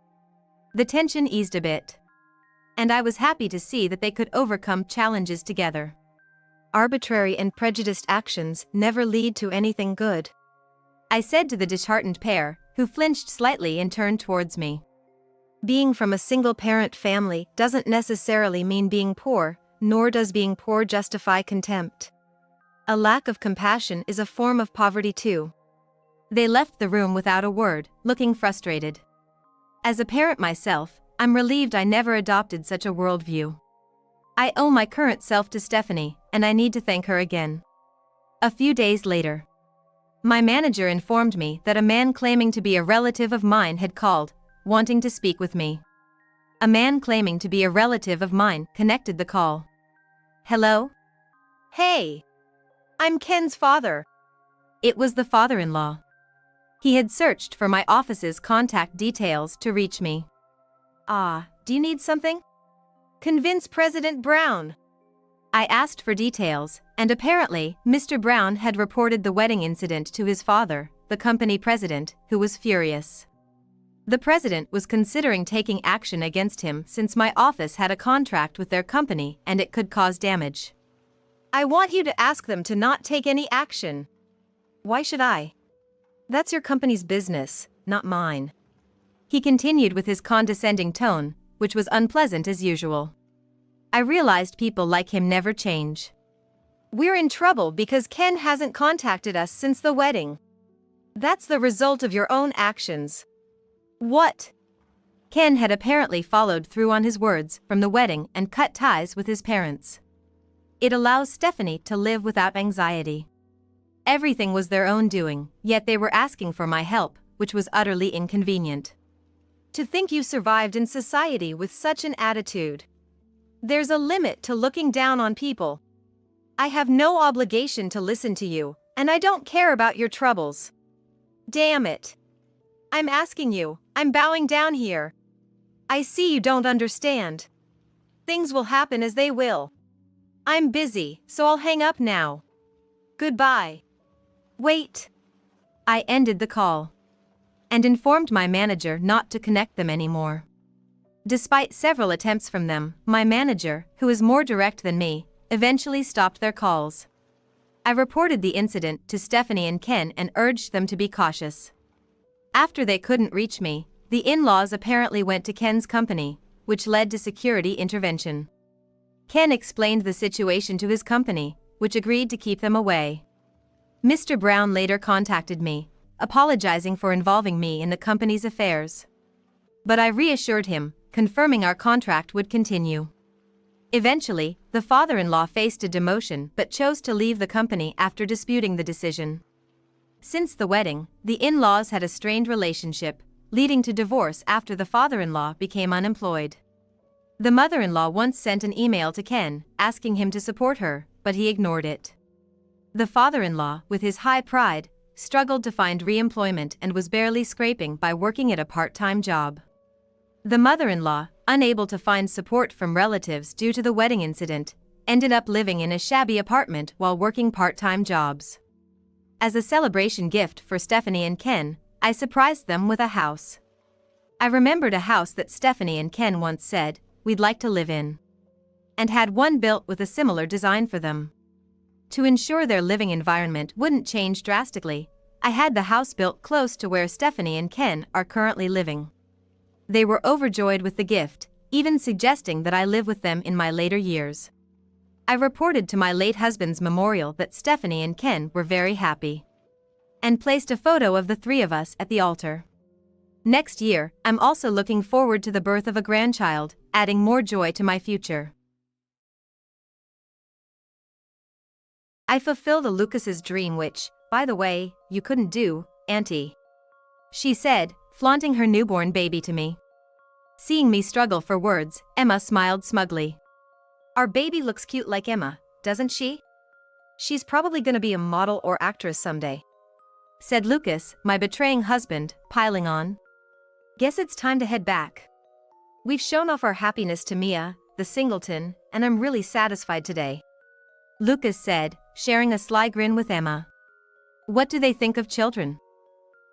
The tension eased a bit. And I was happy to see that they could overcome challenges together. Arbitrary and prejudiced actions never lead to anything good, I said to the disheartened pair, who flinched slightly and turned towards me. Being from a single-parent family doesn't necessarily mean being poor, nor does being poor justify contempt. A lack of compassion is a form of poverty too. They left the room without a word, looking frustrated. As a parent myself, I'm relieved I never adopted such a worldview. I owe my current self to Stephanie, and I need to thank her again. A few days later, my manager informed me that a man claiming to be a relative of mine had called, wanting to speak with me. A man claiming to be a relative of mine connected the call. Hello? Hey. I'm Ken's father. It was the father-in-law. He had searched for my office's contact details to reach me. Do you need something? Convince President Brown. I asked for details, and apparently, Mr. Brown had reported the wedding incident to his father, the company president, who was furious. The president was considering taking action against him since my office had a contract with their company and it could cause damage. I want you to ask them to not take any action. Why should I? That's your company's business, not mine. He continued with his condescending tone, which was unpleasant as usual. I realized people like him never change. We're in trouble because Ken hasn't contacted us since the wedding. That's the result of your own actions. What? Ken had apparently followed through on his words from the wedding and cut ties with his parents. It allows Stephanie to live without anxiety. Everything was their own doing, yet they were asking for my help, which was utterly inconvenient. To think you survived in society with such an attitude. There's a limit to looking down on people. I have no obligation to listen to you, and I don't care about your troubles. Damn it. I'm asking you, I'm bowing down here. I see you don't understand. Things will happen as they will. I'm busy, so I'll hang up now. Goodbye. Wait. I ended the call and informed my manager not to connect them anymore. Despite several attempts from them, my manager, who is more direct than me, eventually stopped their calls. I reported the incident to Stephanie and Ken and urged them to be cautious. After they couldn't reach me, the in-laws apparently went to Ken's company, which led to security intervention. Ken explained the situation to his company, which agreed to keep them away. Mr. Brown later contacted me, apologizing for involving me in the company's affairs. But I reassured him, confirming our contract would continue. Eventually, the father-in-law faced a demotion but chose to leave the company after disputing the decision. Since the wedding, the in-laws had a strained relationship, leading to divorce after the father-in-law became unemployed. The mother-in-law once sent an email to Ken, asking him to support her, but he ignored it. The father-in-law, with his high pride, struggled to find re-employment and was barely scraping by working at a part-time job. The mother-in-law, unable to find support from relatives due to the wedding incident, ended up living in a shabby apartment while working part-time jobs. As a celebration gift for Stephanie and Ken, I surprised them with a house. I remembered a house that Stephanie and Ken once said, "We'd like to live in," and had one built with a similar design for them. To ensure their living environment wouldn't change drastically, I had the house built close to where Stephanie and Ken are currently living. They were overjoyed with the gift, even suggesting that I live with them in my later years. I reported to my late husband's memorial that Stephanie and Ken were very happy, and placed a photo of the three of us at the altar. Next year, I'm also looking forward to the birth of a grandchild, adding more joy to my future. I fulfilled Lucas's dream, which, by the way, you couldn't do, Auntie, she said, flaunting her newborn baby to me. Seeing me struggle for words, Emma smiled smugly. Our baby looks cute like Emma, doesn't she? She's probably gonna be a model or actress someday, said Lucas, my betraying husband, piling on. Guess it's time to head back. We've shown off our happiness to Mia, the singleton, and I'm really satisfied today, Lucas said, sharing a sly grin with Emma. What do they think of children?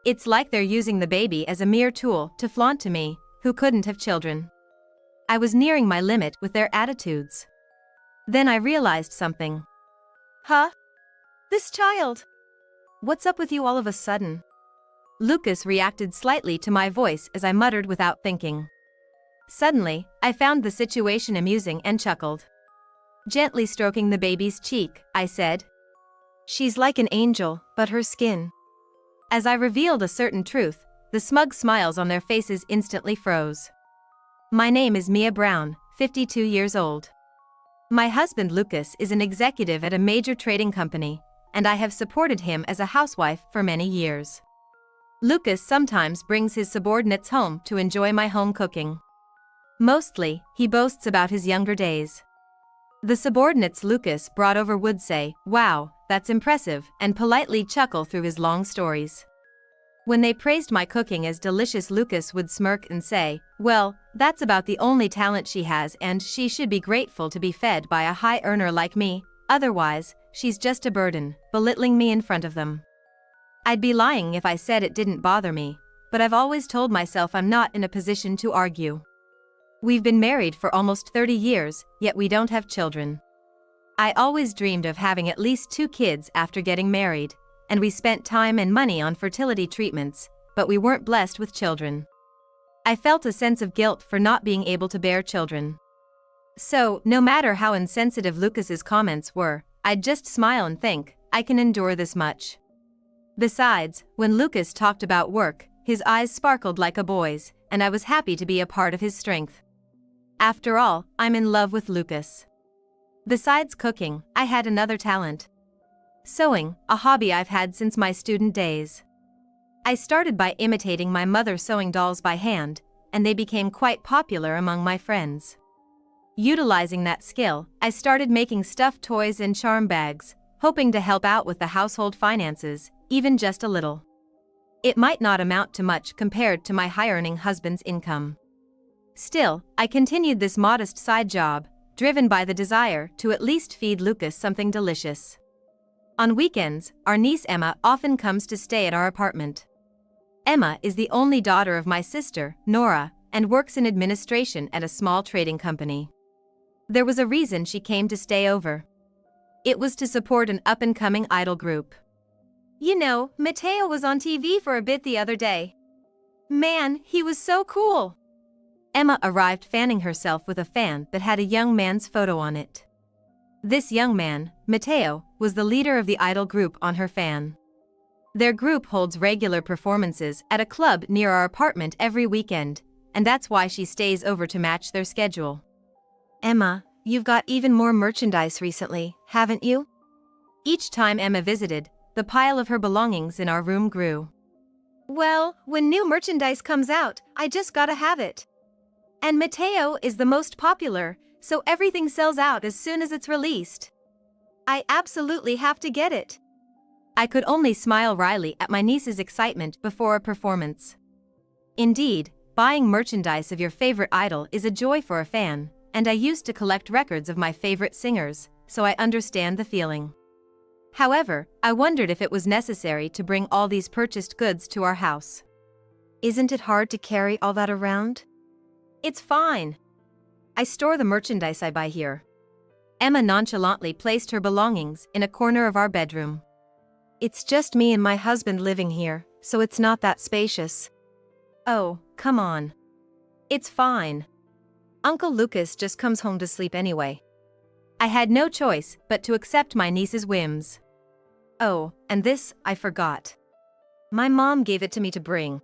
It's like they're using the baby as a mere tool to flaunt to me, who couldn't have children. I was nearing my limit with their attitudes. Then I realized something. Huh? This child? What's up with you all of a sudden? Lucas reacted slightly to my voice as I muttered without thinking. Suddenly, I found the situation amusing and chuckled. Gently stroking the baby's cheek, I said, "She's like an angel, but her skin." As I revealed a certain truth, the smug smiles on their faces instantly froze. My name is Mia Brown, 52 years old. My husband Lucas is an executive at a major trading company, and I have supported him as a housewife for many years. Lucas sometimes brings his subordinates home to enjoy my home cooking. Mostly, he boasts about his younger days. The subordinates Lucas brought over would say, "Wow, that's impressive," and politely chuckle through his long stories. When they praised my cooking as delicious, Lucas would smirk and say, "Well, that's about the only talent she has, and she should be grateful to be fed by a high earner like me, otherwise, she's just a burden," belittling me in front of them. I'd be lying if I said it didn't bother me, but I've always told myself I'm not in a position to argue. We've been married for almost 30 years, yet we don't have children. I always dreamed of having at least 2 kids after getting married, and we spent time and money on fertility treatments, but we weren't blessed with children. I felt a sense of guilt for not being able to bear children. So, no matter how insensitive Lucas's comments were, I'd just smile and think, I can endure this much. Besides, when Lucas talked about work, his eyes sparkled like a boy's, and I was happy to be a part of his strength. After all, I'm in love with Lucas. Besides cooking, I had another talent. Sewing, a hobby I've had since my student days. I started by imitating my mother sewing dolls by hand, and they became quite popular among my friends. Utilizing that skill, I started making stuffed toys and charm bags, hoping to help out with the household finances, even just a little. It might not amount to much compared to my high-earning husband's income. Still, I continued this modest side job, driven by the desire to at least feed Lucas something delicious. On weekends, our niece Emma often comes to stay at our apartment. Emma is the only daughter of my sister, Nora, and works in administration at a small trading company. There was a reason she came to stay over. It was to support an up-and-coming idol group. You know, Mateo was on TV for a bit the other day. Man, he was so cool. Emma arrived fanning herself with a fan that had a young man's photo on it. This young man, Mateo, was the leader of the idol group on her fan. Their group holds regular performances at a club near our apartment every weekend, and that's why she stays over to match their schedule. Emma, you've got even more merchandise recently, haven't you? Each time Emma visited, the pile of her belongings in our room grew. Well, when new merchandise comes out, I just gotta have it. And Mateo is the most popular, so everything sells out as soon as it's released. I absolutely have to get it. I could only smile wryly at my niece's excitement before a performance. Indeed, buying merchandise of your favorite idol is a joy for a fan, and I used to collect records of my favorite singers, so I understand the feeling. However, I wondered if it was necessary to bring all these purchased goods to our house. Isn't it hard to carry all that around? It's fine. I store the merchandise I buy here. Emma nonchalantly placed her belongings in a corner of our bedroom. It's just me and my husband living here, so it's not that spacious. Oh, come on. It's fine. Uncle Lucas just comes home to sleep anyway. I had no choice but to accept my niece's whims. Oh, and this, I forgot. My mom gave it to me to bring.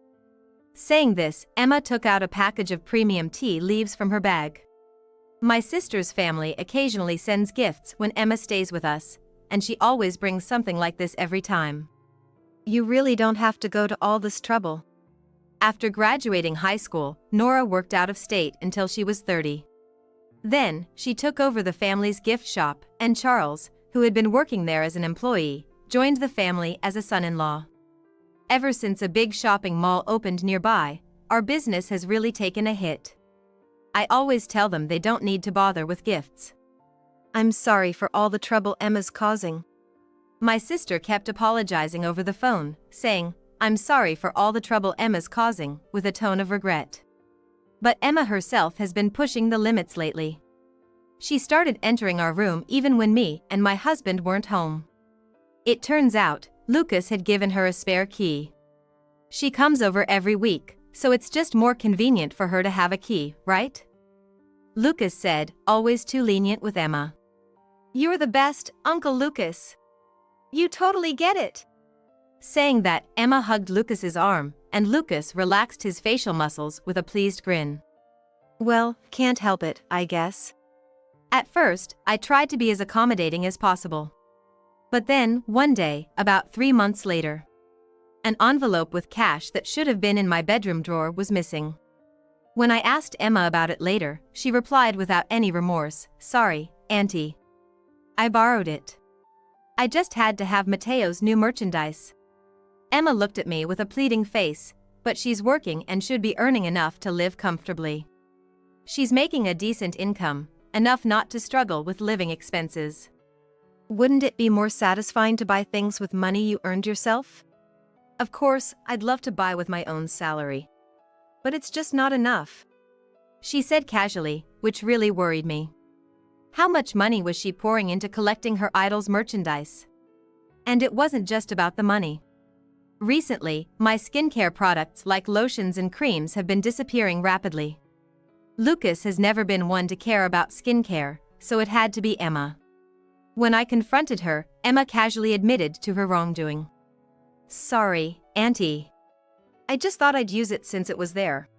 Saying this, Emma took out a package of premium tea leaves from her bag. My sister's family occasionally sends gifts when Emma stays with us, and she always brings something like this every time. You really don't have to go to all this trouble. After graduating high school, Nora worked out of state until she was 30. Then, she took over the family's gift shop, and Charles, who had been working there as an employee, joined the family as a son-in-law. Ever since a big shopping mall opened nearby, our business has really taken a hit. I always tell them they don't need to bother with gifts. I'm sorry for all the trouble Emma's causing. My sister kept apologizing over the phone, saying, I'm sorry for all the trouble Emma's causing, with a tone of regret. But Emma herself has been pushing the limits lately. She started entering our room even when me and my husband weren't home. It turns out, Lucas had given her a spare key. She comes over every week, so it's just more convenient for her to have a key, right? Lucas said, always too lenient with Emma. You're the best, Uncle Lucas. You totally get it. Saying that, Emma hugged Lucas's arm, and Lucas relaxed his facial muscles with a pleased grin. Well, can't help it, I guess. At first, I tried to be as accommodating as possible. But then, one day, about 3 months later, an envelope with cash that should have been in my bedroom drawer was missing. When I asked Emma about it later, she replied without any remorse, sorry, Auntie. I borrowed it. I just had to have Mateo's new merchandise. Emma looked at me with a pleading face, but she's working and should be earning enough to live comfortably. She's making a decent income, enough not to struggle with living expenses. Wouldn't it be more satisfying to buy things with money you earned yourself? Of course, I'd love to buy with my own salary. But it's just not enough. She said casually, which really worried me. How much money was she pouring into collecting her idol's merchandise? And it wasn't just about the money. Recently, my skincare products like lotions and creams have been disappearing rapidly. Lucas has never been one to care about skincare, so it had to be Emma. When I confronted her, Emma casually admitted to her wrongdoing. Sorry, Auntie. I just thought I'd use it since it was there.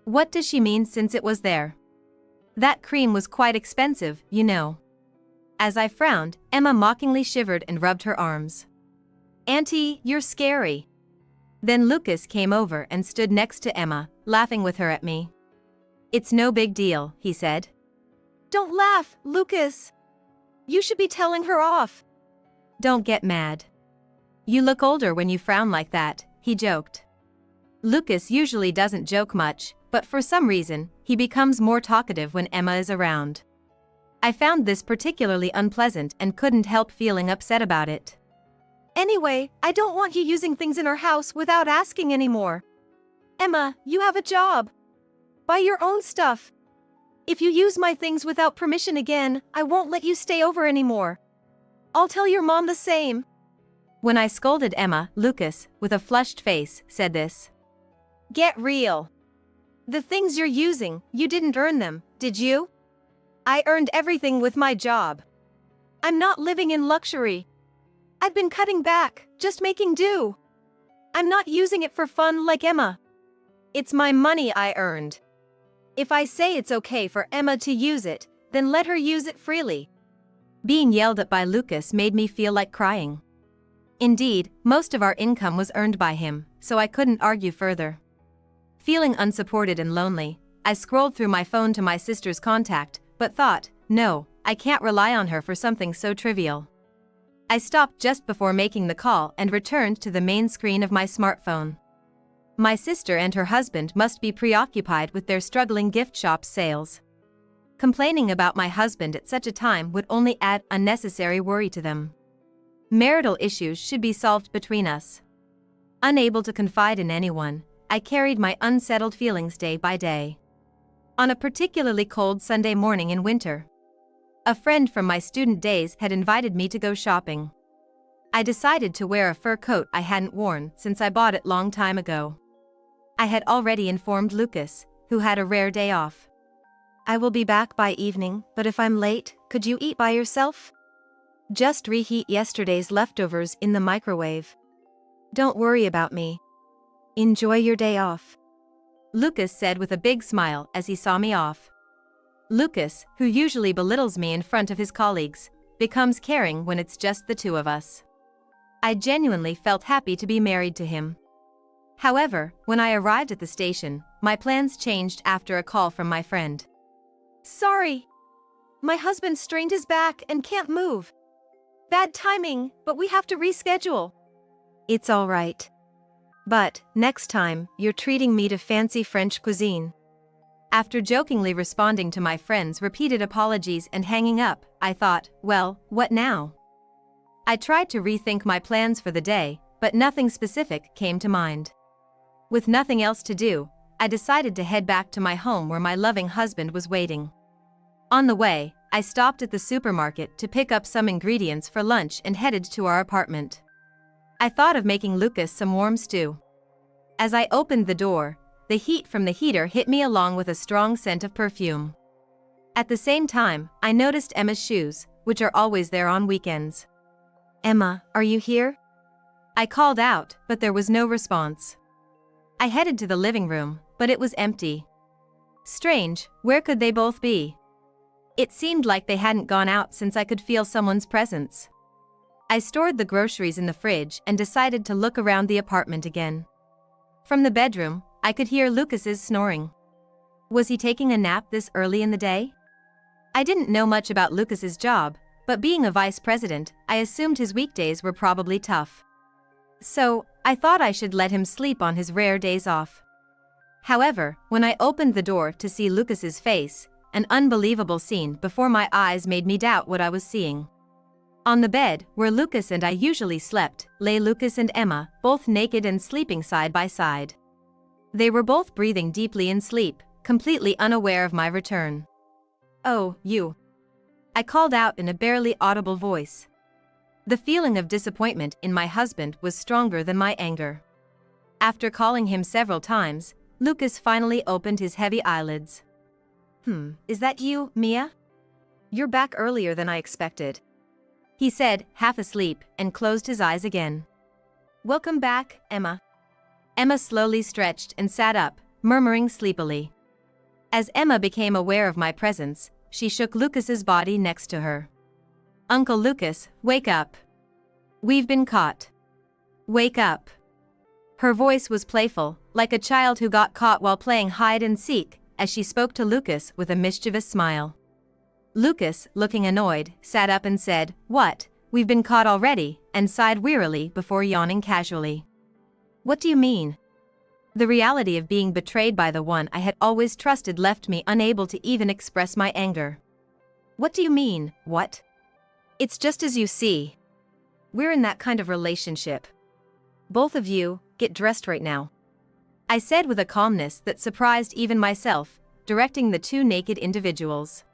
What does she mean since it was there? That cream was quite expensive, you know. As I frowned, Emma mockingly shivered and rubbed her arms. Auntie, you're scary. Then Lucas came over and stood next to Emma, laughing with her at me. It's no big deal, he said. Don't laugh, Lucas. You should be telling her off. Don't get mad. You look older when you frown like that, he joked. Lucas usually doesn't joke much, but for some reason, he becomes more talkative when Emma is around. I found this particularly unpleasant and couldn't help feeling upset about it. Anyway, I don't want you using things in our house without asking anymore. Emma, you have a job. Buy your own stuff. If you use my things without permission again, I won't let you stay over anymore. I'll tell your mom the same. When I scolded Emma, Lucas, with a flushed face, said this. Get real. The things you're using, you didn't earn them, did you? I earned everything with my job. I'm not living in luxury. I've been cutting back, just making do. I'm not using it for fun like Emma. It's my money I earned. If I say it's okay for Emma to use it, then let her use it freely. Being yelled at by Lucas made me feel like crying. Indeed, most of our income was earned by him, so I couldn't argue further. Feeling unsupported and lonely, I scrolled through my phone to my sister's contact, but thought, no, I can't rely on her for something so trivial. I stopped just before making the call and returned to the main screen of my smartphone. My sister and her husband must be preoccupied with their struggling gift shop sales. Complaining about my husband at such a time would only add unnecessary worry to them. Marital issues should be solved between us. Unable to confide in anyone, I carried my unsettled feelings day by day. On a particularly cold Sunday morning in winter, a friend from my student days had invited me to go shopping. I decided to wear a fur coat I hadn't worn since I bought it long time ago. I had already informed Lucas, who had a rare day off. I will be back by evening, but if I'm late, could you eat by yourself? Just reheat yesterday's leftovers in the microwave. Don't worry about me. Enjoy your day off. Lucas said with a big smile as he saw me off. Lucas, who usually belittles me in front of his colleagues, becomes caring when it's just the two of us. I genuinely felt happy to be married to him. However, when I arrived at the station, my plans changed after a call from my friend. Sorry. My husband strained his back and can't move. Bad timing, but we have to reschedule. It's all right. But, next time, you're treating me to fancy French cuisine. After jokingly responding to my friend's repeated apologies and hanging up, I thought, well, what now? I tried to rethink my plans for the day, but nothing specific came to mind. With nothing else to do, I decided to head back to my home where my loving husband was waiting. On the way, I stopped at the supermarket to pick up some ingredients for lunch and headed to our apartment. I thought of making Lucas some warm stew. As I opened the door, the heat from the heater hit me along with a strong scent of perfume. At the same time, I noticed Emma's shoes, which are always there on weekends. Emma, are you here? I called out, but there was no response. I headed to the living room, but it was empty. Strange, where could they both be? It seemed like they hadn't gone out since I could feel someone's presence. I stored the groceries in the fridge and decided to look around the apartment again. From the bedroom, I could hear Lucas's snoring. Was he taking a nap this early in the day? I didn't know much about Lucas's job, but being a vice president, I assumed his weekdays were probably tough. So, I thought I should let him sleep on his rare days off. However, when I opened the door to see Lucas's face, an unbelievable scene before my eyes made me doubt what I was seeing. On the bed, where Lucas and I usually slept, lay Lucas and Emma, both naked and sleeping side by side. They were both breathing deeply in sleep, completely unaware of my return. Oh, you. I called out in a barely audible voice. The feeling of disappointment in my husband was stronger than my anger. After calling him several times, Lucas finally opened his heavy eyelids. Is that you, Mia? You're back earlier than I expected, he said, half asleep, and closed his eyes again. Welcome back, Emma. Emma slowly stretched and sat up, murmuring sleepily. As Emma became aware of my presence, she shook Lucas's body next to her. Uncle Lucas, wake up. We've been caught. Wake up. Her voice was playful, like a child who got caught while playing hide and seek, as she spoke to Lucas with a mischievous smile. Lucas, looking annoyed, sat up and said, "What, we've been caught already," and sighed wearily before yawning casually. What do you mean? The reality of being betrayed by the one I had always trusted left me unable to even express my anger. What do you mean, what? It's just as you see. We're in that kind of relationship. Both of you, get dressed right now, I said with a calmness that surprised even myself, directing the two naked individuals.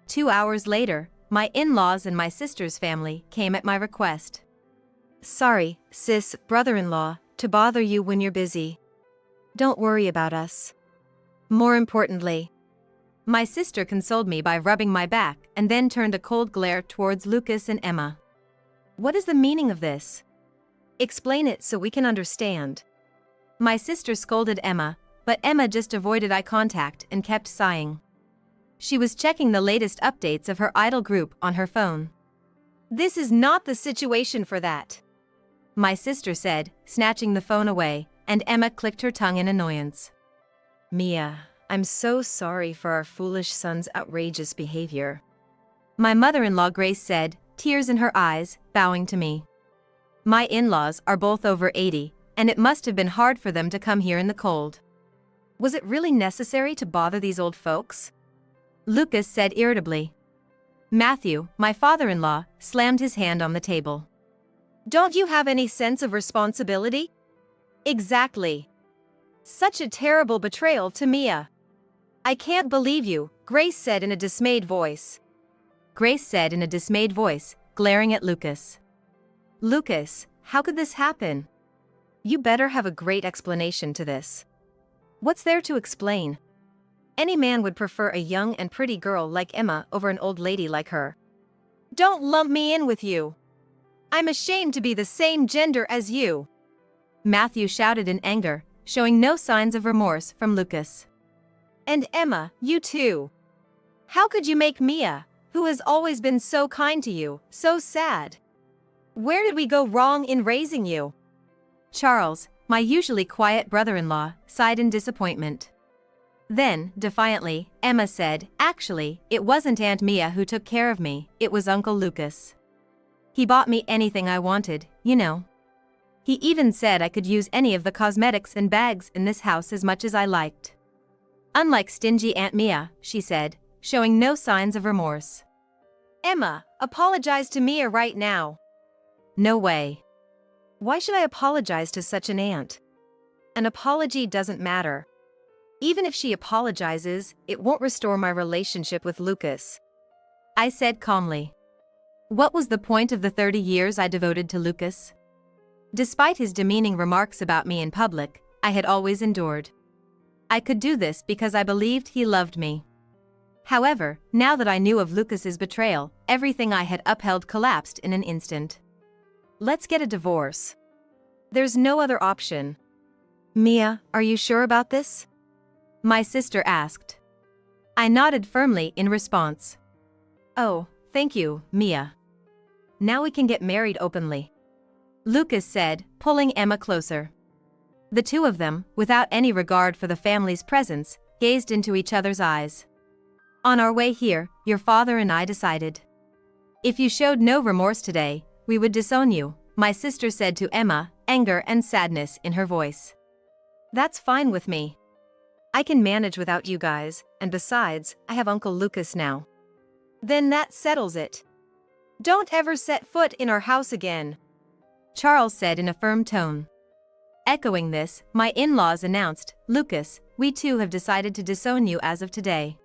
2 hours later, my in-laws and my sister's family came at my request. Sorry, sis, brother-in-law, to bother you when you're busy. Don't worry about us. More importantly, my sister consoled me by rubbing my back and then turned a cold glare towards Lucas and Emma. What is the meaning of this? Explain it so we can understand. My sister scolded Emma, but Emma just avoided eye contact and kept sighing. She was checking the latest updates of her idol group on her phone. This is not the situation for that, my sister said, snatching the phone away, and Emma clicked her tongue in annoyance. Mia, I'm so sorry for our foolish son's outrageous behavior, my mother-in-law Grace said, tears in her eyes, bowing to me. My in-laws are both over 80, and it must have been hard for them to come here in the cold. Was it really necessary to bother these old folks? Lucas said irritably. Matthew, my father-in-law, slammed his hand on the table. Don't you have any sense of responsibility? Exactly. Such a terrible betrayal to Mia. I can't believe you, Grace said in a dismayed voice. Grace said in a dismayed voice, glaring at Lucas. Lucas, how could this happen? You better have a great explanation to this. What's there to explain? Any man would prefer a young and pretty girl like Emma over an old lady like her. Don't lump me in with you. I'm ashamed to be the same gender as you, Matthew shouted in anger, showing no signs of remorse from Lucas. And Emma, you too. How could you make Mia, who has always been so kind to you, so sad? Where did we go wrong in raising you? Charles, my usually quiet brother-in-law, sighed in disappointment. Then, defiantly, Emma said, "Actually, it wasn't Aunt Mia who took care of me, it was Uncle Lucas. He bought me anything I wanted, you know. He even said I could use any of the cosmetics and bags in this house as much as I liked." Unlike stingy Aunt Mia, she said, showing no signs of remorse. Emma, apologize to Mia right now. No way. Why should I apologize to such an aunt? An apology doesn't matter. Even if she apologizes, it won't restore my relationship with Lucas, I said calmly. What was the point of the 30 years I devoted to Lucas? Despite his demeaning remarks about me in public, I had always endured. I could do this because I believed he loved me. However, now that I knew of Lucas's betrayal, everything I had upheld collapsed in an instant. Let's get a divorce. There's no other option. Mia, are you sure about this? My sister asked. I nodded firmly in response. Oh, thank you, Mia. Now we can get married openly, Lucas said, pulling Emma closer. The two of them, without any regard for the family's presence, gazed into each other's eyes. On our way here, your father and I decided. If you showed no remorse today, we would disown you, my sister said to Emma, anger and sadness in her voice. That's fine with me. I can manage without you guys, and besides, I have Uncle Lucas now. Then that settles it. Don't ever set foot in our house again, Charles said in a firm tone. Echoing this, my in-laws announced, Lucas, we too have decided to disown you as of today.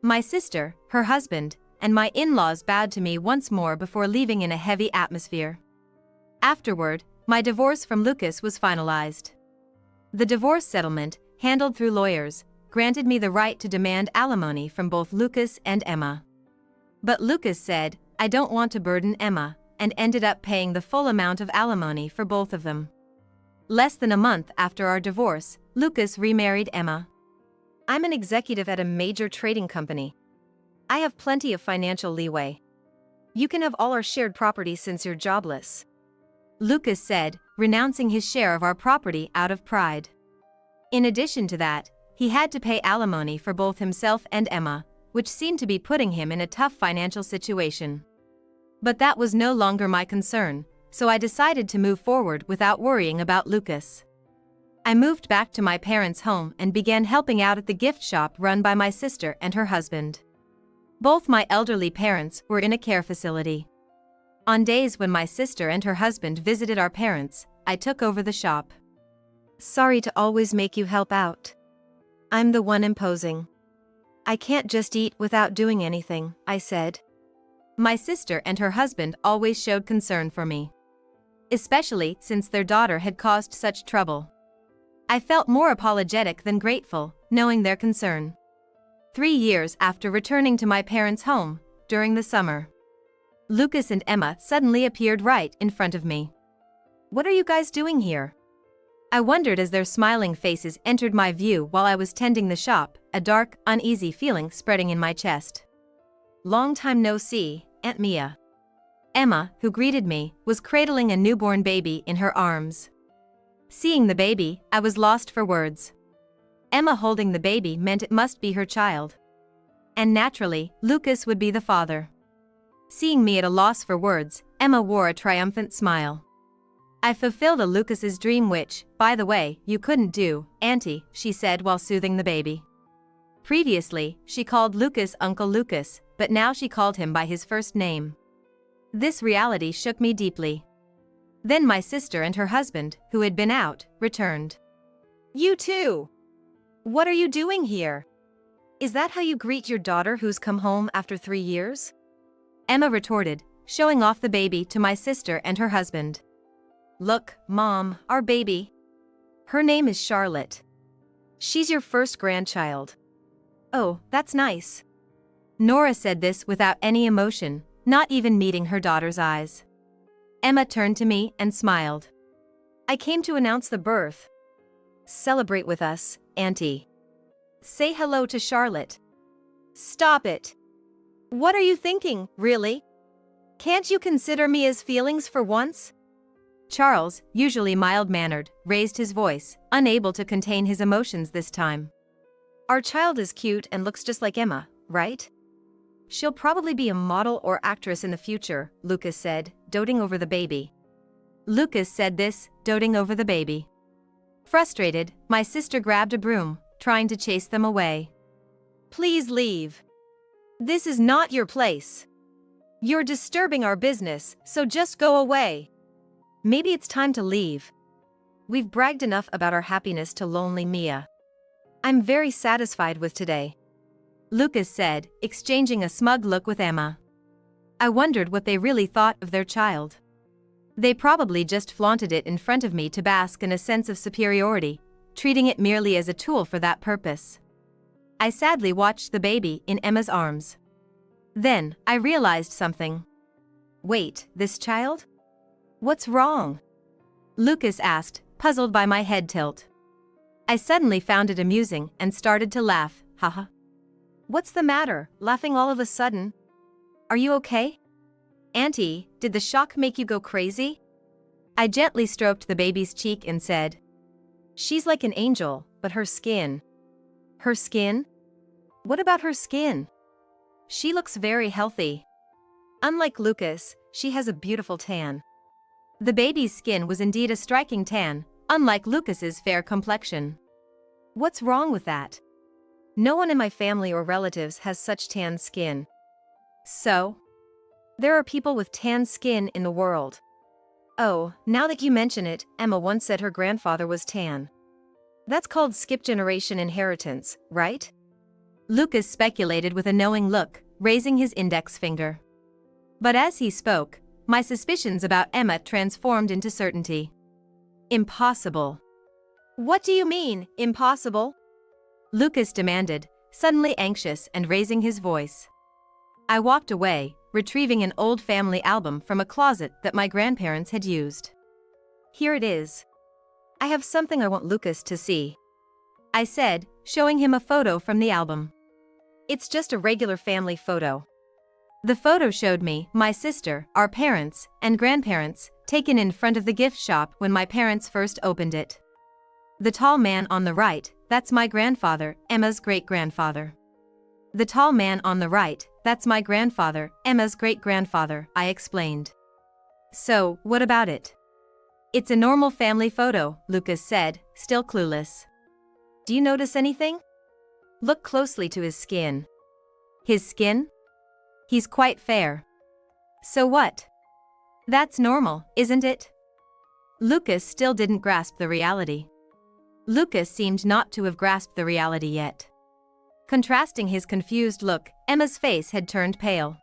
My sister, her husband, and my in-laws bowed to me once more before leaving in a heavy atmosphere. Afterward, my divorce from Lucas was finalized. The divorce settlement, handled through lawyers, granted me the right to demand alimony from both Lucas and Emma. But Lucas said, "I don't want to burden Emma," and ended up paying the full amount of alimony for both of them. Less than a month after our divorce, Lucas remarried Emma. I'm an executive at a major trading company. I have plenty of financial leeway. You can have all our shared property since you're jobless. Lucas said, renouncing his share of our property out of pride. In addition to that, he had to pay alimony for both himself and Emma, which seemed to be putting him in a tough financial situation. But that was no longer my concern, so I decided to move forward without worrying about Lucas. I moved back to my parents' home and began helping out at the gift shop run by my sister and her husband. Both my elderly parents were in a care facility. On days when my sister and her husband visited our parents, I took over the shop. Sorry to always make you help out. I'm the one imposing. I can't just eat without doing anything, I said. My sister and her husband always showed concern for me, especially since their daughter had caused such trouble. I felt more apologetic than grateful, knowing their concern. 3 years after returning to my parents' home, during the summer, Lucas and Emma suddenly appeared right in front of me. "What are you guys doing here?" I wondered as their smiling faces entered my view while I was tending the shop, a dark, uneasy feeling spreading in my chest. "Long time no see, Aunt Mia." Emma, who greeted me, was cradling a newborn baby in her arms. Seeing the baby, I was lost for words. Emma holding the baby meant it must be her child. And naturally, Lucas would be the father. Seeing me at a loss for words, Emma wore a triumphant smile. "I fulfilled a Lucas's dream which, by the way, you couldn't do, Auntie," she said while soothing the baby. Previously, she called Lucas Uncle Lucas, but now she called him by his first name. This reality shook me deeply. Then my sister and her husband, who had been out, returned. "You too? What are you doing here? Is that how you greet your daughter who's come home after 3 years?" Emma retorted, showing off the baby to my sister and her husband. "Look, Mom, our baby. Her name is Charlotte. She's your first grandchild." "Oh, that's nice." Nora said this without any emotion, not even meeting her daughter's eyes. Emma turned to me and smiled. "I came to announce the birth. Celebrate with us, Auntie. Say hello to Charlotte." "Stop it. What are you thinking, really? Can't you consider me as feelings for once?" Charles, usually mild-mannered, raised his voice, unable to contain his emotions this time. "Our child is cute and looks just like Emma, right? She'll probably be a model or actress in the future," Lucas said, doting over the baby. Lucas said this, doting over the baby. Frustrated, my sister grabbed a broom, trying to chase them away. "Please leave. This is not your place. You're disturbing our business, so just go away." "Maybe it's time to leave. We've bragged enough about our happiness to lonely Mia. I'm very satisfied with today," Lucas said, exchanging a smug look with Emma. I wondered what they really thought of their child. They probably just flaunted it in front of me to bask in a sense of superiority, treating it merely as a tool for that purpose. I sadly watched the baby in Emma's arms. Then, I realized something. "Wait, this child? What's wrong?" Lucas asked, puzzled by my head tilt. I suddenly found it amusing and started to laugh, haha. "What's the matter, laughing all of a sudden? Are you okay? Auntie, did the shock make you go crazy?" I gently stroked the baby's cheek and said, "She's like an angel, but her skin." "Her skin? What about her skin? She looks very healthy. Unlike Lucas, she has a beautiful tan." The baby's skin was indeed a striking tan, unlike Lucas's fair complexion. "What's wrong with that? No one in my family or relatives has such tan skin." "So? There are people with tan skin in the world." "Oh, now that you mention it, Emma once said her grandfather was tan. That's called skip generation inheritance, right?" Lucas speculated with a knowing look, raising his index finger. But as he spoke, my suspicions about Emma transformed into certainty. Impossible. What do you mean, impossible? Lucas demanded, suddenly anxious and raising his voice. I walked away, retrieving an old family album from a closet that my grandparents had used. Here it is. I have something I want Lucas to see, I said, showing him a photo from the album. It's just a regular family photo. The photo showed me, my sister, our parents, and grandparents, taken in front of the gift shop when my parents first opened it. The tall man on the right, that's my grandfather, Emma's great-grandfather. The tall man on the right, that's my grandfather, Emma's great-grandfather, I explained. So, what about it? It's a normal family photo, Lucas said, still clueless. Do you notice anything? Look closely to his skin. His skin? He's quite fair. So what? That's normal, isn't it? Lucas still didn't grasp the reality. Lucas seemed not to have grasped the reality yet. Contrasting his confused look, Emma's face had turned pale.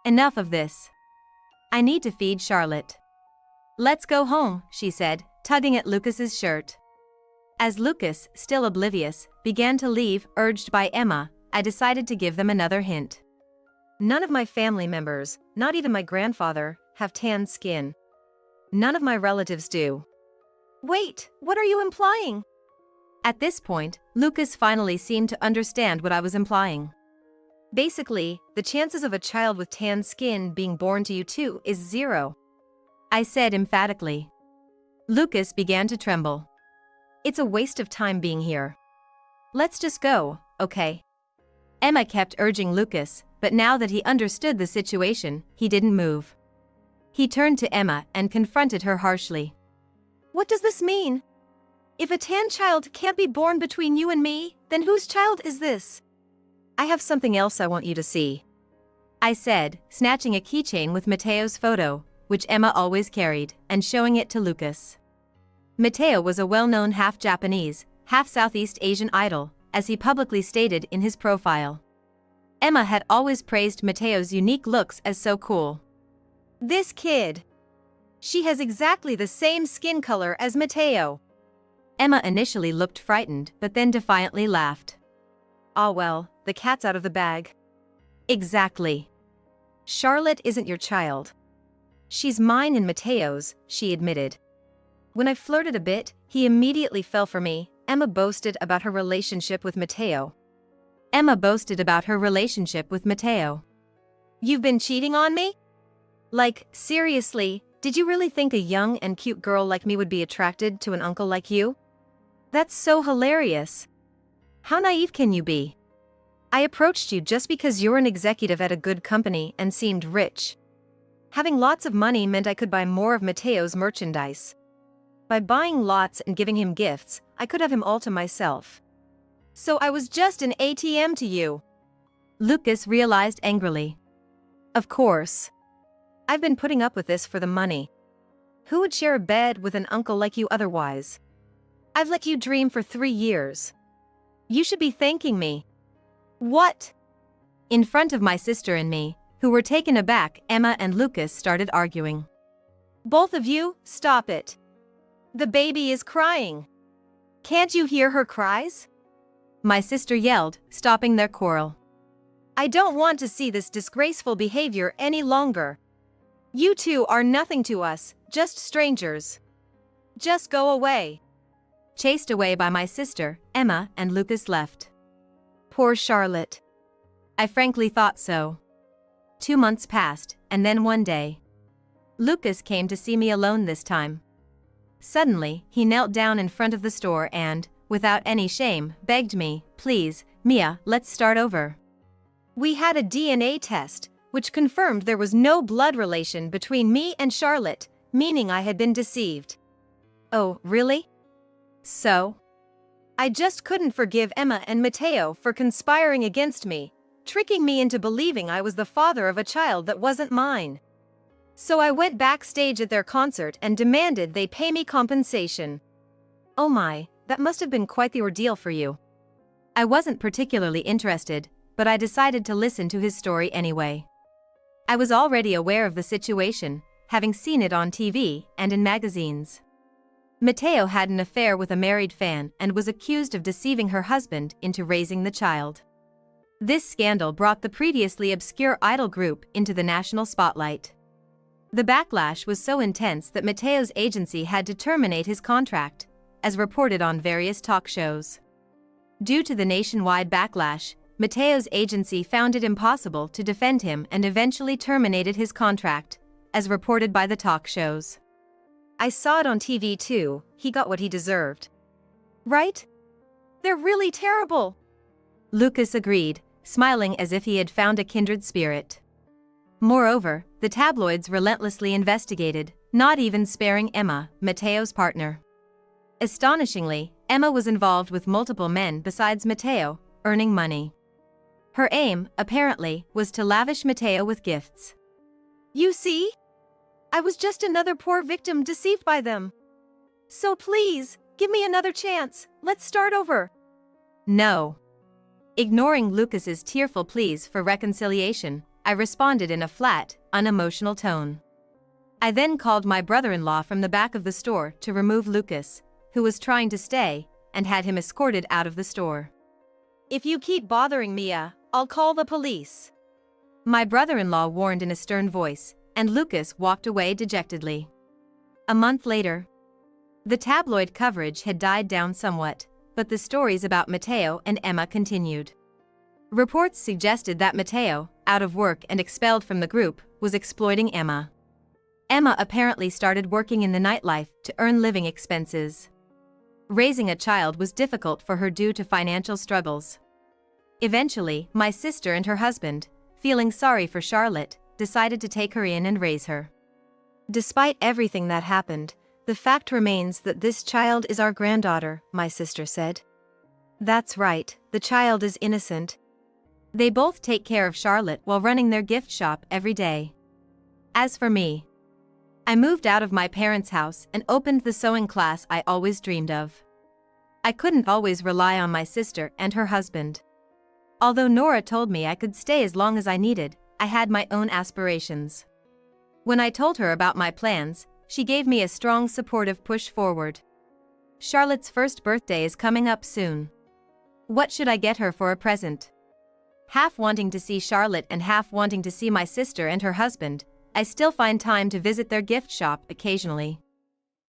Enough of this. I need to feed Charlotte. Let's go home, she said, tugging at Lucas's shirt. As Lucas, still oblivious, began to leave, urged by Emma, I decided to give them another hint. None of my family members, not even my grandfather, have tan skin. None of my relatives do. Wait, what are you implying? At this point, Lucas finally seemed to understand what I was implying. Basically, the chances of a child with tan skin being born to you too is 0. I said emphatically. Lucas began to tremble. It's a waste of time being here. Let's just go, okay? Emma kept urging Lucas, but now that he understood the situation, he didn't move. He turned to Emma and confronted her harshly. What does this mean? If a tan child can't be born between you and me, then whose child is this? I have something else I want you to see, I said, snatching a keychain with Mateo's photo, which Emma always carried, and showing it to Lucas. Mateo was a well-known half-Japanese, half-Southeast Asian idol, as he publicly stated in his profile. Emma had always praised Mateo's unique looks as so cool. This kid. She has exactly the same skin color as Mateo. Emma initially looked frightened but then defiantly laughed. Ah well, the cat's out of the bag. Exactly. Charlotte isn't your child. She's mine and Mateo's, she admitted. When I flirted a bit, he immediately fell for me. Emma boasted about her relationship with Mateo. Emma boasted about her relationship with Mateo. You've been cheating on me? Like, seriously, did you really think a young and cute girl like me would be attracted to an uncle like you? That's so hilarious. How naive can you be? I approached you just because you're an executive at a good company and seemed rich. Having lots of money meant I could buy more of Mateo's merchandise. By buying lots and giving him gifts, I could have him all to myself. So I was just an ATM to you. Lucas realized angrily. Of course. I've been putting up with this for the money. Who would share a bed with an uncle like you otherwise? I've let you dream for 3 years. You should be thanking me. What? In front of my sister and me, who were taken aback, Emma and Lucas started arguing. Both of you, stop it. The baby is crying. Can't you hear her cries? My sister yelled, stopping their quarrel. I don't want to see this disgraceful behavior any longer. You two are nothing to us, just strangers. Just go away. Chased away by my sister, Emma and Lucas left. Poor Charlotte. I frankly thought so. 2 months passed, and then one day. Lucas came to see me alone this time. Suddenly, he knelt down in front of the store and, without any shame, begged me, please, Mia, let's start over. We had a DNA test, which confirmed there was no blood relation between me and Charlotte, meaning I had been deceived. Oh, really? So? I just couldn't forgive Emma and Mateo for conspiring against me, tricking me into believing I was the father of a child that wasn't mine. So I went backstage at their concert and demanded they pay me compensation. Oh my, that must have been quite the ordeal for you. I wasn't particularly interested, but I decided to listen to his story anyway. I was already aware of the situation, having seen it on TV and in magazines. Matteo had an affair with a married fan and was accused of deceiving her husband into raising the child. This scandal brought the previously obscure idol group into the national spotlight. The backlash was so intense that Matteo's agency had to terminate his contract, as reported on various talk shows. Due to the nationwide backlash, Matteo's agency found it impossible to defend him and eventually terminated his contract, as reported by the talk shows. I saw it on TV too, he got what he deserved. Right? They're really terrible. Lucas agreed, smiling as if he had found a kindred spirit. Moreover, the tabloids relentlessly investigated, not even sparing Emma, Matteo's partner. Astonishingly, Emma was involved with multiple men besides Matteo, earning money. Her aim, apparently, was to lavish Matteo with gifts. You see? I was just another poor victim deceived by them. So please, give me another chance, let's start over. No. Ignoring Lucas's tearful pleas for reconciliation, I responded in a flat, unemotional tone. I then called my brother-in-law from the back of the store to remove Lucas, who was trying to stay, and had him escorted out of the store. If you keep bothering Mia, I'll call the police. My brother-in-law warned in a stern voice, and Lucas walked away dejectedly. A month later, the tabloid coverage had died down somewhat, but the stories about Matteo and Emma continued. Reports suggested that Matteo, out of work and expelled from the group, was exploiting Emma. Emma apparently started working in the nightlife to earn living expenses. Raising a child was difficult for her due to financial struggles. Eventually, my sister and her husband, feeling sorry for Charlotte, decided to take her in and raise her. Despite everything that happened, the fact remains that this child is our granddaughter, my sister said. That's right, the child is innocent. They both take care of Charlotte while running their gift shop every day. As for me, I moved out of my parents' house and opened the sewing class I always dreamed of. I couldn't always rely on my sister and her husband. Although Nora told me I could stay as long as I needed, I had my own aspirations. When I told her about my plans, she gave me a strong supportive push forward. Charlotte's first birthday is coming up soon. What should I get her for a present? Half wanting to see Charlotte and half wanting to see my sister and her husband, I still find time to visit their gift shop occasionally.